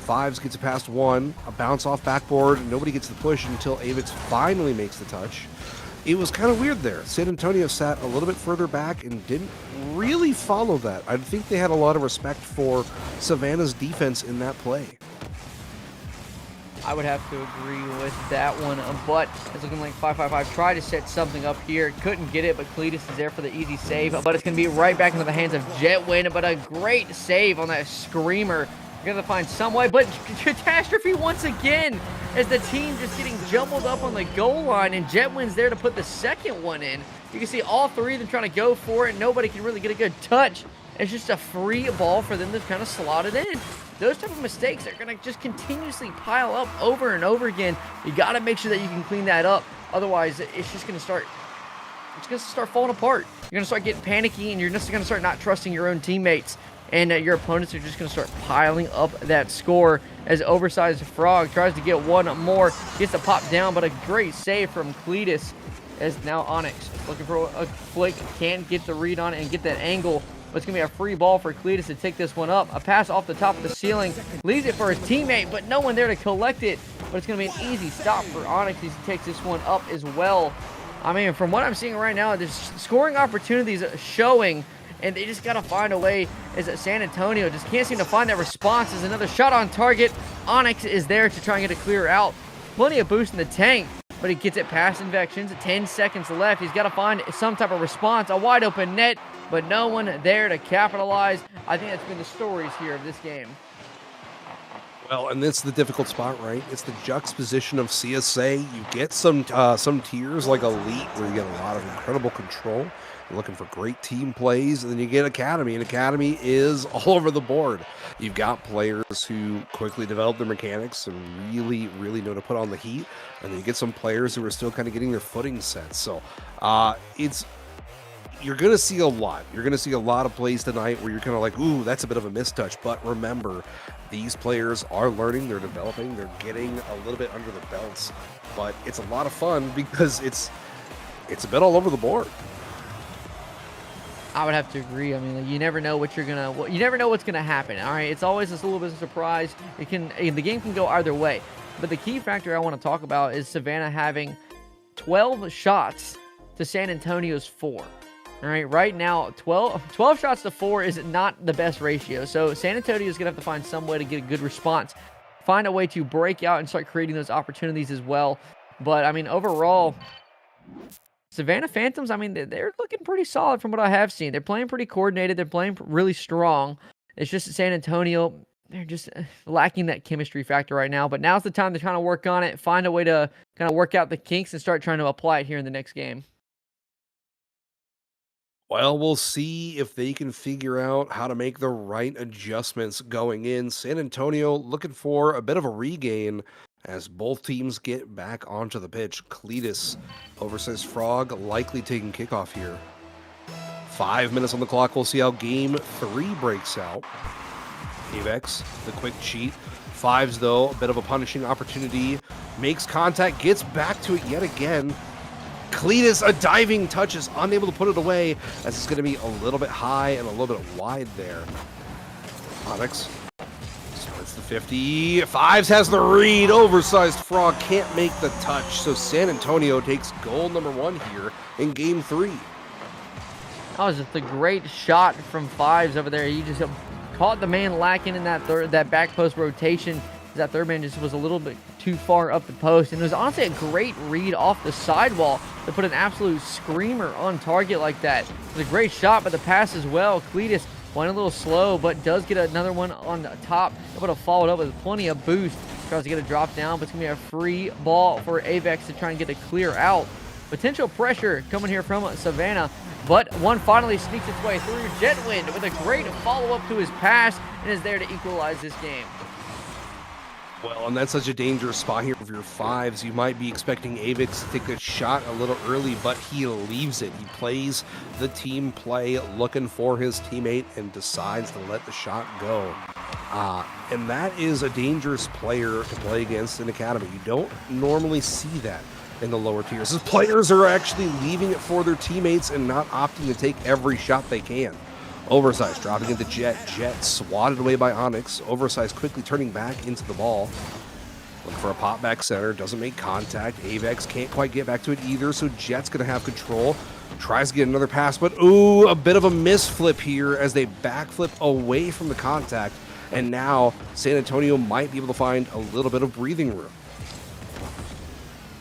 Fives gets it past one. A bounce off backboard. Nobody gets the push until Avex finally makes the touch. It was kind of weird there. San Antonio sat a little bit further back and didn't really follow that. I think they had a lot of respect for Savannah's defense in that play. I would have to agree with that one, but it's looking like 555 tried to set something up here. Couldn't get it, but Cletus is there for the easy save. But it's going to be right back into the hands of Jetwind, but a great save on that screamer. Going to find some way, but catastrophe once again as the team just getting jumbled up on the goal line, and Jetwind's there to put the second one in. You can see all three of them trying to go for it. Nobody can really get a good touch. It's just a free ball for them to kind of slot it in. Those type of mistakes are going to just continuously pile up over and over again. You got to make sure that you can clean that up. Otherwise, it's just going to start falling apart. You're going to start getting panicky, and you're just going to start not trusting your own teammates. And your opponents are just going to start piling up that score as Oversized Frog tries to get one more. Gets the pop down, but a great save from Cletus as now Onyx looking for a flick. Can't get the read on it and get that angle. But it's going to be a free ball for Cletus to take this one up. A pass off the top of the ceiling. Leaves it for his teammate, but no one there to collect it. But it's going to be an easy stop for Onyx. He takes this one up as well. I mean, from what I'm seeing right now, there's scoring opportunities showing. And they just got to find a way, as San Antonio just can't seem to find that response. As another shot on target. Onyx is there to try and get a clear out. Plenty of boost in the tank. but he gets it past Infections. 10 seconds left. He's got to find some type of response. A wide open net, but no one there to capitalize. I think that's been the stories here of this game. Well, and it's the difficult spot, right? It's the juxtaposition of CSA. You get some tiers like Elite, where you get a lot of incredible control. You're looking for great team plays, and then you get Academy, and Academy is all over the board. You've got players who quickly develop their mechanics and really, really know to put on the heat, and then you get some players who are still kind of getting their footing set. So you're going to see a lot. You're going to see a lot of plays tonight where you're kind of like, ooh, that's a bit of a mistouch. But remember, these players are learning, they're developing, they're getting a little bit under the belts. But it's a lot of fun because it's a bit all over the board. I would have to agree. I mean, like, you never know what you never know what's gonna happen. All right, it's always this little bit of a surprise. The game can go either way. But the key factor I want to talk about is Savannah having 12 shots to San Antonio's 4. All right, right now, 12 shots to 4 is not the best ratio. So San Antonio is going to have to find some way to get a good response, find a way to break out and start creating those opportunities as well. But, I mean, overall, Savannah Phantoms, I mean, they're looking pretty solid from what I have seen. They're playing pretty coordinated. They're playing really strong. It's just San Antonio, they're just lacking that chemistry factor right now. But now's the time to kind of work on it, find a way to kind of work out the kinks and start trying to apply it here in the next game. Well, we'll see if they can figure out how to make the right adjustments going in. San Antonio looking for a bit of a regain as both teams get back onto the pitch. Cletus, oversized frog, likely taking kickoff here. 5 minutes on the clock. We'll see how game 3 breaks out. Avex, the quick cheat. Fives, though, a bit of a punishing opportunity. Makes contact, gets back to it yet again. Cletus, a diving touch, is unable to put it away as it's going to be a little bit high and a little bit wide there. Onyx starts the 50. Fives has the read. Oversized frog can't make the touch. So San Antonio takes goal number 1 here in game 3. That was just a great shot from Fives over there. He just caught the man lacking in that back post rotation. That third man just was a little bit too far up the post, and it was honestly a great read off the sidewall to put an absolute screamer on target like that. It was a great shot, but the pass as well. Cletus went a little slow, but does get another one on the top. Able to follow it up with plenty of boost. Tries to get a drop down, but it's going to be a free ball for Avex to try and get a clear out. Potential pressure coming here from Savannah, but one finally sneaks its way through. Jetwind with a great follow-up to his pass and is there to equalize this game. Well, and that's such a dangerous spot here for your Fives. You might be expecting Avex to take a shot a little early, but he leaves it. He plays the team play, looking for his teammate, and decides to let the shot go. And that is a dangerous player to play against in Academy. You don't normally see that in the lower tiers. As players are actually leaving it for their teammates and not opting to take every shot they can. Oversized dropping into Jet. Jet swatted away by Onyx. Oversized quickly turning back into the ball. Looking for a pop back center. Doesn't make contact. Avex can't quite get back to it either, so Jet's going to have control. Tries to get another pass, but ooh, a bit of a misflip here as they backflip away from the contact. And now San Antonio might be able to find a little bit of breathing room.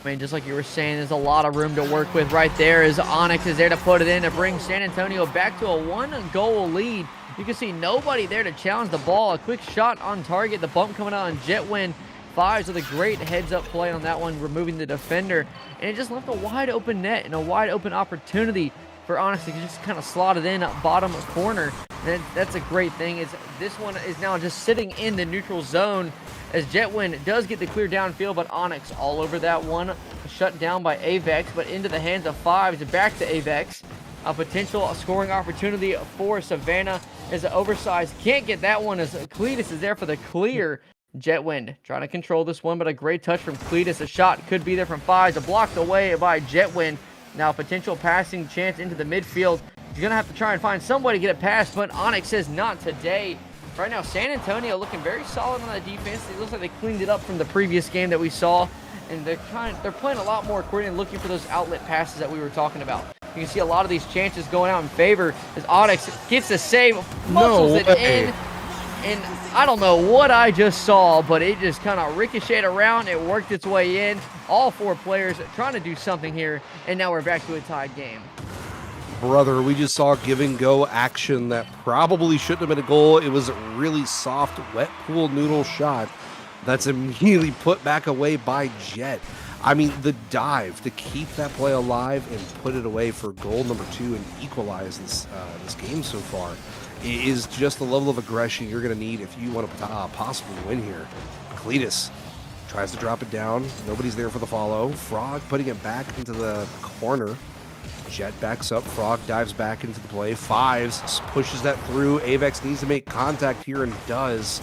I mean, just like you were saying, there's a lot of room to work with right there as Onyx is there to put it in to bring San Antonio back to a 1-goal lead. You can see nobody there to challenge the ball. A quick shot on target. The bump coming out on Jetwind. Fives with a great heads-up play on that one, removing the defender. And it just left a wide-open net and a wide-open opportunity for Onyx to just kind of slot it in bottom corner. And that's a great thing. Is this one is now just sitting in the neutral zone as Jetwind does get the clear downfield, but Onyx all over that one. Shut down by Avex, but into the hands of Fives. Back to Avex. A potential scoring opportunity for Savannah as the oversized can't get that one as Cletus is there for the clear. Jetwind trying to control this one, but a great touch from Cletus. A shot could be there from Fives. Blocked away by Jetwind. Now potential passing chance into the midfield. He's going to have to try and find some way to get it past, but Onyx says not today. Right now, San Antonio looking very solid on the defense. It looks like they cleaned it up from the previous game that we saw, and they're playing a lot more coordinated, looking for those outlet passes that we were talking about. You can see a lot of these chances going out in favor as Onyx gets the save, muscles it in, And I don't know what I just saw, but it just kind of ricocheted around. It worked its way in. All 4 players trying to do something here, and now we're back to a tied game. Brother, we just saw give and go action that probably shouldn't have been a goal. It was a really soft, wet pool noodle shot that's immediately put back away by Jet. I mean, the dive to keep that play alive and put it away for goal number 2 and equalize this game so far is just the level of aggression you're going to need if you want to possibly win here. Cletus tries to drop it down. Nobody's there for the follow. Frog putting it back into the corner. Jet backs up. Frog dives back into the play. Fives pushes that through. Avex needs to make contact here and does.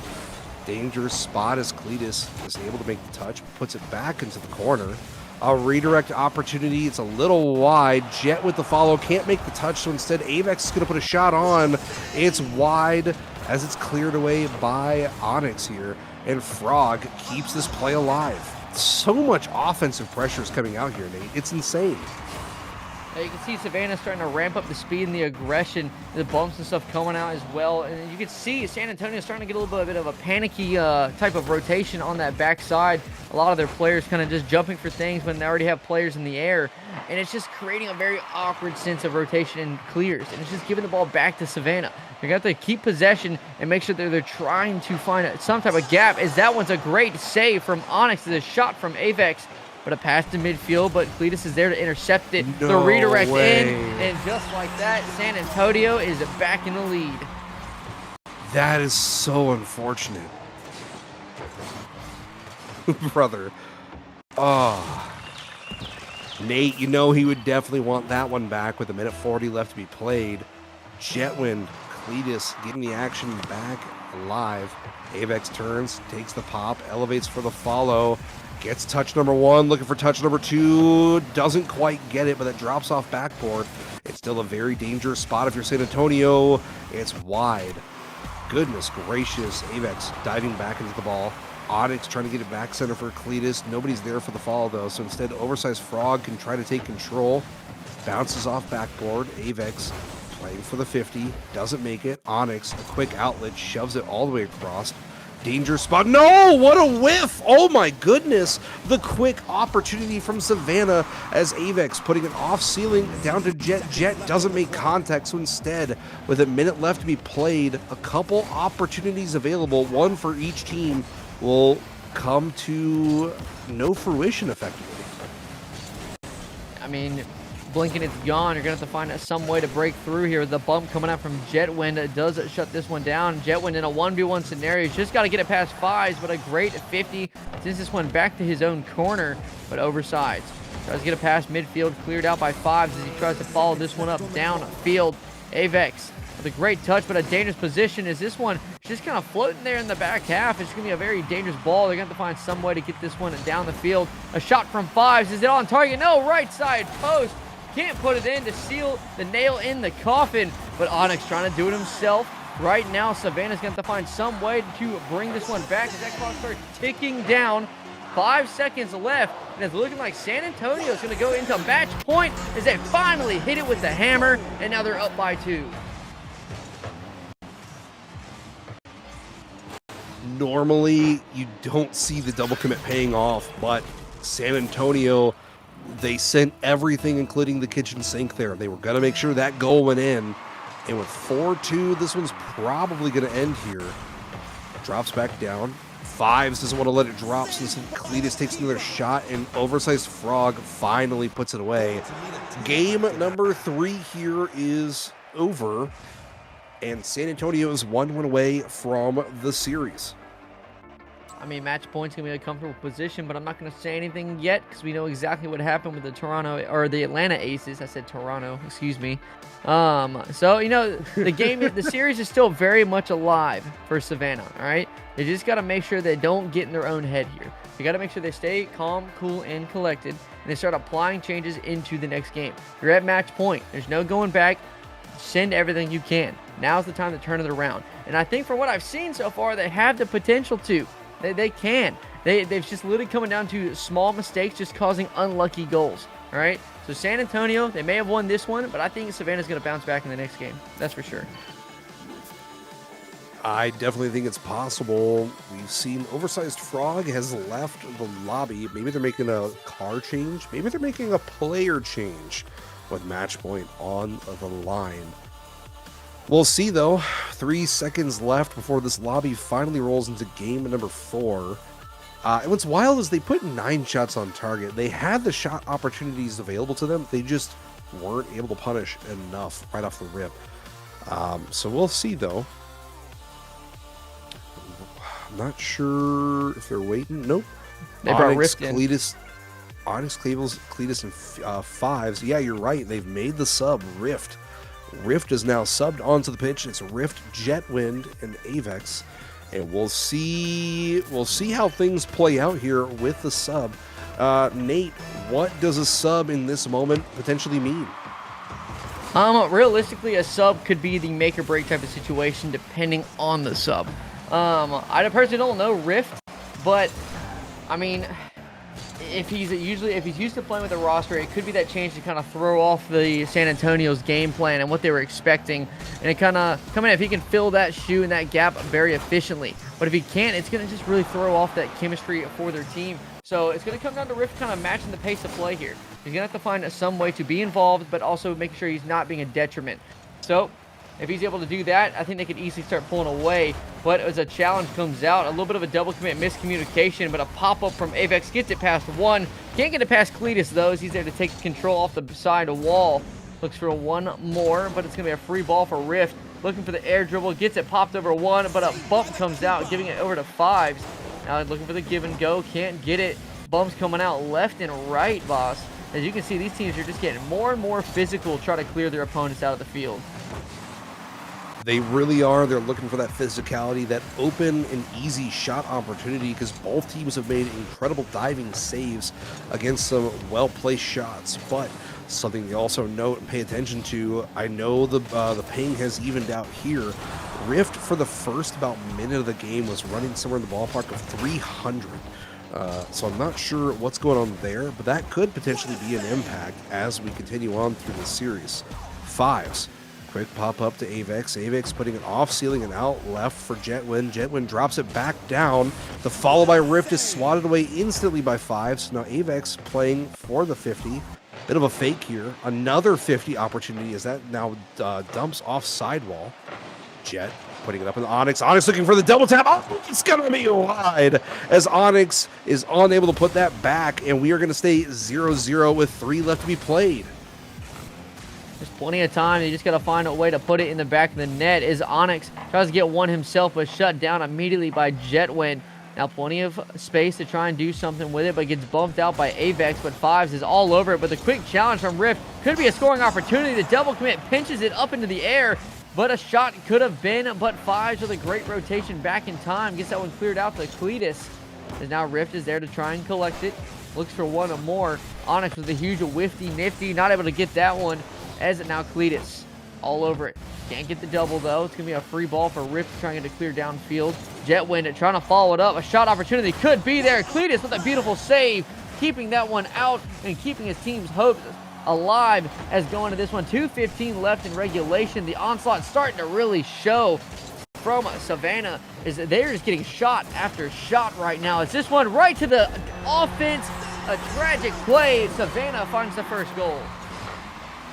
Dangerous spot as Cletus is able to make the touch. Puts it back into the corner. A redirect opportunity. It's a little wide. Jet with the follow. Can't make the touch, so instead Avex is going to put a shot on. It's wide as it's cleared away by Onyx here. And Frog keeps this play alive. So much offensive pressure is coming out here, Nate. It's insane. You can see Savannah starting to ramp up the speed and the aggression, the bumps and stuff coming out as well. And you can see San Antonio starting to get a little bit of a panicky type of rotation on that backside. A lot of their players kind of just jumping for things when they already have players in the air. And it's just creating a very awkward sense of rotation and clears. And it's just giving the ball back to Savannah. They're going to have to keep possession and make sure that they're trying to find some type of gap. As that one's a great save from Onyx. It's a shot from Avex. But a pass to midfield, but Cletus is there to intercept it. The redirect in, and just like that, San Antonio is back in the lead. That is so unfortunate. Brother. Oh. Nate, you know he would definitely want that one back with a minute 40 left to be played. Jetwind, Cletus getting the action back alive. Avex turns, takes the pop, elevates for the follow. Gets touch number 1, looking for touch number 2. Doesn't quite get it, but that drops off backboard. It's still a very dangerous spot if you're San Antonio. It's wide. Goodness gracious. Avex diving back into the ball. Onyx trying to get it back center for Cletus. Nobody's there for the follow, though, so instead, oversized Frog can try to take control. Bounces off backboard. Avex playing for the 50. Doesn't make it. Onyx, a quick outlet, shoves it all the way across. Danger spot. No! What a whiff! Oh my goodness! The quick opportunity from Savannah as Avex putting it off ceiling down to Jet. Jet doesn't make contact, so instead, with a minute left to be played, a couple opportunities available, one for each team, will come to no fruition effectively. I mean, blinking it's gone. You're going to have to find some way to break through here. The bump coming out from Jetwind does shut this one down. Jetwind in a 1v1 scenario. He's just got to get it past Fives, but a great 50 sends this one back to his own corner, but oversides. Tries to get it past midfield, cleared out by Fives as he tries to follow this one up downfield. Avex with a great touch, but a dangerous position as this one just kind of floating there in the back half. It's going to be a very dangerous ball. They're going to have to find some way to get this one down the field. A shot from Fives. Is it on target? No, right side post. Can't put it in to seal the nail in the coffin, but Onyx trying to do it himself. Right now, Savannah's going to have to find some way to bring this one back as that clock starts ticking down. 5 seconds left, and it's looking like San Antonio is going to go into match point as they finally hit it with the hammer, and now they're up by 2. Normally, you don't see the double commit paying off, but San Antonio, they sent everything, including the kitchen sink there. They were going to make sure that goal went in. And with 4-2, this one's probably going to end here. Drops back down. Fives doesn't want to let it drop, since Cletus takes another shot, and oversized Frog finally puts it away. Game number 3 here is over, and San Antonio is 1 win away from the series. I mean, match point's going to be a comfortable position, but I'm not going to say anything yet because we know exactly what happened with the Toronto, or the Atlanta Aces. I said Toronto, excuse me. So, you know, the game, the series is still very much alive for Savannah, all right? They just got to make sure they don't get in their own head here. They got to make sure they stay calm, cool, and collected, and they start applying changes into the next game. You're at match point. There's no going back. Send everything you can. Now's the time to turn it around. And I think from what I've seen so far, they have the potential to. They can. They've just literally coming down to small mistakes just causing unlucky goals. All right? So San Antonio, they may have won this one, but I think Savannah's going to bounce back in the next game. That's for sure. I definitely think it's possible. We've seen Oversized Frog has left the lobby. Maybe they're making a car change. Maybe they're making a player change with match point on the line. We'll see, though. 3 seconds left before this lobby finally rolls into game number 4. And what's wild is they put 9 shots on target. They had the shot opportunities available to them. They just weren't able to punish enough right off the rip. So we'll see, though. I'm not sure if they're waiting. Nope. They brought Rift in. Onyx, Cletus, and Fives. Yeah, you're right. They've made the sub, Rift. Rift is now subbed onto the pitch. It's Rift, Jetwind, and Avex. And we'll see how things play out here with the sub. Nate, what does a sub in this moment potentially mean? Realistically, a sub could be the make or break type of situation depending on the sub. I personally don't know Rift, but I mean, if he's used to playing with a roster, it could be that change to kind of throw off the San Antonio's game plan and what they were expecting, and it kind of come in if he can fill that shoe and that gap very efficiently. But if he can't, it's going to just really throw off that chemistry for their team. So it's going to come down to Rift kind of matching the pace of play here. He's going to have to find some way to be involved, but also making sure he's not being a detriment. So if he's able to do that, I think they could easily start pulling away. But as a challenge comes out, a little bit of a double commit miscommunication, but a pop-up from Avex gets it past one. Can't get it past Cletus, though, as he's there to take control off the side wall. Looks for one more, but it's going to be a free ball for Rift. Looking for the air dribble, gets it popped over one, but a bump comes out, giving it over to Fives. Now looking for the give and go, can't get it. Bumps coming out left and right, boss. As you can see, these teams are just getting more and more physical, try to clear their opponents out of the field. They really are. They're looking for that physicality, that open and easy shot opportunity, because both teams have made incredible diving saves against some well-placed shots. But something you also note and pay attention to, I know the ping has evened out here. Rift, for the first about minute of the game, was running somewhere in the ballpark of 300. So I'm not sure what's going on there, but that could potentially be an impact as we continue on through the series. Fives. Quick pop up to Avex. Avex putting it off ceiling and out left for Jetwind. Jetwind drops it back down. The follow by Rift is swatted away instantly by Fives. Now Avex playing for the 50. Bit of a fake here. Another 50 opportunity as that now dumps off sidewall. Jet putting it up in Onyx. Onyx looking for the double tap. Oh, it's going to be wide as Onyx is unable to put that back, and we are going to stay 0-0 with 3 left to be played. There's plenty of time. You just got to find a way to put it in the back of the net. As Onyx tries to get one himself, but shut down immediately by Jetwind. Now plenty of space to try and do something with it, but gets bumped out by Avex, but Fives is all over it. But the quick challenge from Rift could be a scoring opportunity. The double commit pinches it up into the air, but a shot could have been, but Fives with a great rotation back in time. Gets that one cleared out to Cletus. As now Rift is there to try and collect it. Looks for one or more. Onyx with a huge whifty nifty. Not able to get that one. As it now Cletus all over it. Can't get the double, though. It's going to be a free ball for Rift trying to clear downfield. Jetwind trying to follow it up. A shot opportunity could be there. Cletus with a beautiful save, keeping that one out and keeping his team's hopes alive as going to this one. 2:15 left in regulation. The onslaught starting to really show from Savannah is that they're just getting shot after shot right now. It's this one right to the offense. A tragic play. Savannah finds the first goal.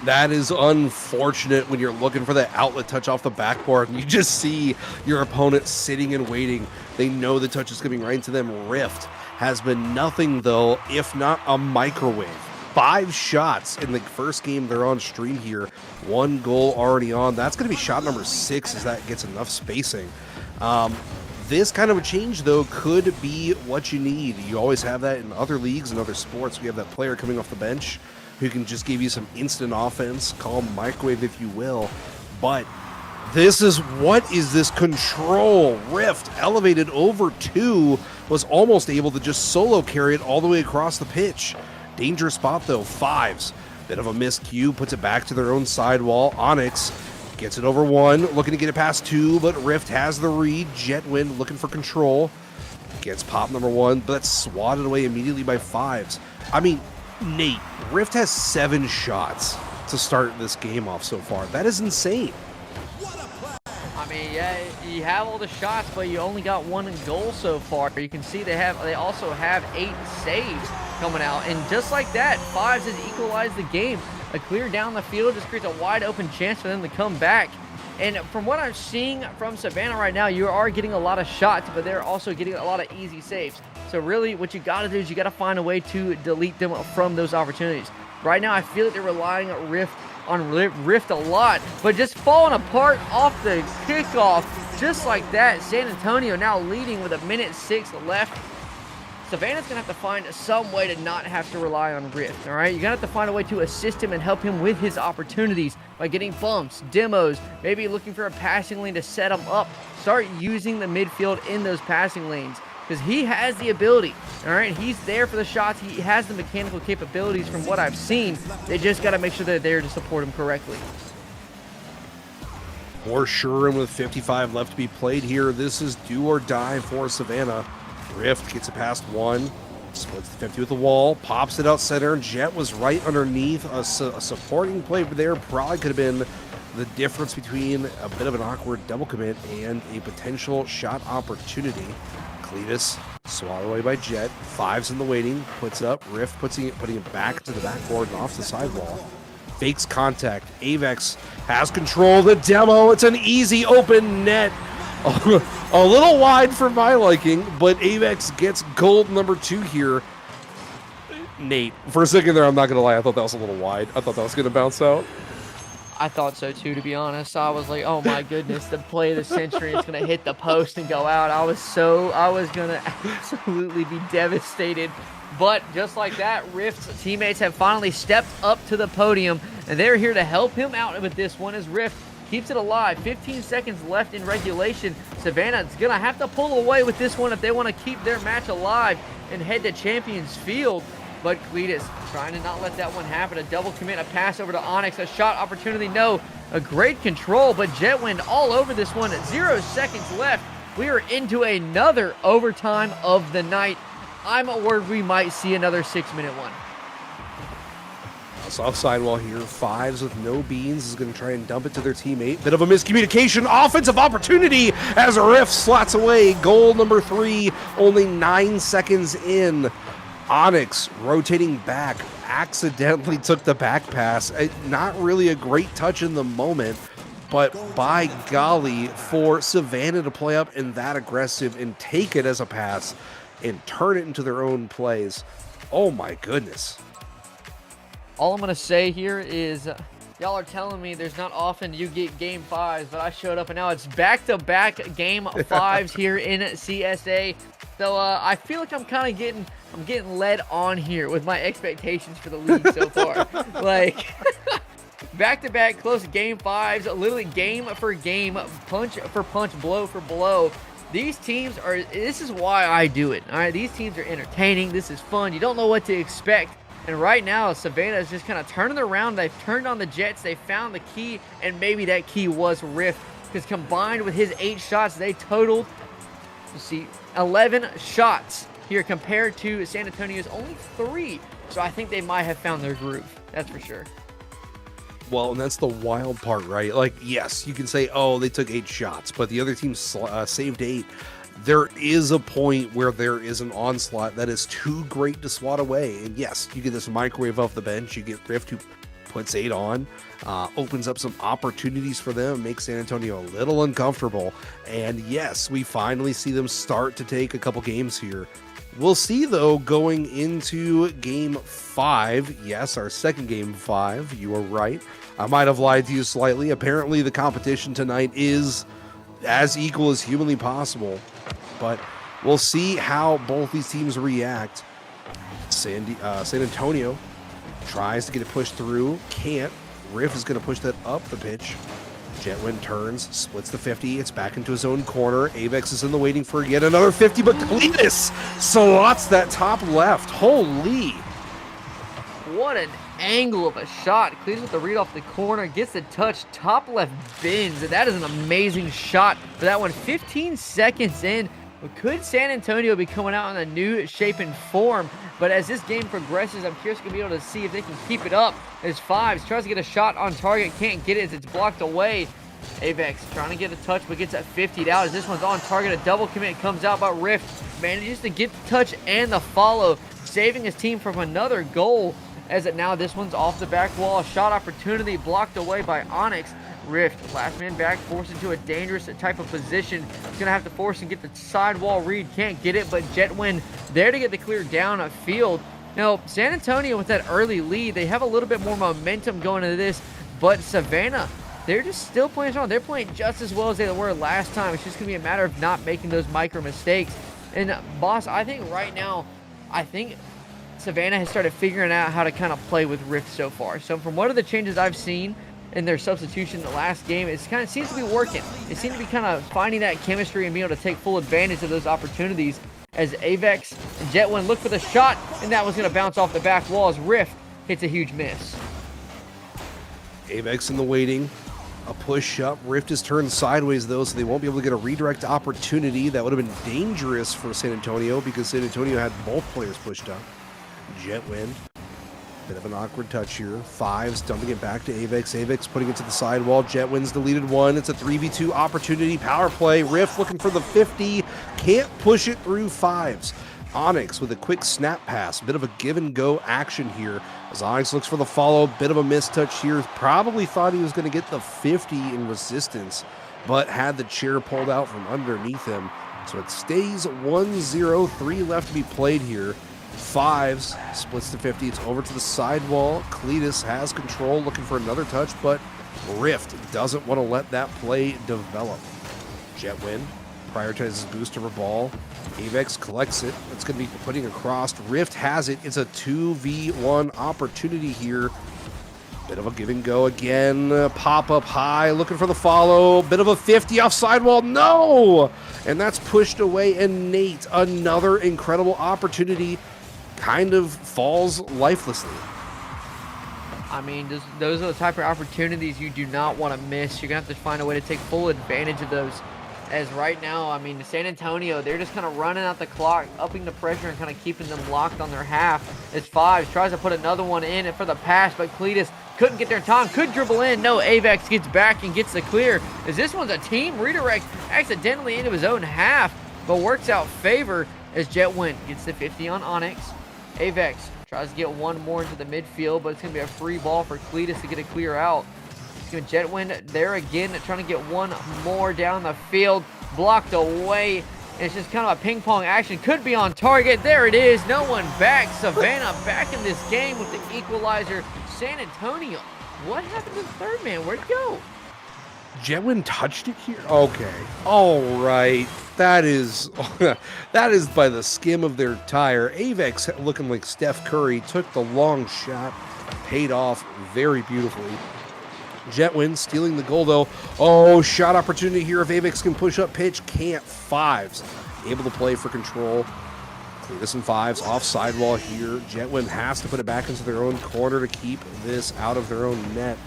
That is unfortunate when you're looking for that outlet touch off the backboard and you just see your opponent sitting and waiting. They know the touch is coming right into them. Rift has been nothing, though, if not a microwave. 5 shots in the first game they're on stream here. 1 goal already on. That's going to be shot number 6 as that gets enough spacing. This kind of a change, though, could be what you need. You always have that in other leagues and other sports. We have that player coming off the bench who can just give you some instant offense, call him microwave if you will. But this is, what is this control? Rift elevated over 2, was almost able to just solo carry it all the way across the pitch. Dangerous spot, though. Fives. Bit of a miscue, puts it back to their own sidewall. Onyx gets it over 1, looking to get it past 2, but Rift has the read. Jetwind looking for control. Gets pop number 1, but that's swatted away immediately by Fives. I mean, Nate, Rift has 7 shots to start this game off so far. That is insane. I mean, Yeah, you have all the shots, but you only got 1 goal so far. You can see they also have 8 saves coming out, and just like that, Fives has equalized the game. A clear down the field just creates a wide open chance for them to come back. And from what I'm seeing from Savannah right now, you are getting a lot of shots, but they're also getting a lot of easy saves. So really, what you got to do is you got to find a way to delete them from those opportunities. Right now, I feel like they're relying on Rift a lot, but just falling apart off the kickoff, just like that. San Antonio now leading with 1:06 left. Savannah's going to have to find some way to not have to rely on Rift, all right? You're going to have to find a way to assist him and help him with his opportunities by getting bumps, demos, maybe looking for a passing lane to set him up. Start using the midfield in those passing lanes because he has the ability, all right? He's there for the shots. He has the mechanical capabilities from what I've seen. They just got to make sure they're there to support him correctly. For sure, and with 55 left to be played here, this is do or die for Savannah. Rift gets it past 1, splits the 50 with the wall, pops it out center. Jet was right underneath. A supporting play there probably could have been the difference between a bit of an awkward double commit and a potential shot opportunity. Cletus swallowed away by Jet. Fives in the waiting, puts it up. Rift putting it back to the backboard and off the sidewall. Fakes contact. Avex has control. The demo. It's an easy open net. A little wide for my liking, but Avex gets goal number 2 here. Nate, for a second there, I'm not going to lie, I thought that was a little wide. I thought that was going to bounce out. I thought so too, to be honest. I was like, oh my goodness, the play of the century is going to hit the post and go out. I was going to absolutely be devastated. But just like that, Rift's teammates have finally stepped up to the podium, and they're here to help him out with this one as Rift keeps it alive. 15 seconds left in regulation. Savannah's going to have to pull away with this one if they want to keep their match alive and head to Champions Field. But Cletus trying to not let that one happen. A double commit, a pass over to Onyx, a shot opportunity, no. A great control, but Jet went all over this one. 0 seconds left. We are into another overtime of the night. I'm worried we might see another 6-minute one. Off sidewall here. Fives with no beans is going to try and dump it to their teammate. Bit of a miscommunication. Offensive opportunity as a Rift slots away. Goal number 3, only 9 seconds in. Onyx rotating back, accidentally took the back pass. Not really a great touch in the moment, but by golly, for Savannah to play up and that aggressive and take it as a pass and turn it into their own plays. Oh my goodness. All I'm going to say here is y'all are telling me there's not often you get game 5s, but I showed up and now it's back-to-back game 5s here in CSA. So I feel like I'm kind of getting led on here with my expectations for the league so far. Like back-to-back close game 5s, literally game for game, punch for punch, blow for blow. These teams are, this is why I do it. All right, these teams are entertaining. This is fun. You don't know what to expect. And right now, Savannah is just kind of turning around. They've turned on the Jets. They found the key, and maybe that key was Rift. Because combined with his 8 shots, they totaled, you see, 11 shots here compared to San Antonio's only 3. So I think they might have found their groove. That's for sure. Well, and that's the wild part, right? Like, yes, you can say, oh, they took 8 shots, but the other team saved 8. There is a point where there is an onslaught that is too great to swat away. And yes, you get this microwave off the bench. You get Rift, who puts 8 on, opens up some opportunities for them, makes San Antonio a little uncomfortable. And yes, we finally see them start to take a couple games here. We'll see, though, going into game 5. Yes, our second game 5. You are right. I might have lied to you slightly. Apparently, the competition tonight is as equal as humanly possible. But we'll see how both these teams react. San Antonio tries to get it pushed through. Can't. Riff is going to push that up the pitch. Jetwind turns, splits the 50. It's back into his own corner. Avex is in the waiting for yet another 50, but Cletus slots that top left. Holy. What an angle of a shot. Cletus with the read off the corner, gets the touch, top left bins. And that is an amazing shot for that one. 15 seconds in. Could San Antonio be coming out in a new shape and form? But as this game progresses, I'm curious to be able to see if they can keep it up. As Fives tries to get a shot on target, can't get it as it's blocked away. Avex trying to get a touch, but gets that 50'd out as this one's on target. A double commit comes out, but Rift manages to get the touch and the follow, saving his team from another goal. As it now, this one's off the back wall. Shot opportunity blocked away by Onyx. Rift, last man back, forced into a dangerous type of position. He's gonna have to force and get the sidewall read. Can't get it, but Jetwin there to get the clear down field. Now, San Antonio with that early lead, they have a little bit more momentum going into this, but Savannah, they're just still playing strong. They're playing just as well as they were last time. It's just gonna be a matter of not making those micro mistakes. And boss, I think right now, Savannah has started figuring out how to kind of play with Rift so far. So from what are the changes I've seen in their substitution in the last game, it kind of seems to be working. It seems to be kind of finding that chemistry and being able to take full advantage of those opportunities as Avex and Jetwin look for the shot, and that was going to bounce off the back wall as Rift hits a huge miss. Avex in the waiting. A push up. Rift is turned sideways, though, so they won't be able to get a redirect opportunity. That would have been dangerous for San Antonio because San Antonio had both players pushed up. Jetwin. Bit of an awkward touch here. Fives dumping it back to Avex. Avex putting it to the sidewall. Jetwin's deleted one. It's a 3v2 opportunity. Power play. Rift looking for the 50. Can't push it through Fives. Onyx with a quick snap pass. Bit of a give and go action here as Onyx looks for the follow. Bit of a mistouch here. Probably thought he was going to get the 50 in resistance, but had the chair pulled out from underneath him. So it stays 1-0. 3 left to be played here. Fives splits the 50. It's over to the sidewall. Cletus has control, looking for another touch, but Rift doesn't want to let that play develop. Jetwin prioritizes boost over ball. Avex collects it. It's going to be putting across. Rift has it. It's a 2v1 opportunity here. Bit of a give and go again. Pop up high, looking for the follow. Bit of a 50 off sidewall. No! And that's pushed away. And Nate, another incredible opportunity, kind of falls lifelessly. I mean, those are the type of opportunities you do not want to miss. You're going to have to find a way to take full advantage of those. As right now, I mean, San Antonio, they're just kind of running out the clock, upping the pressure and kind of keeping them locked on their half. As Fives tries to put another one in for the pass, but Cletus couldn't get there in time, could dribble in. No, Avex gets back and gets the clear. As this one's a team redirect accidentally into his own half, but works out favor as Jetwin gets the 50 on Onyx. Avex tries to get one more into the midfield, but it's going to be a free ball for Cletus to get a clear out. Jetwin there again, trying to get one more down the field, blocked away. And it's just kind of a ping pong action. Could be on target. There it is. No one back. Savannah back in this game with the equalizer. San Antonio. What happened to the third man? Where'd it go? Jetwin touched it here? Okay. All right. That is by the skim of their tire. Avex looking like Steph Curry took the long shot. Paid off very beautifully. Jetwin stealing the goal, though. Oh, shot opportunity here if Avex can push up pitch. Can't. Fives able to play for control. Cletus and Fives off sidewall here. Jetwin has to put it back into their own corner to keep this out of their own net.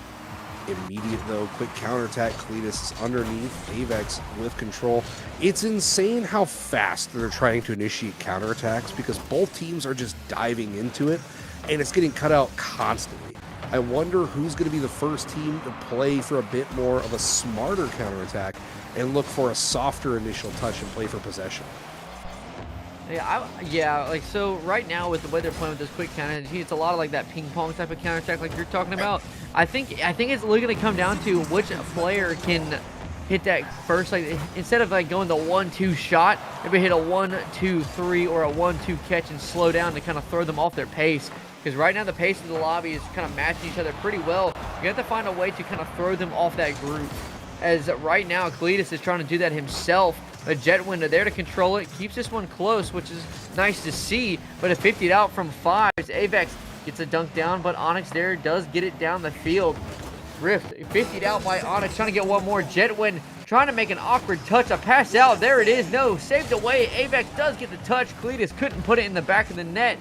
Immediate, though, quick counterattack. Cletus is underneath. Avex with control. It's insane how fast they're trying to initiate counterattacks because both teams are just diving into it, and it's getting cut out constantly. I wonder who's going to be the first team to play for a bit more of a smarter counterattack and look for a softer initial touch and play for possession. Yeah, like, so right now with the way they're playing with this quick counter, it's a lot of like that ping pong type of counterattack like you're talking about. I think it's really going to come down to which player can hit that first, like instead of like going the 1-2 shot, maybe hit a 1-2-3 or a 1-2 catch and slow down to kind of throw them off their pace. Because right now the pace of the lobby is kind of matching each other pretty well. You have to find a way to kind of throw them off that group. As right now Cletus is trying to do that himself. A Jetwin there to control it. Keeps this one close, which is nice to see. But a 50'd out from Fives. Avex gets a dunk down, but Onyx there does get it down the field. Rift 50'd out by Onyx, trying to get one more. Jetwin trying to make an awkward touch. A pass out. There it is. No, saved away. Avex does get the touch. Cletus couldn't put it in the back of the net.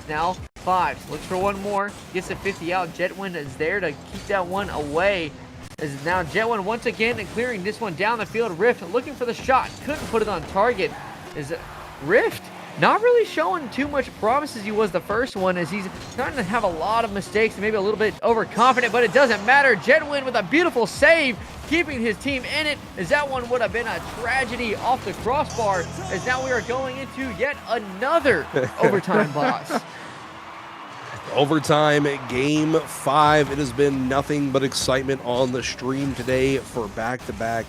Now Fives looks for one more, gets the 50 out. Jetwin is there to keep that one away. As now Jetwin once again and clearing this one down the field. Rift looking for the shot, couldn't put it on target. Is Rift not really showing too much promise as he was the first one, as he's starting to have a lot of mistakes and maybe a little bit overconfident, but it doesn't matter. Jetwin with a beautiful save keeping his team in it, as that one would have been a tragedy off the crossbar, as now we are going into yet another overtime boss. Overtime, game 5. It has been nothing but excitement on the stream today for back-to-back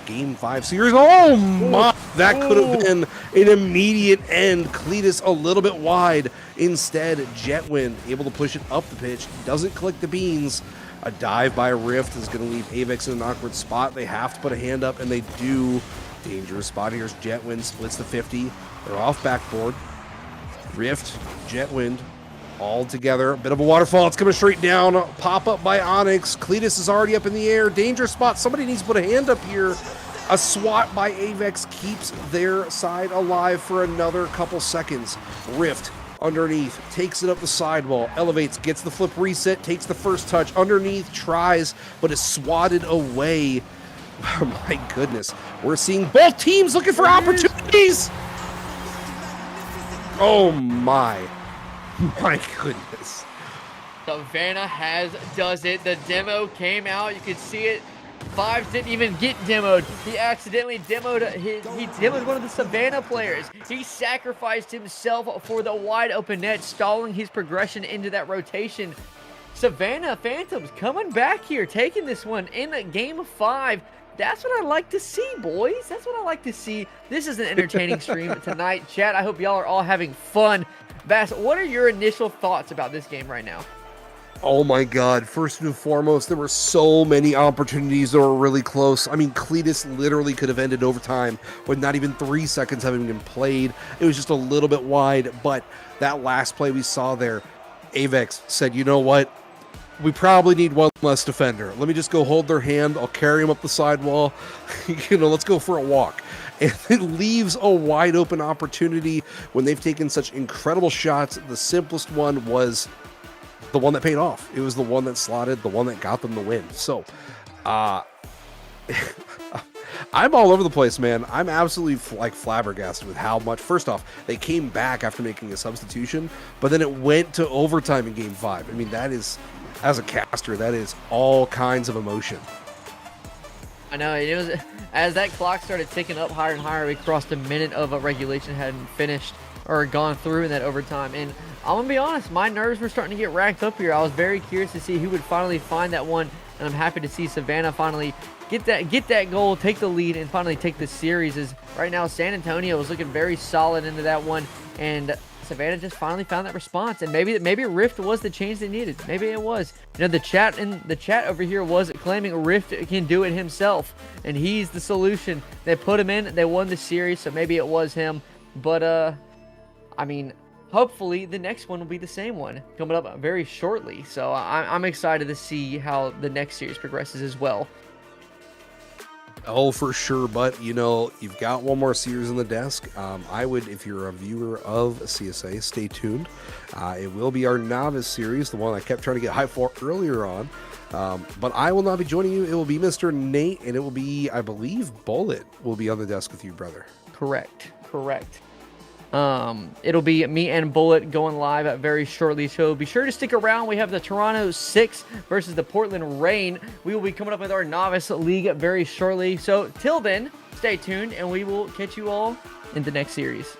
game 5 series. Oh my, that could have been an immediate end. Cletus a little bit wide. Instead, Jetwind able to push it up the pitch. Doesn't click the beans. A dive by Rift is going to leave Avex in an awkward spot. They have to put a hand up, and they do. Dangerous spot. Here's Jetwind, splits the 50. They're off backboard. Rift, Jetwind, all together. A bit of a waterfall. It's coming straight down. Pop up by Onyx. Cletus is already up in the air. Dangerous spot. Somebody needs to put a hand up here. A swat by Avex keeps their side alive for another couple seconds. Rift underneath, takes it up the sidewall, elevates, gets the flip reset, takes the first touch, underneath, tries, but is swatted away. Oh my goodness. We're seeing both teams looking for opportunities. Oh my goodness. Savannah does it. The demo came out. You could see it. Vibes didn't even get demoed. He accidentally demoed. He demoed one of the Savannah players. He sacrificed himself for the wide open net, stalling his progression into that rotation. Savannah Phantoms coming back here, taking this one in game 5. That's what I like to see, boys. That's what I like to see. This is an entertaining stream tonight. Chat, I hope y'all are all having fun. Bass, what are your initial thoughts about this game right now? Oh my god, first and foremost, there were so many opportunities that were really close. I mean, Cletus literally could have ended overtime with not even 3 seconds having been played. It was just a little bit wide, but that last play we saw there, Avex said, you know what? We probably need one less defender. Let me just go hold their hand. I'll carry him up the sidewall. Let's go for a walk. And it leaves a wide open opportunity when they've taken such incredible shots. The simplest one was the one that paid off. It was the one that slotted, the one that got them the win. So, I'm all over the place, man. I'm absolutely flabbergasted with how much. First off, they came back after making a substitution, but then it went to overtime in game 5. I mean, that is, as a caster, that is all kinds of emotion. I know, it was, as that clock started ticking up higher and higher, we crossed a minute of a regulation hadn't finished or gone through in that overtime. And I'm gonna be honest, my nerves were starting to get racked up here. I was very curious to see who would finally find that one, and I'm happy to see Savannah finally get that goal, take the lead, and finally take the series. As right now, San Antonio was looking very solid into that one, and Savannah just finally found that response. And maybe Rift was the change they needed. Maybe it was. You know, the chat over here was claiming Rift can do it himself, and he's the solution. They put him in, they won the series, so maybe it was him. But I mean, hopefully the next one will be the same one coming up very shortly. So I'm excited to see how the next series progresses as well. Oh, for sure. But, you've got one more series on the desk. I would, if you're a viewer of CSA, stay tuned. It will be our Novice series, the one I kept trying to get hype for earlier on. But I will not be joining you. It will be Mr. Nate, and it will be, I believe, Bullet will be on the desk with you, brother. Correct. It'll be me and Bullet going live very shortly, so be sure to stick around. We have the Toronto 6 versus the Portland Rain. We will be coming up with our Novice League very shortly, so till then, stay tuned, and we will catch you all in the next series.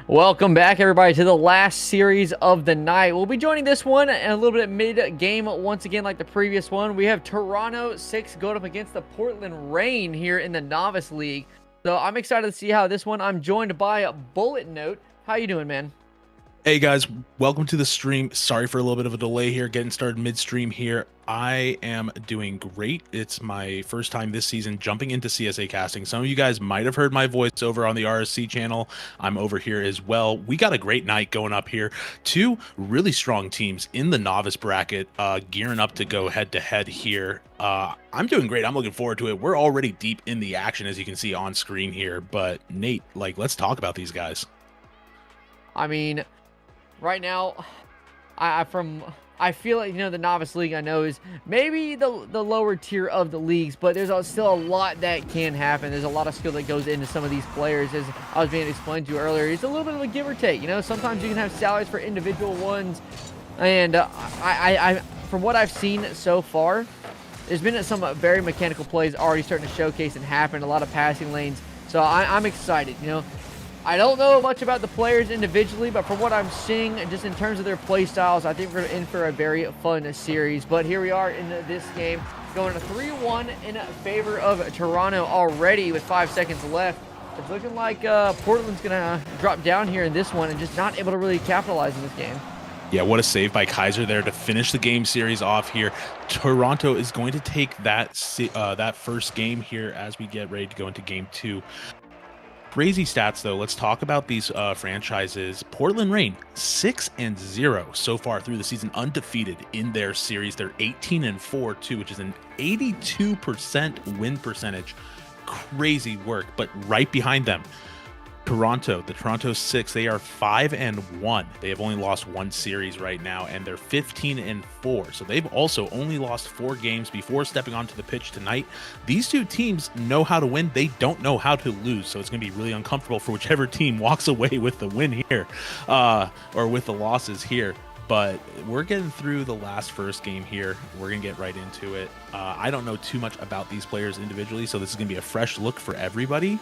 Welcome back, everybody, to the last series of the night. We'll be joining this one a little bit mid-game once again like the previous one. We have Toronto 6 going up against the Portland Reign here in the Novice League. So I'm excited to see how this one. I'm joined by Bullet Note. How you doing, man? Hey guys, welcome to the stream. Sorry for a little bit of a delay here, getting started midstream here. I am doing great. It's my first time this season jumping into CSA casting. Some of you guys might have heard my voice over on the RSC channel. I'm over here as well. We got a great night going up here. Two really strong teams in the novice bracket, gearing up to go head to head here. I'm doing great. I'm looking forward to it. We're already deep in the action, as you can see on screen here. But Nate, let's talk about these guys. I mean, right now, I feel like, the Novice League I know is maybe the lower tier of the leagues, but there's still a lot that can happen. There's a lot of skill that goes into some of these players, as I was being explained to you earlier. It's a little bit of a give or take. Sometimes you can have salaries for individual ones, and I from what I've seen so far, there's been some very mechanical plays already starting to showcase and happen. A lot of passing lanes, so I'm excited. I don't know much about the players individually, but from what I'm seeing, just in terms of their play styles, I think we're in for a very fun series. But here we are in this game, going to 3-1 in favor of Toronto already with 5 seconds left. It's looking like Portland's going to drop down here in this one and just not able to really capitalize in this game. Yeah, what a save by Kaiser there to finish the game series off here. Toronto is going to take that first game here as we get ready to go into game 2. Crazy stats though. Let's talk about these franchises. Portland Reign 6-0 so far through the season, undefeated in their series. They're 18-4 too, which is an 82% win percentage. Crazy work. But right behind them, the Toronto Six, they are 5-1. They have only lost 1 series right now, and they're 15-4. So they've also only lost 4 games before stepping onto the pitch tonight. These two teams know how to win. They don't know how to lose. So it's going to be really uncomfortable for whichever team walks away with the win here, or with the losses here. But we're getting through the first game here. We're going to get right into it. I don't know too much about these players individually, so this is going to be a fresh look for everybody.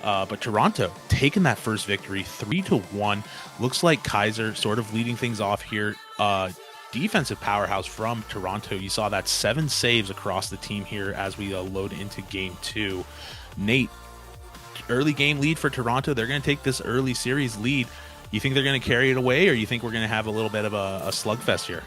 But Toronto taking that first victory 3-1. Looks like Kaiser sort of leading things off here. Defensive powerhouse from Toronto. You saw that 7 saves across the team here as we load into game 2. Nate, early game lead for Toronto. They're going to take this early series lead. You think they're going to carry it away, or you think we're going to have a little bit of a slugfest here?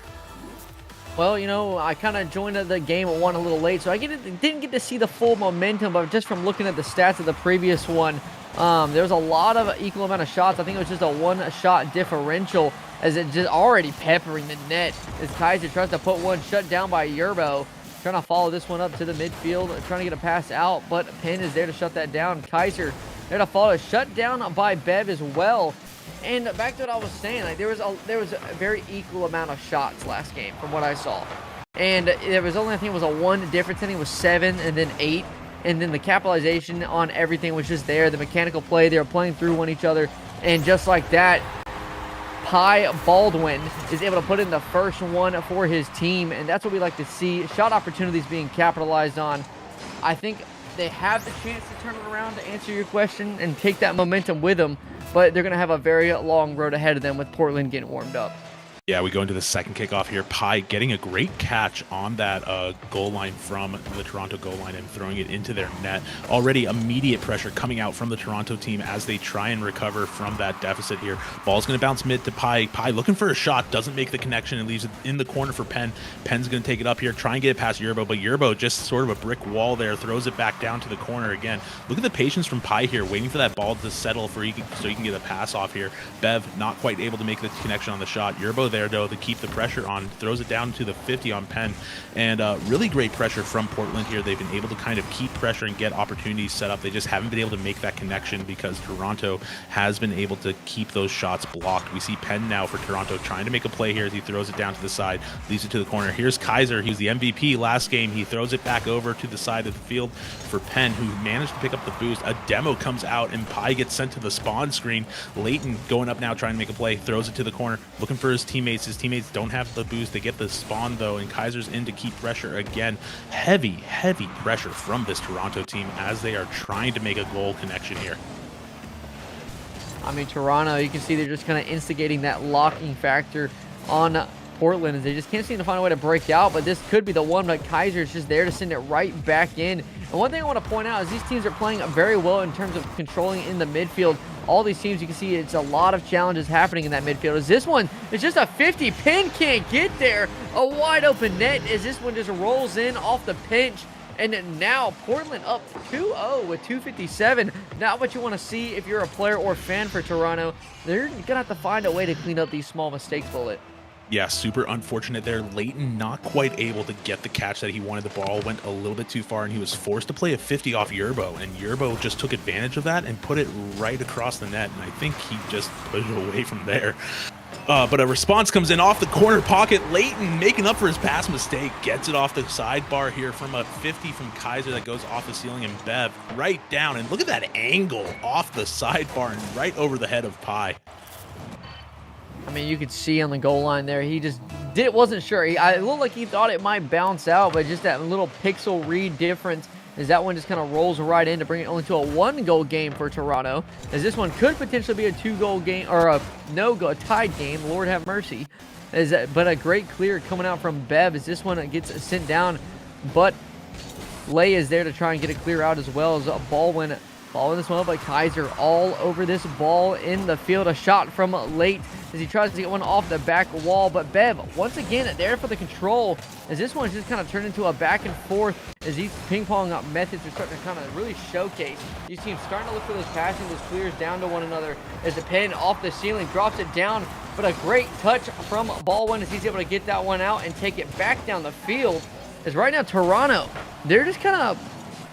Well, you know, I kind of joined the game at 1 a little late, so I didn't get to see the full momentum, but just from looking at the stats of the previous one, there was a lot of equal amount of shots. I think it was just a 1-shot differential, as it just already peppering the net as Kaiser tries to put one shut down by Yerbo, trying to follow this one up to the midfield, trying to get a pass out, but Penn is there to shut that down. Kaiser there to follow, shut down by Bev as well. And back to what I was saying, like there was a very equal amount of shots last game from what I saw, and there was only, I think it was a 1 difference. I think it was 7 and then 8, and then the capitalization on everything was just there. The mechanical play, they were playing through one each other, and just like that, Pi Baldwin is able to put in the first one for his team, and that's what we like to see. Shot opportunities being capitalized on. I think they have the chance to turn it around, to answer your question, and take that momentum with them. But they're going to have a very long road ahead of them with Portland getting warmed up. Yeah, we go into the second kickoff here. Pi getting a great catch on that goal line from the Toronto goal line and throwing it into their net. Already immediate pressure coming out from the Toronto team as they try and recover from that deficit here. Ball's going to bounce mid to Pi. Pi looking for a shot, doesn't make the connection and leaves it in the corner for Penn. Penn's going to take it up here, try and get it past Yerbo, but Yerbo just sort of a brick wall there, throws it back down to the corner again. Look at the patience from Pi here, waiting for that ball to settle so he can get a pass off here. Bev not quite able to make the connection on the shot. Yerbo there, though, to keep the pressure on, throws it down to the 50 on Penn, and really great pressure from Portland here. They've been able to kind of keep pressure and get opportunities set up. They just haven't been able to make that connection because Toronto has been able to keep those shots blocked. We see Penn now for Toronto trying to make a play here as he throws it down to the side, leaves it to the corner. Here's Kaiser. He was the MVP last game. He throws it back over to the side of the field for Penn, who managed to pick up the boost. A demo comes out and Pi gets sent to the spawn screen. Leighton going up now trying to make a play, throws it to the corner, looking for his teammates. His teammates don't have the boost. They get the spawn though, and Kaiser's in to keep pressure again. Heavy pressure from this Toronto team as they are trying to make a goal connection here. I mean, Toronto, you can see they're just kind of instigating that locking factor on Portland as they just can't seem to find a way to break out, but this could be the one, but Kaiser's just there to send it right back in. And one thing I want to point out is these teams are playing very well in terms of controlling in the midfield. All these teams, you can see it's a lot of challenges happening in that midfield. As this one is just a 50, Penn can't get there. A wide open net as this one just rolls in off the pinch. And now Portland up 2-0 with 2:57. Not what you want to see if you're a player or fan for Toronto. They're going to have to find a way to clean up these small mistakes, Bullet. Yeah, super unfortunate there. Leighton not quite able to get the catch that he wanted. The ball went a little bit too far, and he was forced to play a 50 off Yerbo, and Yerbo just took advantage of that and put it right across the net, and I think he just put it away from there. But a response comes in off the corner pocket. Leighton making up for his past mistake, gets it off the sidebar here from a 50 from Kaiser that goes off the ceiling, and Bev right down, and look at that angle off the sidebar and right over the head of Pi. I mean, you could see on the goal line there, he just wasn't sure. It looked like he thought it might bounce out, but just that little pixel read difference as that one just kind of rolls right in to bring it only to a 1-goal game for Toronto, as this one could potentially be a 2-goal game, or a no-goal, tied game, Lord have mercy. But a great clear coming out from Bev as this one gets sent down, but Lay is there to try and get a clear out, as well as a Baldwin following this one up by Kaiser all over this ball in the field. A shot from Late as he tries to get one off the back wall, but Bev once again there for the control, as this one's just kind of turned into a back and forth as these ping pong methods are starting to kind of really showcase. These teams starting to look for those passing, those clears down to one another, as the Penn off the ceiling drops it down, but a great touch from Baldwin as he's able to get that one out and take it back down the field. As right now Toronto, they're just kind of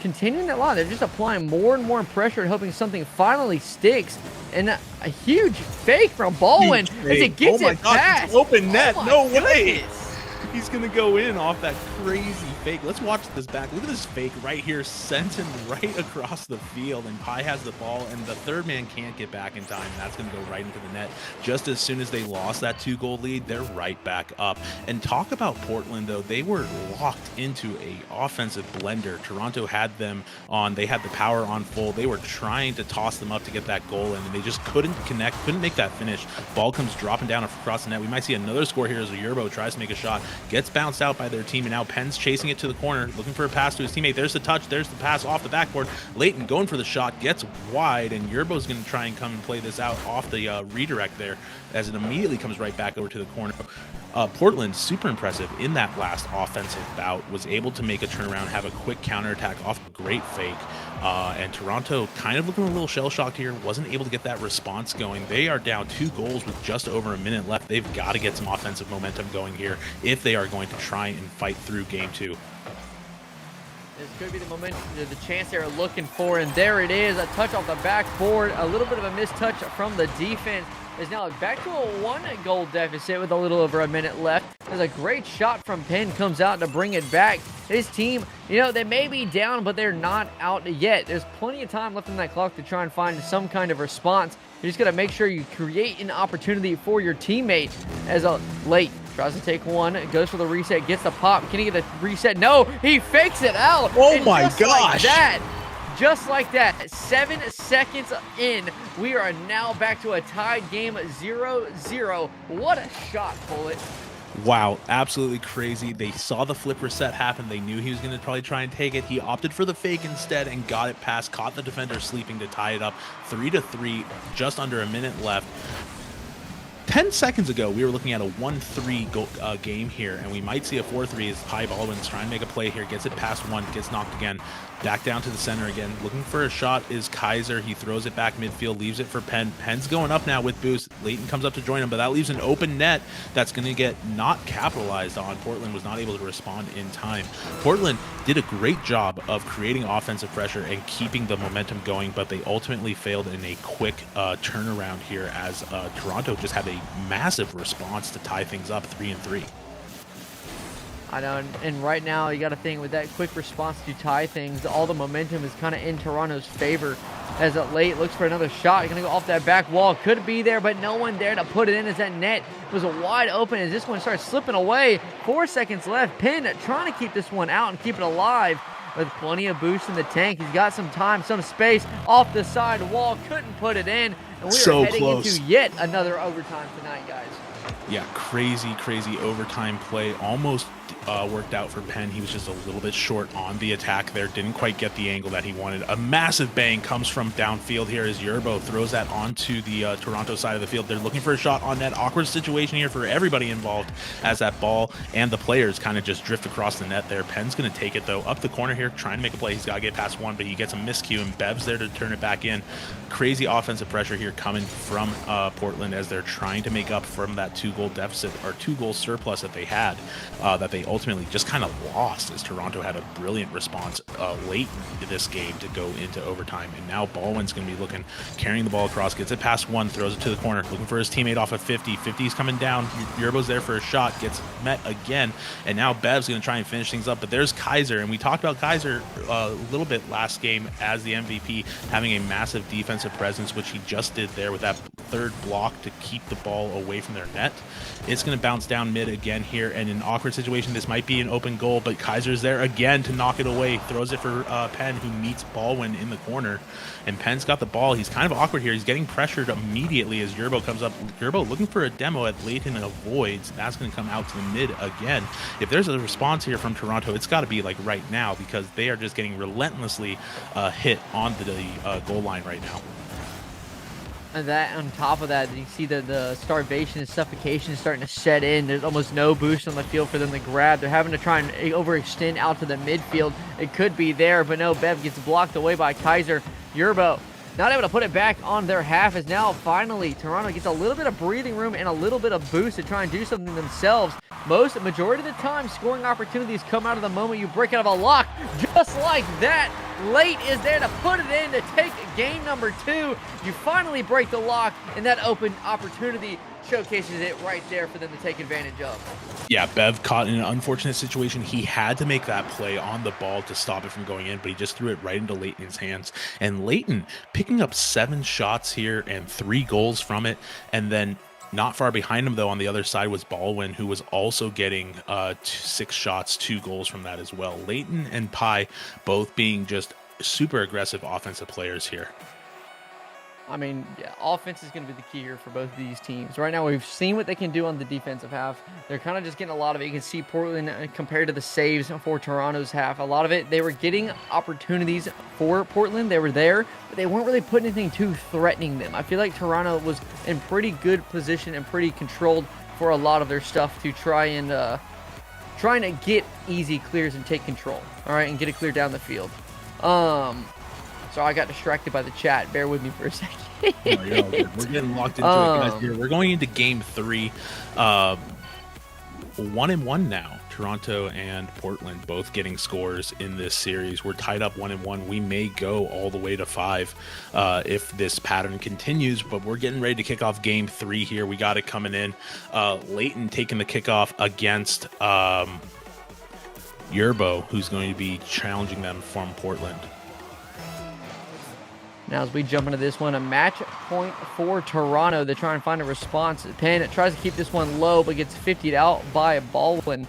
continuing that line. They're just applying more and more pressure and hoping something finally sticks. And a huge fake from Baldwin as he gets it past. Open net. No way. Goodness. He's going to go in off that crazy fake. Let's watch this back. Look at this fake right here. Sent him right across the field, and Pi has the ball, and the third man can't get back in time, and that's going to go right into the net. Just as soon as they lost that 2-goal lead, they're right back up. And talk about Portland, though. They were locked into a offensive blender. Toronto had them on. They had the power on full. They were trying to toss them up to get that goal in, and they just couldn't connect, couldn't make that finish. Ball comes dropping down across the net. We might see another score here as Yerbo tries to make a shot. Gets bounced out by their team, and now Penn's chasing it to the corner, looking for a pass to his teammate. There's the touch, there's the pass off the backboard. Leighton going for the shot, gets wide, and Yerbo's going to try and come and play this out off the redirect there, as it immediately comes right back over to the corner. Portland, super impressive in that last offensive bout, was able to make a turnaround, have a quick counterattack off a great fake. And Toronto kind of looking a little shell-shocked here, wasn't able to get that response going. They are down 2 goals with just over a minute left. They've got to get some offensive momentum going here if they are going to try and fight through game 2. This could be the momentum, the chance they were looking for, and there it is. A touch off the backboard, a little bit of a missed touch from the defense. Is now back to a 1-goal deficit with a little over a minute left. There's a great shot from Penn, comes out to bring it back. His team, you know, they may be down, but they're not out yet. There's plenty of time left in that clock to try and find some kind of response. You just got to make sure you create an opportunity for your teammate. As a Late tries to take one, goes for the reset, gets the pop. Can he get the reset? No, he fakes it out. Oh my gosh. Like that. Just like that, 7 seconds in, we are now back to a tied game, 0-0. What a shot, Bullet. Wow, absolutely crazy. They saw the flip reset happen. They knew he was going to probably try and take it. He opted for the fake instead and got it past, caught the defender sleeping to tie it up. 3-3, just under a minute left. 10 seconds ago, we were looking at a 1-3 game here, and we might see a 4-3 as Pi Baldwin's trying to make a play here, gets it past one, gets knocked again, back down to the center again. Looking for a shot is Kaiser. He throws it back midfield, leaves it for Penn. Penn's going up now with boost. Leighton comes up to join him, but that leaves an open net that's going to get not capitalized on. Portland was not able to respond in time. Portland did a great job of creating offensive pressure and keeping the momentum going, but they ultimately failed in a quick turnaround here as Toronto just had a massive response to tie things up 3-3. I know, and right now you got to think with that quick response to tie things, all the momentum is kind of in Toronto's favor. As it Late looks for another shot, he's going to go off that back wall. Could be there, but no one there to put it in as that net was wide open as this one starts slipping away. 4 seconds left. Penn trying to keep this one out and keep it alive with plenty of boost in the tank. He's got some time, some space off the side wall. Couldn't put it in. And we are heading into yet another overtime tonight, guys. Yeah, crazy overtime play. Almost worked out for Penn. He was just a little bit short on the attack there. Didn't quite get the angle that he wanted. A massive bang comes from downfield here as Yerbo throws that onto the Toronto side of the field. They're looking for a shot on net. Awkward situation here for everybody involved as that ball and the players kind of just drift across the net there. Penn's going to take it, though, up the corner here, trying to make a play. He's got to get past one, but he gets a miscue, and Bev's there to turn it back in. Crazy offensive pressure here coming from Portland as they're trying to make up from that 2-goal deficit or 2-goal surplus that they had that they ultimately just kind of lost as Toronto had a brilliant response late in this game to go into overtime. And now Baldwin's going to be looking, carrying the ball across, gets it past one, throws it to the corner, looking for his teammate off of 50. 50's coming down. Yerbo's there for a shot, gets met again, and now Bev's going to try and finish things up. But there's Kaiser, and we talked about Kaiser a little bit last game as the MVP, having a massive defensive presence, which he just did there with that third block to keep the ball away from their net. It's going to bounce down mid again here, and in an awkward situation, this might be an open goal, but Kaiser's there again to knock it away. Throws it for Penn, who meets Baldwin in the corner, and Penn's got the ball. He's kind of awkward here. He's getting pressured immediately as Yerbo comes up. Yerbo looking for a demo at Leighton, avoids. That's going to come out to the mid again. If there's a response here from Toronto, it's got to be like right now, because they are just getting relentlessly hit on the goal line right now. And that, on top of that, you see that the starvation and suffocation is starting to set in. There's almost no boost on the field for them to grab. They're having to try and overextend out to the midfield. It could be there, but no, Bev gets blocked away by Kaiser. Yerbo not able to put it back on their half, as now finally Toronto gets a little bit of breathing room and a little bit of boost to try and do something themselves. Majority of the time, scoring opportunities come out of the moment you break out of a lock. Just like that, Late is there to put it in to take game number 2. You finally break the lock, and that open opportunity showcases it right there for them to take advantage of. Yeah, Bev caught in an unfortunate situation. He had to make that play on the ball to stop it from going in, but he just threw it right into Leighton's hands. And Leighton picking up 7 shots here and 3 goals from it. And then not far behind him, though, on the other side was Baldwin, who was also getting 6 shots, 2 goals from that as well. Leighton and Pi both being just super aggressive offensive players here. I mean, yeah, offense is going to be the key here for both of these teams. Right now, we've seen what they can do on the defensive half. They're kind of just getting a lot of it. You can see Portland, compared to the saves for Toronto's half, a lot of it, they were getting opportunities for Portland. They were there, but they weren't really putting anything too threatening them. I feel like Toronto was in pretty good position and pretty controlled for a lot of their stuff to trying to get easy clears and take control, all right, and get it clear down the field. So I got distracted by the chat. Bear with me for a second. No, you're all good. We're getting locked into it, guys. Here, we're going into game 3. 1-1 now. Toronto and Portland both getting scores in this series. We're tied up 1-1. We may go all the way to 5 if this pattern continues, but we're getting ready to kick off game 3 here. We got it coming in. Leighton taking the kickoff against Yerbo, who's going to be challenging them from Portland. Now, as we jump into this one, a match point for Toronto. They try and find a response. Penn tries to keep this one low, but gets 50'd out by Baldwin.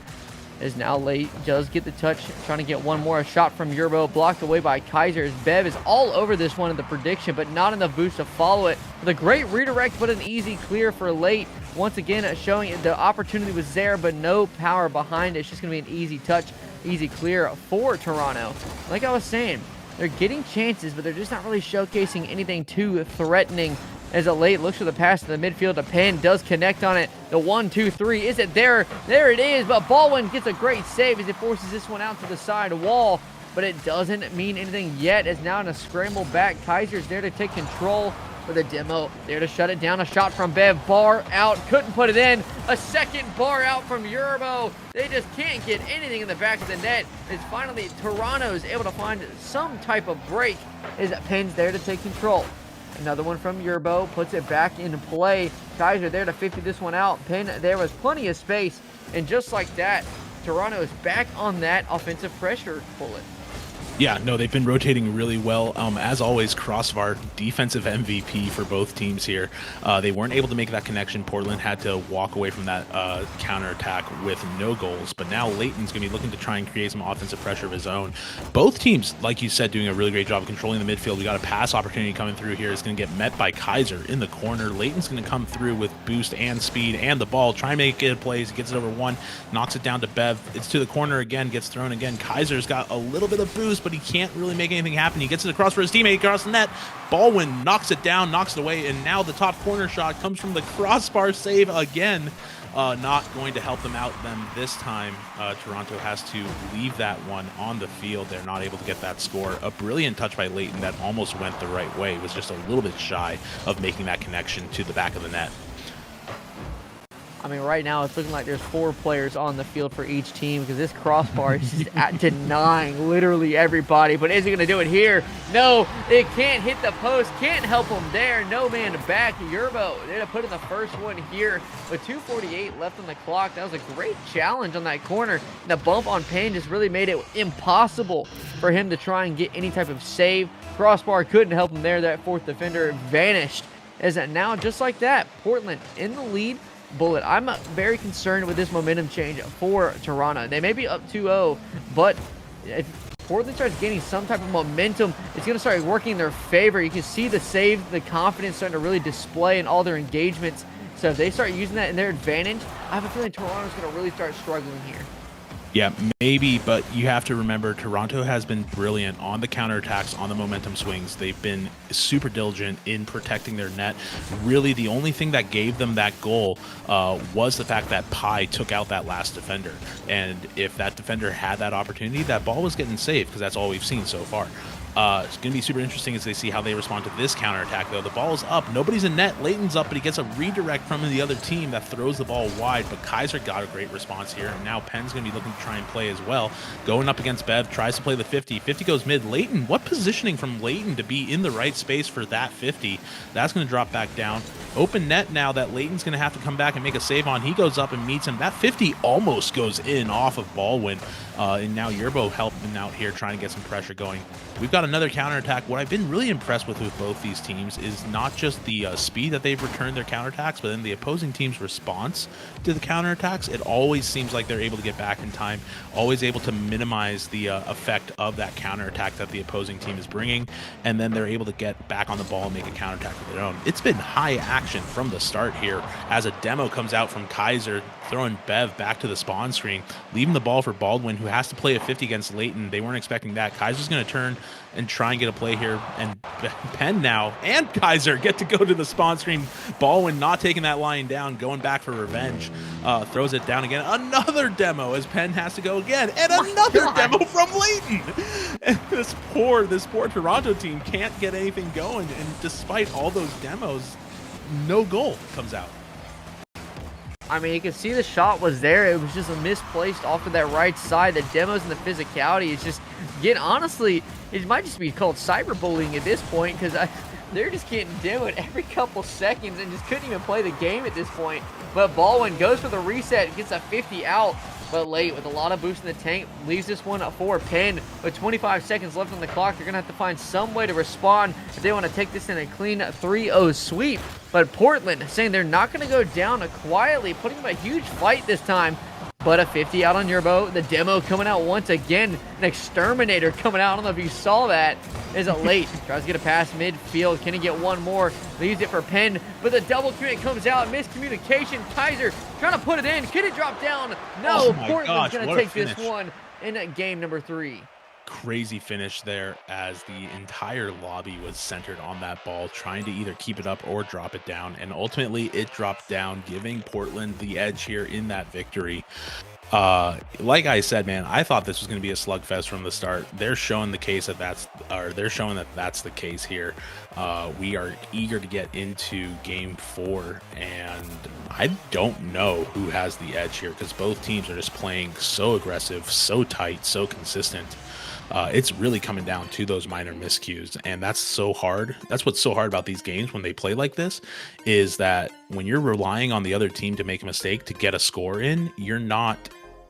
Is now Late, does get the touch, trying to get one more. A shot from Yerbo, blocked away by Kaiser. As Bev is all over this one in the prediction, but not enough boost to follow it. With a great redirect, but an easy clear for Late. Once again, showing the opportunity was there, but no power behind it. It's just going to be an easy touch, easy clear for Toronto. Like I was saying, they're getting chances, but they're just not really showcasing anything too threatening. As a Late looks for the pass to the midfield, the Penn does connect on it. The 1-2-3, is it there? There it is, but Baldwin gets a great save as he forces this one out to the side wall. But it doesn't mean anything yet, as now in a scramble back, Kaiser's there to take control with a demo, there to shut it down. A shot from Bev, bar out, couldn't put it in. A second bar out from Yerbo. They just can't get anything in the back of the net. As finally Toronto's able to find some type of break, as Penn's there to take control. Another one from Yerbo, puts it back into play. Kaiser there to 50 this one out. Penn, there was plenty of space, and just like that, Toronto is back on that offensive pressure bullet. Yeah, no, they've been rotating really well. As always, Crossvar, defensive MVP for both teams here. They weren't able to make that connection. Portland had to walk away from that counterattack with no goals. But now Leighton's going to be looking to try and create some offensive pressure of his own. Both teams, like you said, doing a really great job of controlling the midfield. We got a pass opportunity coming through here. It's going to get met by Kaiser in the corner. Leighton's going to come through with boost and speed and the ball. Try and make it plays. He gets it over one, knocks it down to Bev. It's to the corner again, gets thrown again. Kaiser's got a little bit of boost, but he can't really make anything happen. He gets it across for his teammate across the net. Baldwin knocks it down, knocks it away, and now the top corner shot comes from the crossbar save again. Not going to help them out this time. Toronto has to leave that one on the field. They're not able to get that score. A brilliant touch by Leighton that almost went the right way. It was just a little bit shy of making that connection to the back of the net. I mean, right now it's looking like there's 4 players on the field for each team, because this crossbar is just denying literally everybody. But is he going to do it here? No, it can't hit the post. Can't help him there. No man back. Yerbo there to put in the first one here with 2:48 left on the clock. That was a great challenge on that corner. The bump on Payne just really made it impossible for him to try and get any type of save. Crossbar couldn't help him there. That 4th defender vanished is that now, just like that, Portland in the lead. Bullet, I'm very concerned with this momentum change for Toronto. They may be up 2-0, but if Portland starts gaining some type of momentum, it's going to start working in their favor. You can see the save, the confidence starting to really display in all their engagements. So if they start using that in their advantage, I have a feeling Toronto's going to really start struggling here. Yeah, maybe, but you have to remember Toronto has been brilliant on the counterattacks, on the momentum swings. They've been super diligent in protecting their net. Really, the only thing that gave them that goal was the fact that Pi took out that last defender. And if that defender had that opportunity, that ball was getting saved, because that's all we've seen so far. It's going to be super interesting as they see how they respond to this counterattack, though. The ball is up. Nobody's in net. Leighton's up, but he gets a redirect from the other team that throws the ball wide. But Kaiser got a great response here. And now Penn's going to be looking to try and play as well. Going up against Bev, tries to play the 50. 50 goes mid. Leighton, what positioning from Leighton to be in the right space for that 50? That's going to drop back down. Open net now that Leighton's going to have to come back and make a save on. He goes up and meets him. That 50 almost goes in off of Baldwin. And now Yerbo helping out here, trying to get some pressure going. We've got another counterattack. What I've been really impressed with both these teams is not just the speed that they've returned their counterattacks, but then the opposing team's response to the counterattacks. It always seems like they're able to get back in time, always able to minimize the effect of that counterattack that the opposing team is bringing, and then they're able to get back on the ball and make a counterattack of their own. It's been high action from the start here as a demo comes out from Kaiser, throwing Bev back to the spawn screen, leaving the ball for Baldwin, who has to play a 50 against Leighton. They weren't expecting that. Kaiser's going to turn and try and get a play here, and Penn now and Kaiser get to go to the spawn screen. Baldwin not taking that line down, going back for revenge. Throws it down again. Another demo as Penn has to go again, and another demo from Leighton. And this poor Toronto team can't get anything going, and despite all those demos, no goal comes out. I mean, you can see the shot was there. It was just misplaced off of that right side. The demos and the physicality is just honestly, it might just be called cyberbullying at this point, because they're just getting demoed every couple seconds and just couldn't even play the game at this point. But Baldwin goes for the reset, gets a 50 out, but late with a lot of boost in the tank, leaves this one for Penn. With 25 seconds left on the clock, they're going to have to find some way to respond if they want to take this in a clean 3-0 sweep. But Portland saying they're not going to go down quietly, putting them a huge fight this time. But a 50 out on Yerbo. The demo coming out once again. An exterminator coming out. I don't know if you saw that. Is it late? Tries to get a pass midfield. Can he get one more? Leaves it for Penn. But the double commit comes out. Miscommunication. Kaiser trying to put it in. Can it drop down? No. Portland's going to take this one in game number 3. Crazy finish there as the entire lobby was centered on that ball, trying to either keep it up or drop it down, and ultimately it dropped down, giving Portland the edge here in that victory. Like I said, man, I thought this was going to be a slugfest from the start. They're showing the case that that's the case here. We are eager to get into game 4, and I don't know who has the edge here, because both teams are just playing so aggressive, so tight, so consistent. It's really coming down to those minor miscues, and that's so hard. That's what's so hard about these games when they play like this, is that when you're relying on the other team to make a mistake to get a score in, you're not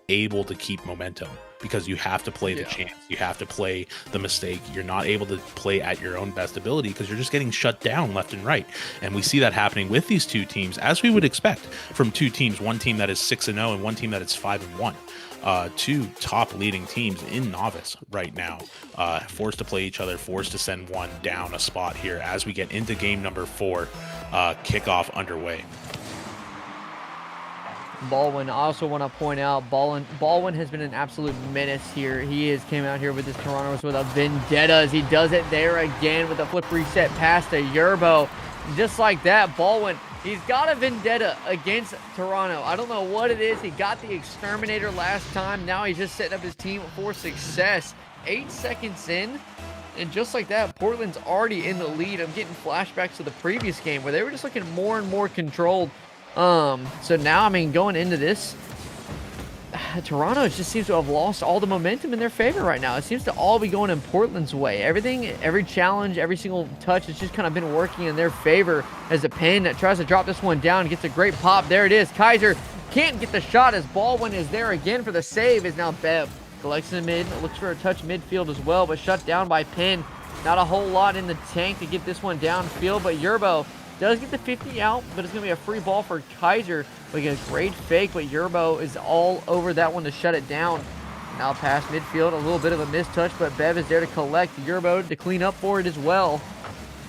able to keep momentum, because you have to play the chance, you have to play the mistake. You're not able to play at your own best ability because you're just getting shut down left and right. And we see that happening with these two teams, as we would expect from two teams, one team that is 6-0 and one team that is 5-1. Two top leading teams in Novice right now, forced to play each other, forced to send one down a spot here as we get into game number 4, kickoff underway. Baldwin, I also want to point out, Baldwin has been an absolute menace here. He came out here with his Toronto's with a vendetta, as he does it there again with a flip reset pass to Yerbo. Just like that, Baldwin, he's got a vendetta against Toronto. I don't know what it is. He got the exterminator last time. Now he's just setting up his team for success. 8 seconds in, and just like that, Portland's already in the lead. I'm getting flashbacks to the previous game where they were just looking more and more controlled. So now, I mean, going into this, Toronto just seems to have lost all the momentum in their favor right now. It seems to all be going in Portland's way. Every challenge, every single touch has just kind of been working in their favor, as the Penn tries to drop this one down, gets a great pop. There it is. Kaiser can't get the shot as Baldwin is there again for the save. Is now Bev. Collects in mid, looks for a touch midfield as well, but shut down by Penn. Not a whole lot in the tank to get this one downfield, but Yerbo does get the 50 out, but it's going to be a free ball for Kaiser. We get a great fake, but Yerbo is all over that one to shut it down. Now past midfield, a little bit of a mistouch, but Bev is there to collect. Yerbo to clean up for it as well.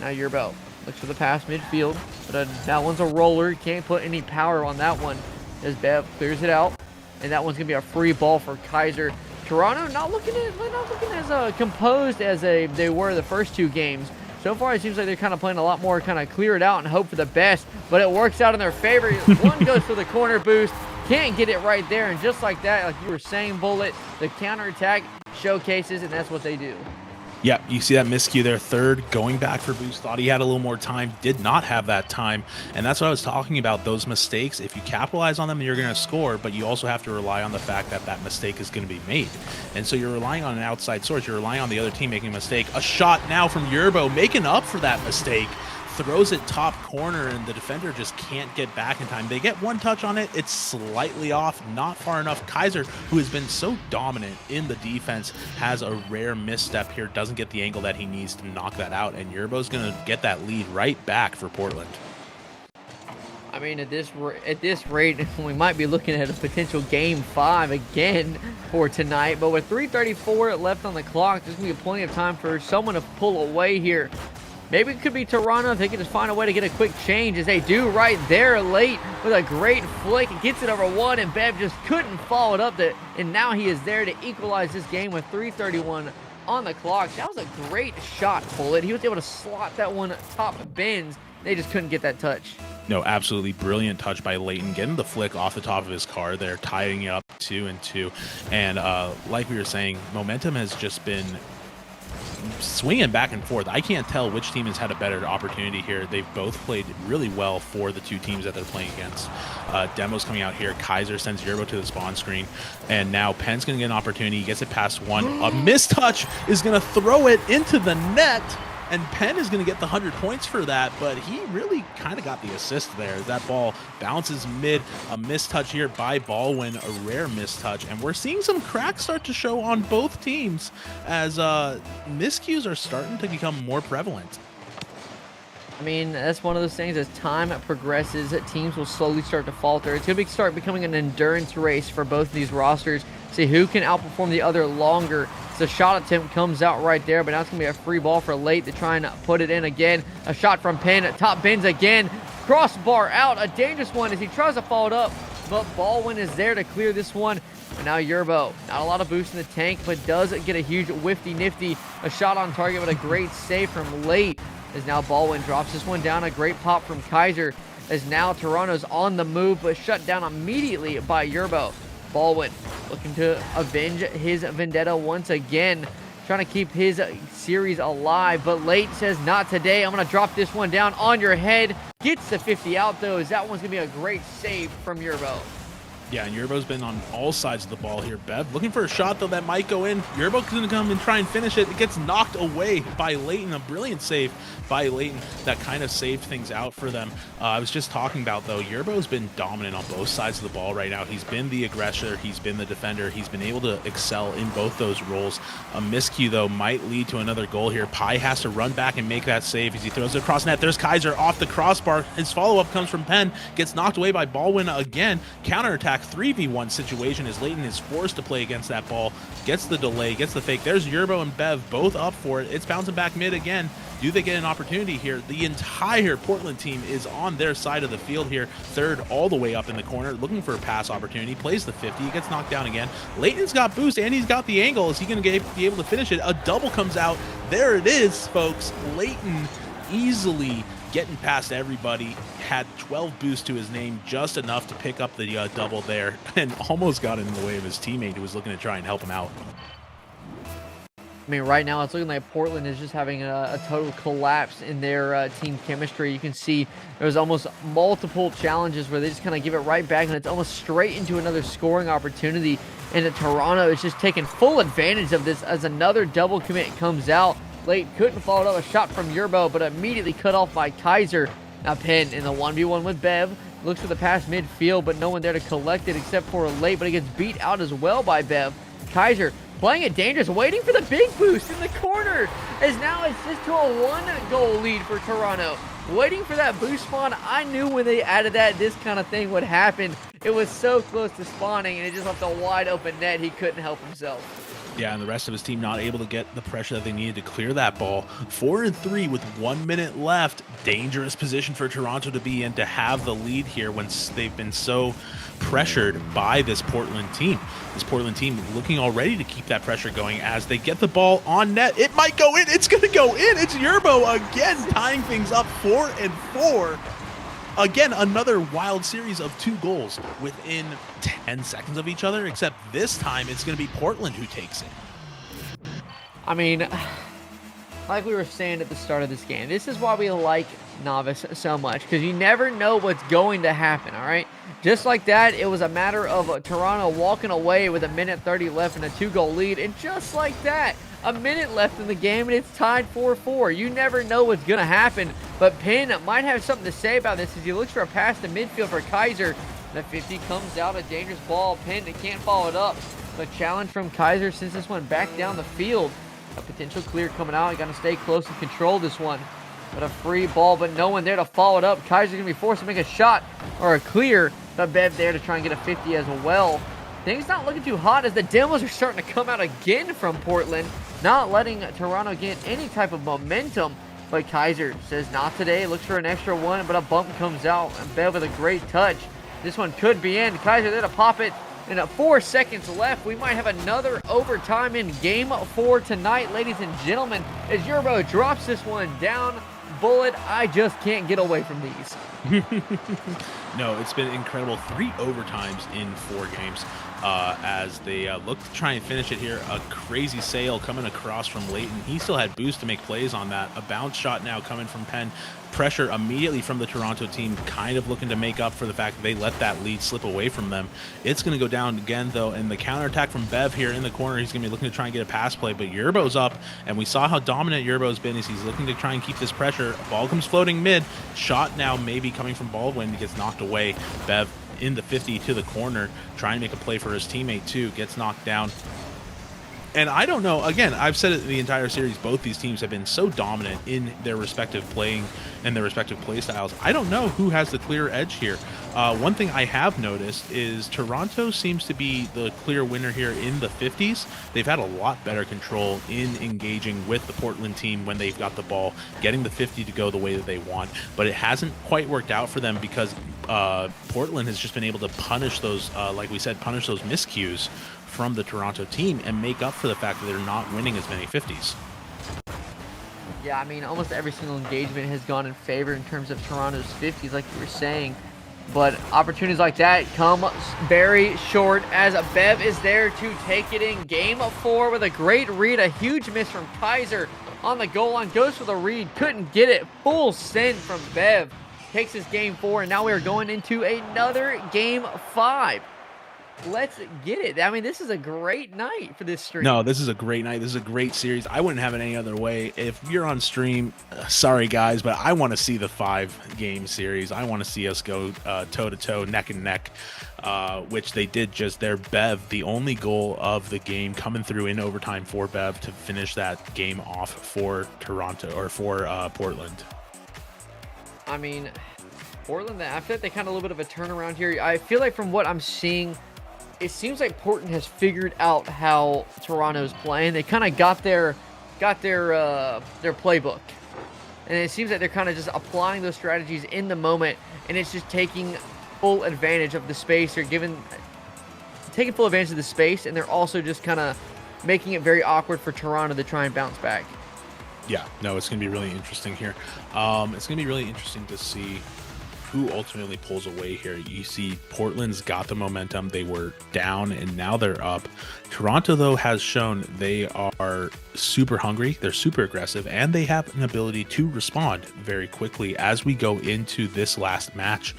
Now Yerbo looks for the pass midfield, but that one's a roller. Can't put any power on that one as Bev clears it out. And that one's going to be a free ball for Kaiser. Toronto not looking as composed as they were the first two games. So far, it seems like they're kind of playing a lot more kind of clear it out and hope for the best, but it works out in their favor. One goes for the corner boost, can't get it right there, and just like that, like you were saying, Bullet, the counterattack showcases, and that's what they do. Yeah, you see that miscue there, third, going back for boost, thought he had a little more time, did not have that time, and that's what I was talking about, those mistakes. If you capitalize on them, you're going to score, but you also have to rely on the fact that that mistake is going to be made. And so you're relying on an outside source, you're relying on the other team making a mistake. A shot now from Yerbo, making up for that mistake, throws it top corner, and the defender just can't get back in time. They get one touch on it, it's slightly off, not far enough. Kaiser, who has been so dominant in the defense, has a rare misstep here, doesn't get the angle that he needs to knock that out, and Yerbo's going to get that lead right back for Portland. I mean, at this rate, we might be looking at a potential Game 5 again for tonight, but with 3:34 left on the clock, there's going to be plenty of time for someone to pull away here. Maybe it could be Toronto if they can just find a way to get a quick change, as they do right there late with a great flick. It gets it over one, and Bev just couldn't follow it up, and now he is there to equalize this game with 3:31 on the clock. That was a great shot, Bullet. He was able to slot that one top bins. They just couldn't get that touch. No, absolutely brilliant touch by Leighton, getting the flick off the top of his car there, tying it up 2-2. And like we were saying, momentum has just been swinging back and forth. I can't tell which team has had a better opportunity here. They've both played really well for the two teams that they're playing against. Demo's coming out here. Kaiser sends Yerbo to the spawn screen, and now Penn's going to get an opportunity. He gets it past one. A mistouch is going to throw it into the net, and Penn is going to get the 100 points for that, but he really kind of got the assist there. That ball bounces mid, a mistouch here by Baldwin, a rare mistouch, and we're seeing some cracks start to show on both teams as miscues are starting to become more prevalent. I mean, that's one of those things. As time progresses, teams will slowly start to falter. It's going to start becoming an endurance race for both of these rosters. See who can outperform the other longer. The shot attempt comes out right there, but now it's going to be a free ball for Late to try and put it in again. A shot from Penn, top bins again. Crossbar out, a dangerous one as he tries to follow it up, but Baldwin is there to clear this one. And now Yerbo, not a lot of boost in the tank, but does get a huge nifty. A shot on target, but a great save from Late. As now Baldwin drops this one down. A great pop from Kaiser, as now Toronto's on the move, but shut down immediately by Yerbo. Baldwin looking to avenge his vendetta once again, trying to keep his series alive, but Late says not today. I'm going to drop this one down on your head. Gets the 50 out though, as that one's going to be a great save from Yerbo. Yeah, and Yerbo's been on all sides of the ball here. Bev looking for a shot, though, that might go in. Yerbo's going to come and try and finish it. It gets knocked away by Leighton. A brilliant save by Leighton that kind of saved things out for them. I was just talking about, though, Yerbo's been dominant on both sides of the ball right now. He's been the aggressor. He's been the defender. He's been able to excel in both those roles. A miscue, though, might lead to another goal here. Pi has to run back and make that save as he throws it across net. There's Kaiser off the crossbar. His follow-up comes from Penn. Gets knocked away by Baldwin again. Counterattack. 3v1 situation as Leighton is forced to play against that ball, gets the delay, gets the fake. There's Yerbo and Bev both up for it. It's bouncing back mid again. Do they get an opportunity here? The entire Portland team is on their side of the field here. Third all the way up in the corner, looking for a pass opportunity. Plays the 50, he gets knocked down again. Leighton's got boost and he's got the angle. Is he going to be able to finish it? A double comes out. There it is, folks. Leighton easily getting past everybody, had 12 boosts to his name, just enough to pick up the double there, and almost got in the way of his teammate who was looking to try and help him out. I mean, right now it's looking like Portland is just having a total collapse in their team chemistry. You can see there's almost multiple challenges where they just kind of give it right back, and it's almost straight into another scoring opportunity. And Toronto is just taking full advantage of this as another double commit comes out. Late couldn't follow up a shot from Yerbo, but immediately cut off by Kaiser. Now Penn in the 1v1 with Bev. Looks for the pass midfield, but no one there to collect it except for Late, but he gets beat out as well by Bev. Kaiser playing it dangerous, waiting for the big boost in the corner, as now it's just to a 1-goal lead for Toronto. waiting for that boost spawn. I knew when they added that, this kind of thing would happen. It was so close to spawning, and it just left a wide open net. He couldn't help himself. Yeah, and the rest of his team not able to get the pressure that they needed to clear that ball. 4-3 with 1 minute left. Dangerous position for Toronto to be in, to have the lead here when they've been so pressured by this Portland team. This Portland team looking already to keep that pressure going as they get the ball on net. It might go in. It's going to go in. It's Yerbo again tying things up 4-4. Again, another wild series of 2 goals within 10 seconds of each other, except this time it's going to be Portland who takes it. I mean, like we were saying at the start of this game, this is why we like Novice so much, because you never know what's going to happen, all right? Just like that, it was a matter of Toronto walking away with 1:30 left and a 2-goal lead, and just like that, a minute left in the game, and it's tied 4-4. You never know what's going to happen, but Penn might have something to say about this as he looks for a pass to midfield for Kaiser. The 50 comes out, a dangerous ball. Penn can't follow it up. The challenge from Kaiser sends this one back down the field. A potential clear coming out. You got to stay close and control this one. But a free ball, but no one there to follow it up. Kaiser's going to be forced to make a shot or a clear. But Bev there to try and get a 50 as well. Things not looking too hot as the demos are starting to come out again from Portland, not letting Toronto get any type of momentum. But Kaiser says not today, looks for an extra one, but a bump comes out, and Bev with a great touch. This one could be in. Kaiser there to pop it, and 4 seconds left. We might have another overtime in Game 4 tonight, ladies and gentlemen, as Yerbo drops this one down. Bullet, I just can't get away from these. No, it's been incredible. 3 overtimes in 4 games as they look to try and finish it here. A crazy sail coming across from Leighton. He still had boost to make plays on that. A bounce shot now coming from Penn. Pressure immediately from the Toronto team, kind of looking to make up for the fact that they let that lead slip away from them. It's going to go down again, though, and the counterattack from Bev here in the corner. He's going to be looking to try and get a pass play, but Yerbo's up, and we saw how dominant Yerbo's been as he's looking to try and keep this pressure. Ball comes floating mid. Shot now maybe coming from Baldwin, gets knocked away. Bev in the 50 to the corner, trying to make a play for his teammate, too. Gets knocked down. And I don't know, again, I've said it the entire series, both these teams have been so dominant in their respective playing and their respective play styles. I don't know who has the clear edge here. One thing I have noticed is Toronto seems to be the clear winner here in the 50s. They've had a lot better control in engaging with the Portland team when they've got the ball, getting the 50 to go the way that they want. But it hasn't quite worked out for them because Portland has just been able to punish those, like we said, punish those miscues from the Toronto team and make up for the fact that they're not winning as many 50s. Yeah, I mean, almost every single engagement has gone in favor in terms of Toronto's 50s, like you were saying. But opportunities like that come very short as Bev is there to take it in Game 4 with a great read. A huge miss from Kaiser on the goal line. Goes for the read. Couldn't get it. Full send from Bev. Takes his Game 4, and now we are going into another Game 5. Let's get it. I mean, this is a great night for this stream. No, this is a great night. This is a great series. I wouldn't have it any other way. If you're on stream, sorry guys, but I want to see the 5-game series. I want to see us go toe-to-toe, neck and neck, which they did just there. Bev, the only goal of the game, coming through in overtime for Bev to finish that game off for Toronto, or for Portland. I mean, Portland, after that, they kind of a little bit of a turnaround here. I feel like from what I'm seeing, it seems like Portland has figured out how Toronto's playing. They kind of got their playbook, and it seems like they're kind of just applying those strategies in the moment, and it's just taking full advantage of the space. They're taking full advantage of the space, and they're also just kind of making it very awkward for Toronto to try and bounce back. Yeah, no, it's going to be really interesting here. It's going to be really interesting to see who ultimately pulls away here. You see Portland's got the momentum. They were down and now they're up. Toronto, though, has shown they are super hungry. They're super aggressive, and they have an ability to respond very quickly as we go into this last match.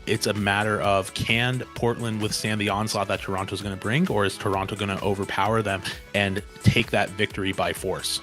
It's a matter of, can Portland withstand the onslaught that Toronto's going to bring, or is Toronto going to overpower them and take that victory by force?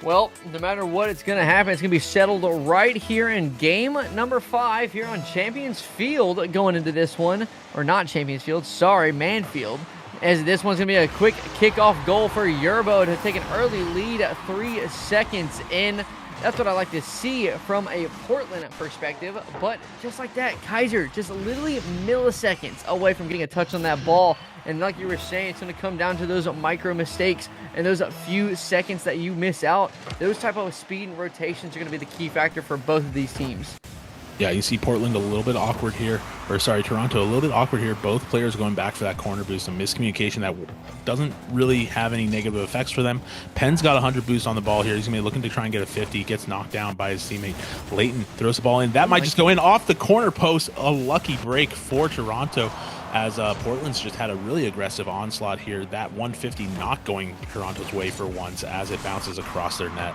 Well, no matter what, it's going to happen. It's going to be settled right here in game number 5 here on Champions Field going into this one. Or not Champions Field, sorry, Manfield. As this one's going to be a quick kickoff goal for Yerbo to take an early lead 3 seconds in. That's what I like to see from a Portland perspective. But just like that, Kaiser just literally milliseconds away from getting a touch on that ball. And like you were saying, it's going to come down to those micro mistakes and those few seconds that you miss out. Those type of speed and rotations are going to be the key factor for both of these teams. Yeah, you see Portland a little bit awkward here, or sorry, Toronto a little bit awkward here. Both players going back for that corner boost, some miscommunication that doesn't really have any negative effects for them. Penn's got 100 boost on the ball here. He's going to be looking to try and get a 50. Gets knocked down by his teammate. Leighton throws the ball in. That might just go in off the corner post. A lucky break for Toronto, as Portland's just had a really aggressive onslaught here. That 150 not going Toronto's way for once as it bounces across their net.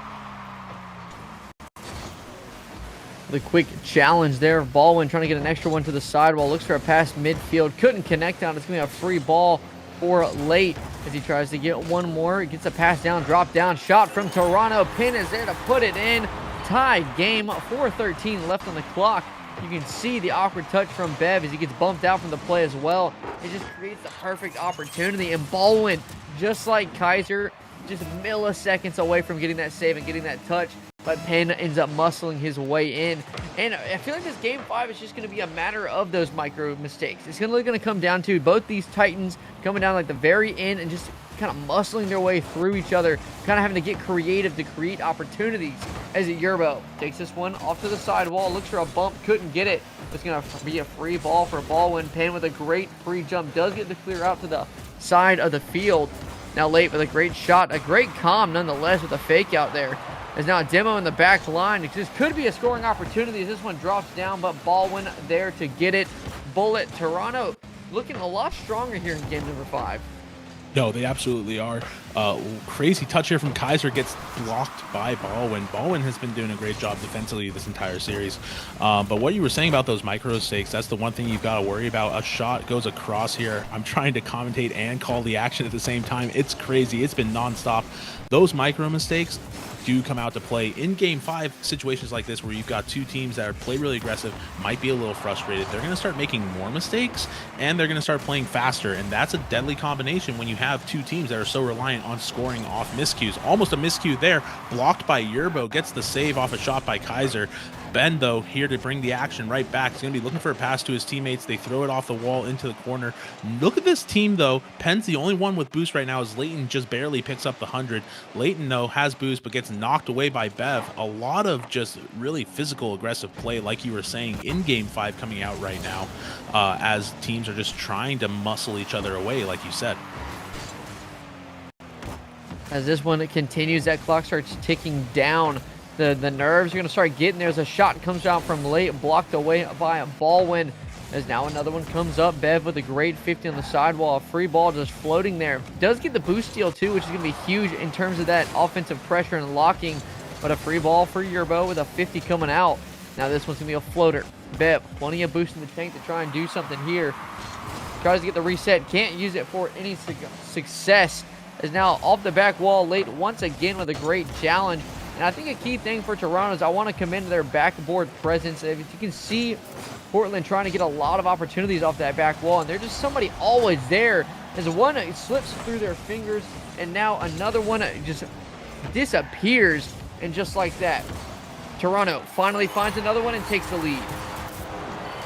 The quick challenge there. Baldwin trying to get an extra one to the sidewall. Looks for a pass midfield. Couldn't connect on. It's going to be a free ball for Late as he tries to get one more. He gets a pass down, drop down. Shot from Toronto. Penn is there to put it in. Tie game. 4:13 left on the clock. You can see the awkward touch from Bev as he gets bumped out from the play as well. It just creates the perfect opportunity. And Baldwin, just like Kaiser, just milliseconds away from getting that save and getting that touch. But Penn ends up muscling his way in. And I feel like this Game 5 is just going to be a matter of those micro mistakes. It's really going to come down to both these Titans coming down like the very end and just kind of muscling their way through each other, kind of having to get creative to create opportunities. As Yerbo takes this one off to the sidewall, looks for a bump, couldn't get it. It's going to be a free ball for Baldwin. Penn with a great free jump does get the clear out to the side of the field. Now Late with a great shot, a great calm nonetheless with a fake out there. There's now a demo in the back line. This could be a scoring opportunity as this one drops down, but Baldwin there to get it. Bullet, Toronto looking a lot stronger here in game number 5. No, they absolutely are. Crazy touch here from Kaiser, gets blocked by Baldwin. Baldwin has been doing a great job defensively this entire series. But what you were saying about those micro mistakes, that's the one thing you've got to worry about. A shot goes across here. I'm trying to commentate and call the action at the same time. It's crazy. It's been nonstop. Those micro mistakes do come out to play in game 5. Situations like this where you've got two teams that are play really aggressive, might be a little frustrated, they're going to start making more mistakes and they're going to start playing faster, and that's a deadly combination when you have two teams that are so reliant on scoring off miscues. Almost a miscue there, blocked by Yerbo, gets the save off a shot by Kaiser. Ben, though, here to bring the action right back. He's going to be looking for a pass to his teammates. They throw it off the wall into the corner. Look at this team, though. Penn's the only one with boost right now, as Leighton just barely picks up the 100. Leighton, though, has boost but gets knocked away by Bev. A lot of just really physical, aggressive play, like you were saying, in Game 5 coming out right now, as teams are just trying to muscle each other away, like you said. As this one continues, that clock starts ticking down. The nerves are going to start getting there as a shot comes out from Late, blocked away by Baldwin. As now another one comes up. Bev with a great 50 on the sidewall. A free ball just floating there. Does get the boost steal too, which is going to be huge in terms of that offensive pressure and locking. But a free ball for Yerbo with a 50 coming out. Now this one's going to be a floater. Bev, plenty of boost in the tank to try and do something here. Tries to get the reset. Can't use it for any success. Is now off the back wall. Late once again with a great challenge. And I think a key thing for Toronto is I want to commend their backboard presence. If you can see Portland trying to get a lot of opportunities off that back wall, and there's just somebody always there. As one slips through their fingers, and now another one just disappears, and just like that, Toronto finally finds another one and takes the lead.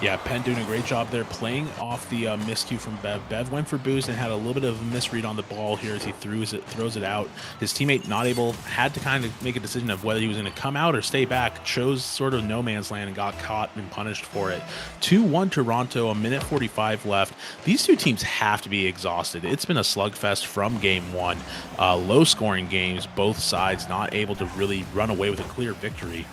Yeah, Penn doing a great job there, playing off the miscue from Bev. Bev went for boost and had a little bit of a misread on the ball here as he throws it out. His teammate not able, had to kind of make a decision of whether he was going to come out or stay back. Chose sort of no man's land and got caught and punished for it. 2-1 Toronto, a minute 45 left. These two teams have to be exhausted. It's been a slugfest from game 1. Low scoring games, both sides not able to really run away with a clear victory.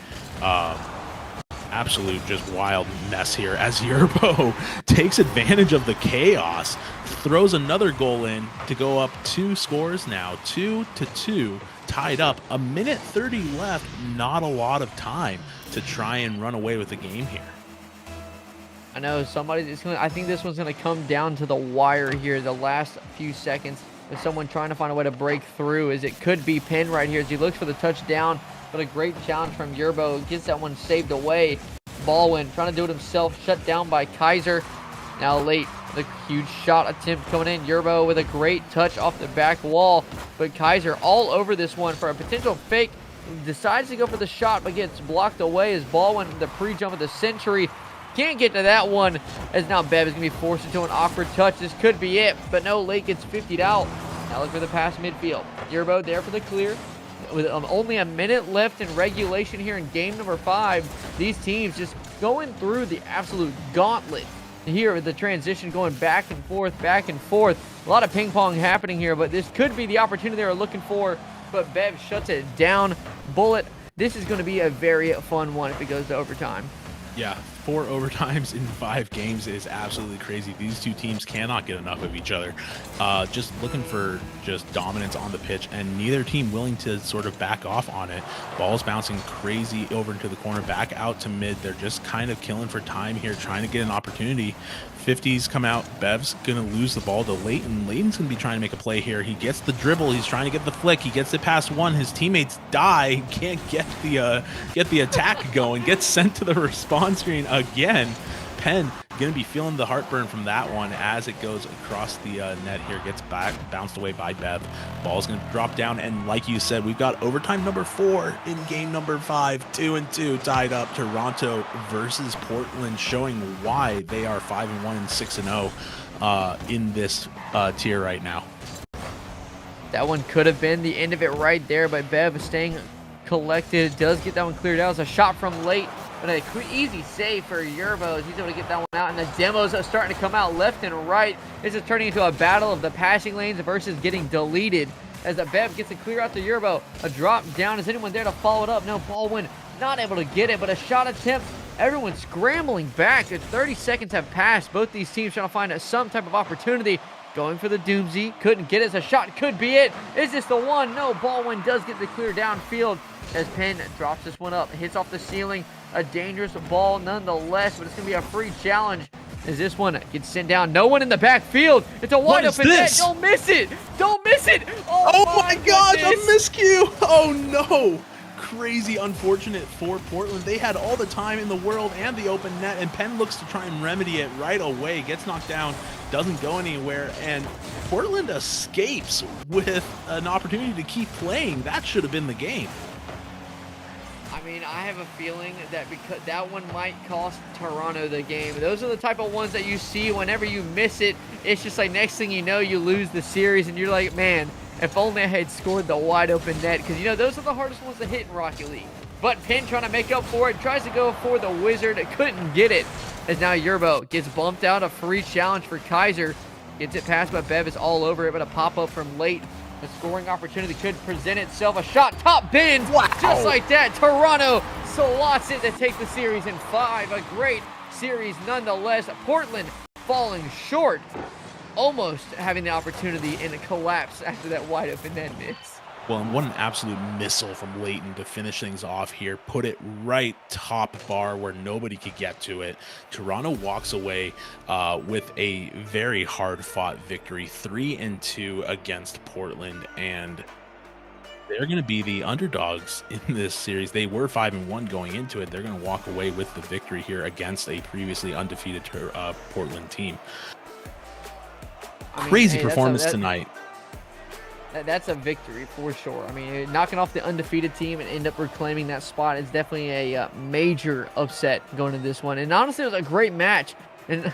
Absolute just wild mess here as Yerbo takes advantage of the chaos, throws another goal in to go up 2 scores now, 2-2, tied up. A minute 30 left, not a lot of time to try and run away with the game here. I know I think this one's gonna come down to the wire here, the last few seconds, with someone trying to find a way to break through, as it could be Penn right here as he looks for the touchdown. But a great challenge from Yerbo, gets that one saved away. Baldwin trying to do it himself, shut down by Kaiser. Now Late, the huge shot attempt coming in. Yerbo with a great touch off the back wall, but Kaiser all over this one for a potential fake. decides to go for the shot, but gets blocked away as Baldwin, the pre-jump of the century, can't get to that one, as now Bev is going to be forced into an awkward touch. This could be it, but no, Late gets 50'd out. Now look for the pass midfield. Yerbo there for the clear. With only a minute left in regulation here in game number 5, these teams just going through the absolute gauntlet here with the transition going back and forth, back and forth. A lot of ping pong happening here, but this could be the opportunity they were looking for, but Bev shuts it down. Bullet, this is going to be a very fun one if it goes to overtime. Yeah, 4 overtimes in 5 games is absolutely crazy. These two teams cannot get enough of each other. Just looking for just dominance on the pitch, and neither team willing to sort of back off on it. Ball's bouncing crazy over into the corner, back out to mid. They're just kind of killing for time here, trying to get an opportunity. 50s come out. Bev's going to lose the ball to Leighton. Leighton's going to be trying to make a play here. He gets the dribble. He's trying to get the flick. He gets it past one. His teammates die. Can't get the attack going. Gets sent to the respawn screen again. Penn going to be feeling the heartburn from that one as it goes across the net here. Gets back, bounced away by Bev. Ball's going to drop down, and like you said, we've got overtime number 4 in game number 5. 2-2 tied up. Toronto versus Portland, showing why they are 5-1 and 6-0 in this tier right now. That one could have been the end of it right there, but Bev staying collected. Does get that one cleared out. It's a shot from Late, but an easy save for Yerbo. He's able to get that one out, and the demos are starting to come out left and right. This is turning into a battle of the passing lanes versus getting deleted, as the Bev gets to clear out to Yerbo. A drop down. Is anyone there to follow it up? No, Baldwin not able to get it, but a shot attempt. Everyone's scrambling back. 30 seconds have passed. Both these teams trying to find some type of opportunity. Going for the Doomsy. Couldn't get it. A shot could be it. Is this the one? No, Baldwin does get the clear downfield as Penn drops this one up. Hits off the ceiling. A dangerous ball nonetheless, but it's going to be a free challenge as this one gets sent down. No one in the backfield. It's a wide open net. Don't miss it. Don't miss it. Oh my gosh, a miscue. Oh no. Crazy unfortunate for Portland. They had all the time in the world and the open net, and Penn looks to try and remedy it right away. Gets knocked down, doesn't go anywhere, and Portland escapes with an opportunity to keep playing. That should have been the game. I mean, I have a feeling that because that one might cost Toronto the game. Those are the type of ones that you see whenever you miss it. It's just like next thing you know, you lose the series, and you're like, man, if only I had scored the wide open net, because, you know, those are the hardest ones to hit in Rocket League. But Penn trying to make up for it, tries to go for the Wizard, couldn't get it, as now Yerbo gets bumped out. A free challenge for Kaiser. Gets it past, but Bev is all over it, but a pop-up from Late. The scoring opportunity could present itself. A shot, top bin, wow. Just like that. Toronto slots it to take the series in 5. A great series nonetheless. Portland falling short, almost having the opportunity in a collapse after that wide open net miss. Well, and what an absolute missile from Leighton to finish things off here. Put it right top bar where nobody could get to it. Toronto walks away with a very hard-fought victory, 3-2 against Portland, and they're going to be the underdogs in this series. They were 5-1 going into it. They're going to walk away with the victory here against a previously undefeated Portland team. Crazy performance tonight. That's a victory for sure. I mean, knocking off the undefeated team and end up reclaiming that spot is definitely a major upset going to this one. And honestly, it was a great match. And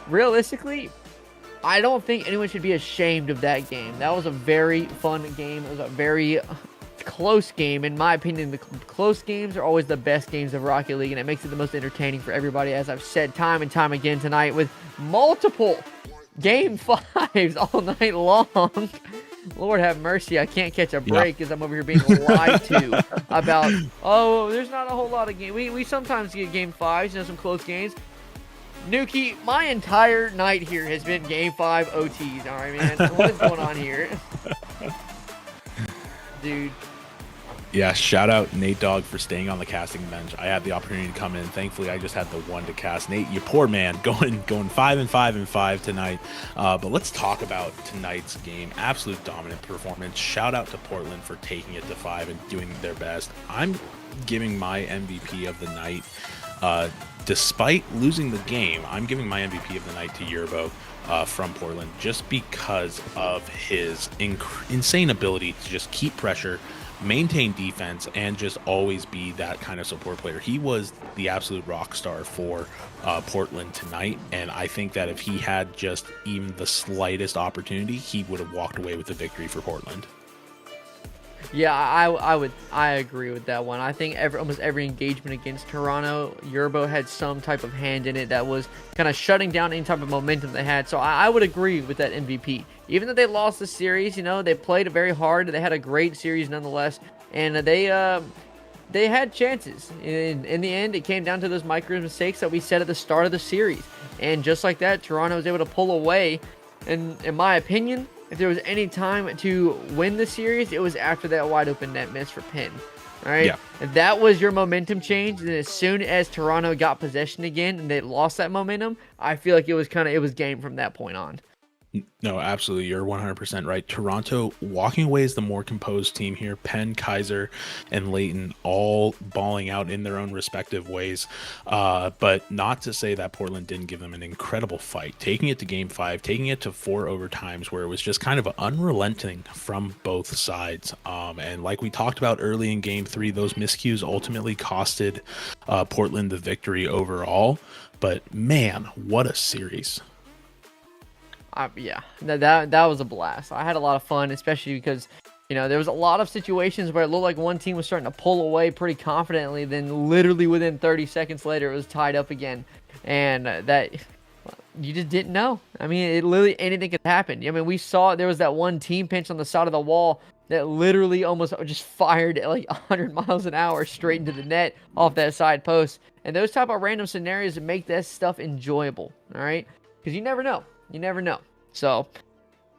realistically, I don't think anyone should be ashamed of that game. That was a very fun game. It was a very close game. In my opinion, the close games are always the best games of Rocket League, and it makes it the most entertaining for everybody, as I've said time and time again tonight, with multiple Game 5s all night long. Lord have mercy, I can't catch a break because I'm over here being lied to about, oh, there's not a whole lot of games. We sometimes get Game 5s, you know, some close games. Nuki, my entire night here has been Game 5 OTs, all right, man? What is going on here? Dude. Yeah, shout out Nate Dogg for staying on the casting bench. I had the opportunity to come in. Thankfully, I just had the one to cast. Nate, you poor man, going 5-5 tonight. But let's talk about tonight's game. Absolute dominant performance. Shout out to Portland for taking it to 5 and doing their best. I'm giving my MVP of the night. Despite losing the game, I'm giving my MVP of the night to Yerbo from Portland, just because of his insane ability to just keep pressure, maintain defense, and just always be that kind of support player. He was the absolute rock star for Portland tonight, and I think that if he had just even the slightest opportunity, he would have walked away with the victory for Portland. Yeah, I agree with that one. I think almost every engagement against Toronto, Yerbo had some type of hand in it that was kind of shutting down any type of momentum they had. So I would agree with that MVP. Even though they lost the series, they played very hard. They had a great series nonetheless, and they had chances. In the end, it came down to those micro mistakes that we said at the start of the series, and just like that, Toronto was able to pull away. And in my opinion, if there was any time to win the series, it was after that wide open net miss for Penn. All right. Yeah. If that was your momentum change, then as soon as Toronto got possession again and they lost that momentum, I feel like it was game from that point on. No, absolutely. You're 100% right. Toronto walking away as the more composed team here. Penn, Kaiser, and Leighton all balling out in their own respective ways. But not to say that Portland didn't give them an incredible fight, taking it to game 5, taking it to 4 overtimes where it was just kind of unrelenting from both sides. And like we talked about early in game 3, those miscues ultimately costed Portland the victory overall. But man, what a series. Yeah, that was a blast. I had a lot of fun, especially because, there was a lot of situations where it looked like one team was starting to pull away pretty confidently. Then literally within 30 seconds later, it was tied up again. And that you just didn't know. I mean, it literally anything could happen. I mean, we saw there was that one team pinch on the side of the wall that literally almost just fired at like 100 miles an hour straight into the net off that side post. And those type of random scenarios that make that stuff enjoyable, all right? Because you never know. You never know. So,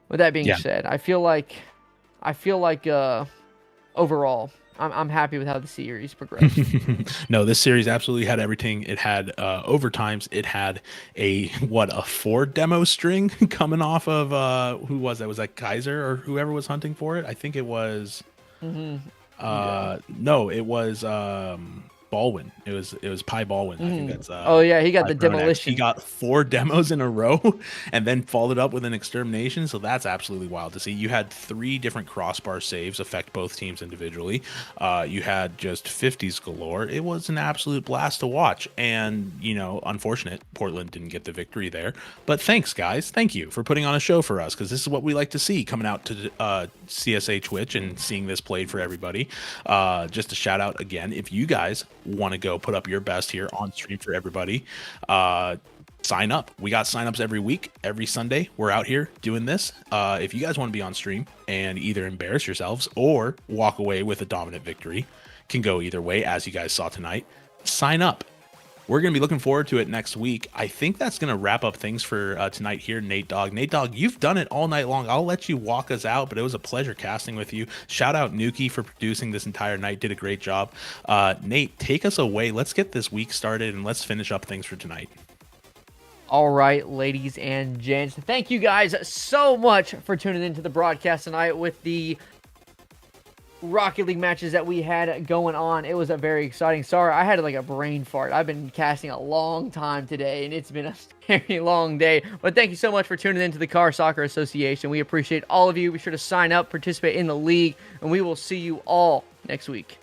with that being said, I feel like overall, I'm happy with how the series progressed. No, this series absolutely had everything. It had overtimes. It had a 4 demo string coming off of who was that? Was that Kaiser or whoever was hunting for it? I think it was. No, it was Baldwin. It was Pi Baldwin. I think that's he got the demolition. He got 4 demos in a row and then followed up with an extermination. So that's absolutely wild to see. You had 3 different crossbar saves affect both teams individually. You had just 50s galore. It was an absolute blast to watch. And, unfortunate Portland didn't get the victory there. But thanks, guys. Thank you for putting on a show for us, because this is what we like to see coming out to CSA Twitch and seeing this played for everybody. Just a shout out again, if you guys want to go put up your best here on stream for everybody, sign up. We got signups every week, every Sunday. We're out here doing this. If you guys want to be on stream and either embarrass yourselves or walk away with a dominant victory, can go either way, as you guys saw tonight. Sign up. We're going to be looking forward to it next week. I think that's going to wrap up things for tonight here, Nate Dogg. Nate Dogg, you've done it all night long. I'll let you walk us out, but it was a pleasure casting with you. Shout out Nuki for producing this entire night. Did a great job. Nate, take us away. Let's get this week started, and let's finish up things for tonight. All right, ladies and gents. Thank you guys so much for tuning into the broadcast tonight with the Rocket League matches that we had going on. It was a very exciting. Sorry, I had like a brain fart. I've been casting a long time today, and it's been a very long day. But thank you so much for tuning into the Car Soccer Association. We appreciate all of you. Be sure to sign up, participate in the league, and we will see you all next week.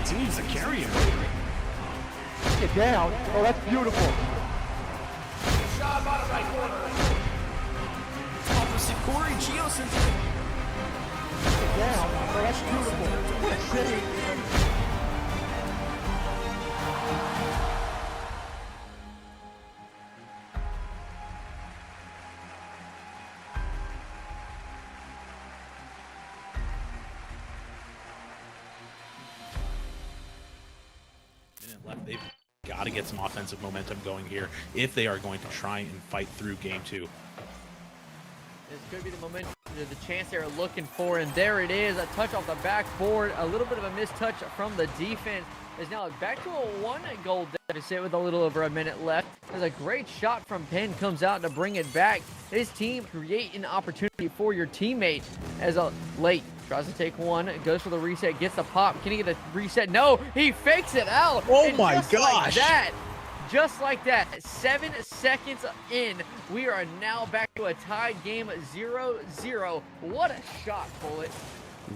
Continues to carry him. Get down. Oh, that's beautiful. Shot bottom right corner. Opposite Corey Geosen. Get down. Oh, that's beautiful. What a save. Left. They've got to get some offensive momentum going here if they are going to try and fight through game 2. This could be the momentum the chance they were looking for, and there it is, a touch off the backboard, a little bit of a missed touch from the defense. Is now back to a 1-goal deficit with a little over a minute left. There's a great shot from Penn, comes out to bring it back. His team create an opportunity for your teammate as a late tries to take one, goes for the reset, gets the pop. Can he get the reset? No, he fakes it out. Oh And my just like gosh. that, just like that, 7 seconds in, we are now back to a tied game 0-0. What a shot, Bullet.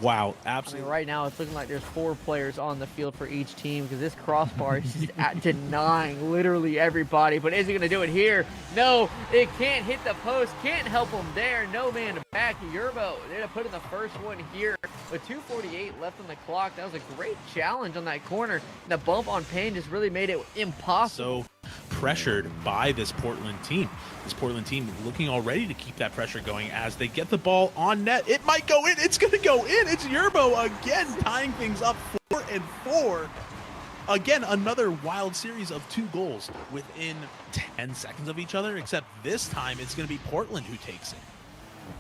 Wow, I mean, absolutely. right now it's looking like there's 4 players on the field for each team because this crossbar is just denying literally everybody. But is he going to do it here? No, it can't hit the post. Can't help him there. No man back. Yerbo, they're going to put in the first one here with 2:48 left on the clock. That was a great challenge on that corner. The bump on Payne just really made it impossible. So pressured by this Portland team. This Portland team looking already to keep that pressure going as they get the ball on net. It might go in. It's going to go in. It's Yerbo again tying things up 4-4. Again, another wild series of 2 goals within 10 seconds of each other, except this time it's going to be Portland who takes it.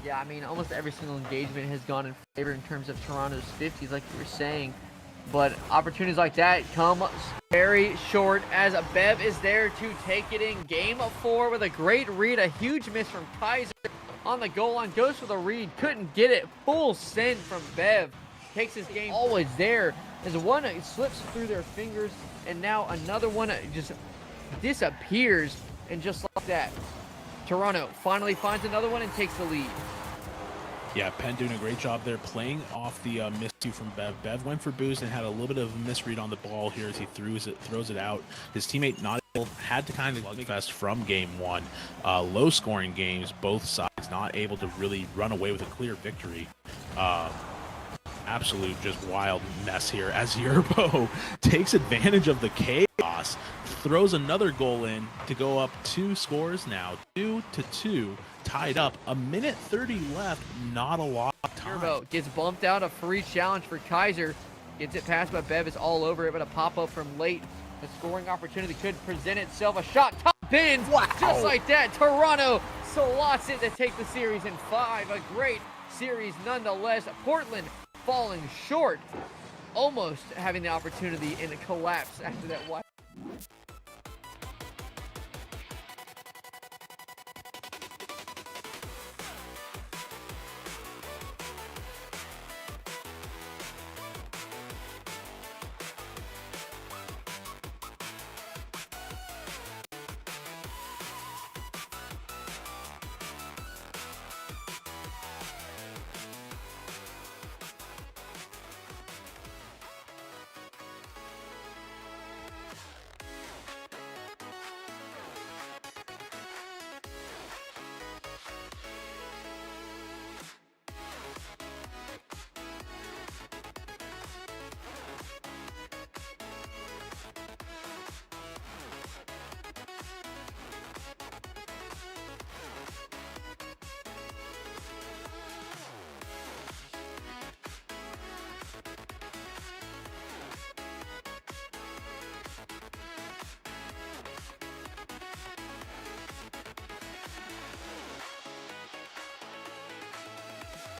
Yeah, I mean, almost every single engagement has gone in favor in terms of Toronto's 50s, like you were saying. But opportunities like that come very short as Bev is there to take it in. Game 4 with a great read, a huge miss from Kaiser on the goal line. Goes for the read, couldn't get it. Full send from Bev. Takes his game always there as one slips through their fingers, and now another one just disappears. And just like that, Toronto finally finds another one and takes the lead. Yeah, Penn doing a great job there playing off the miscue from Bev. Bev went for boost and had a little bit of a misread on the ball here as he throws it out. His teammate not able, had to kind of slugfest from game 1. Low scoring games, both sides not able to really run away with a clear victory. Absolute just wild mess here as Yerbo takes advantage of the chaos, throws another goal in to go up 2 scores now, 2-2. Tied up, 1:30 left, not a lot of time. Yerbo gets bumped out, a free challenge for Kaiser. Gets it past, but Bev is all over it, but a pop-up from late. The scoring opportunity could present itself. A shot, top in, just like that. Toronto slots it to take the series in 5. A great series nonetheless. Portland falling short, almost having the opportunity in a collapse after that.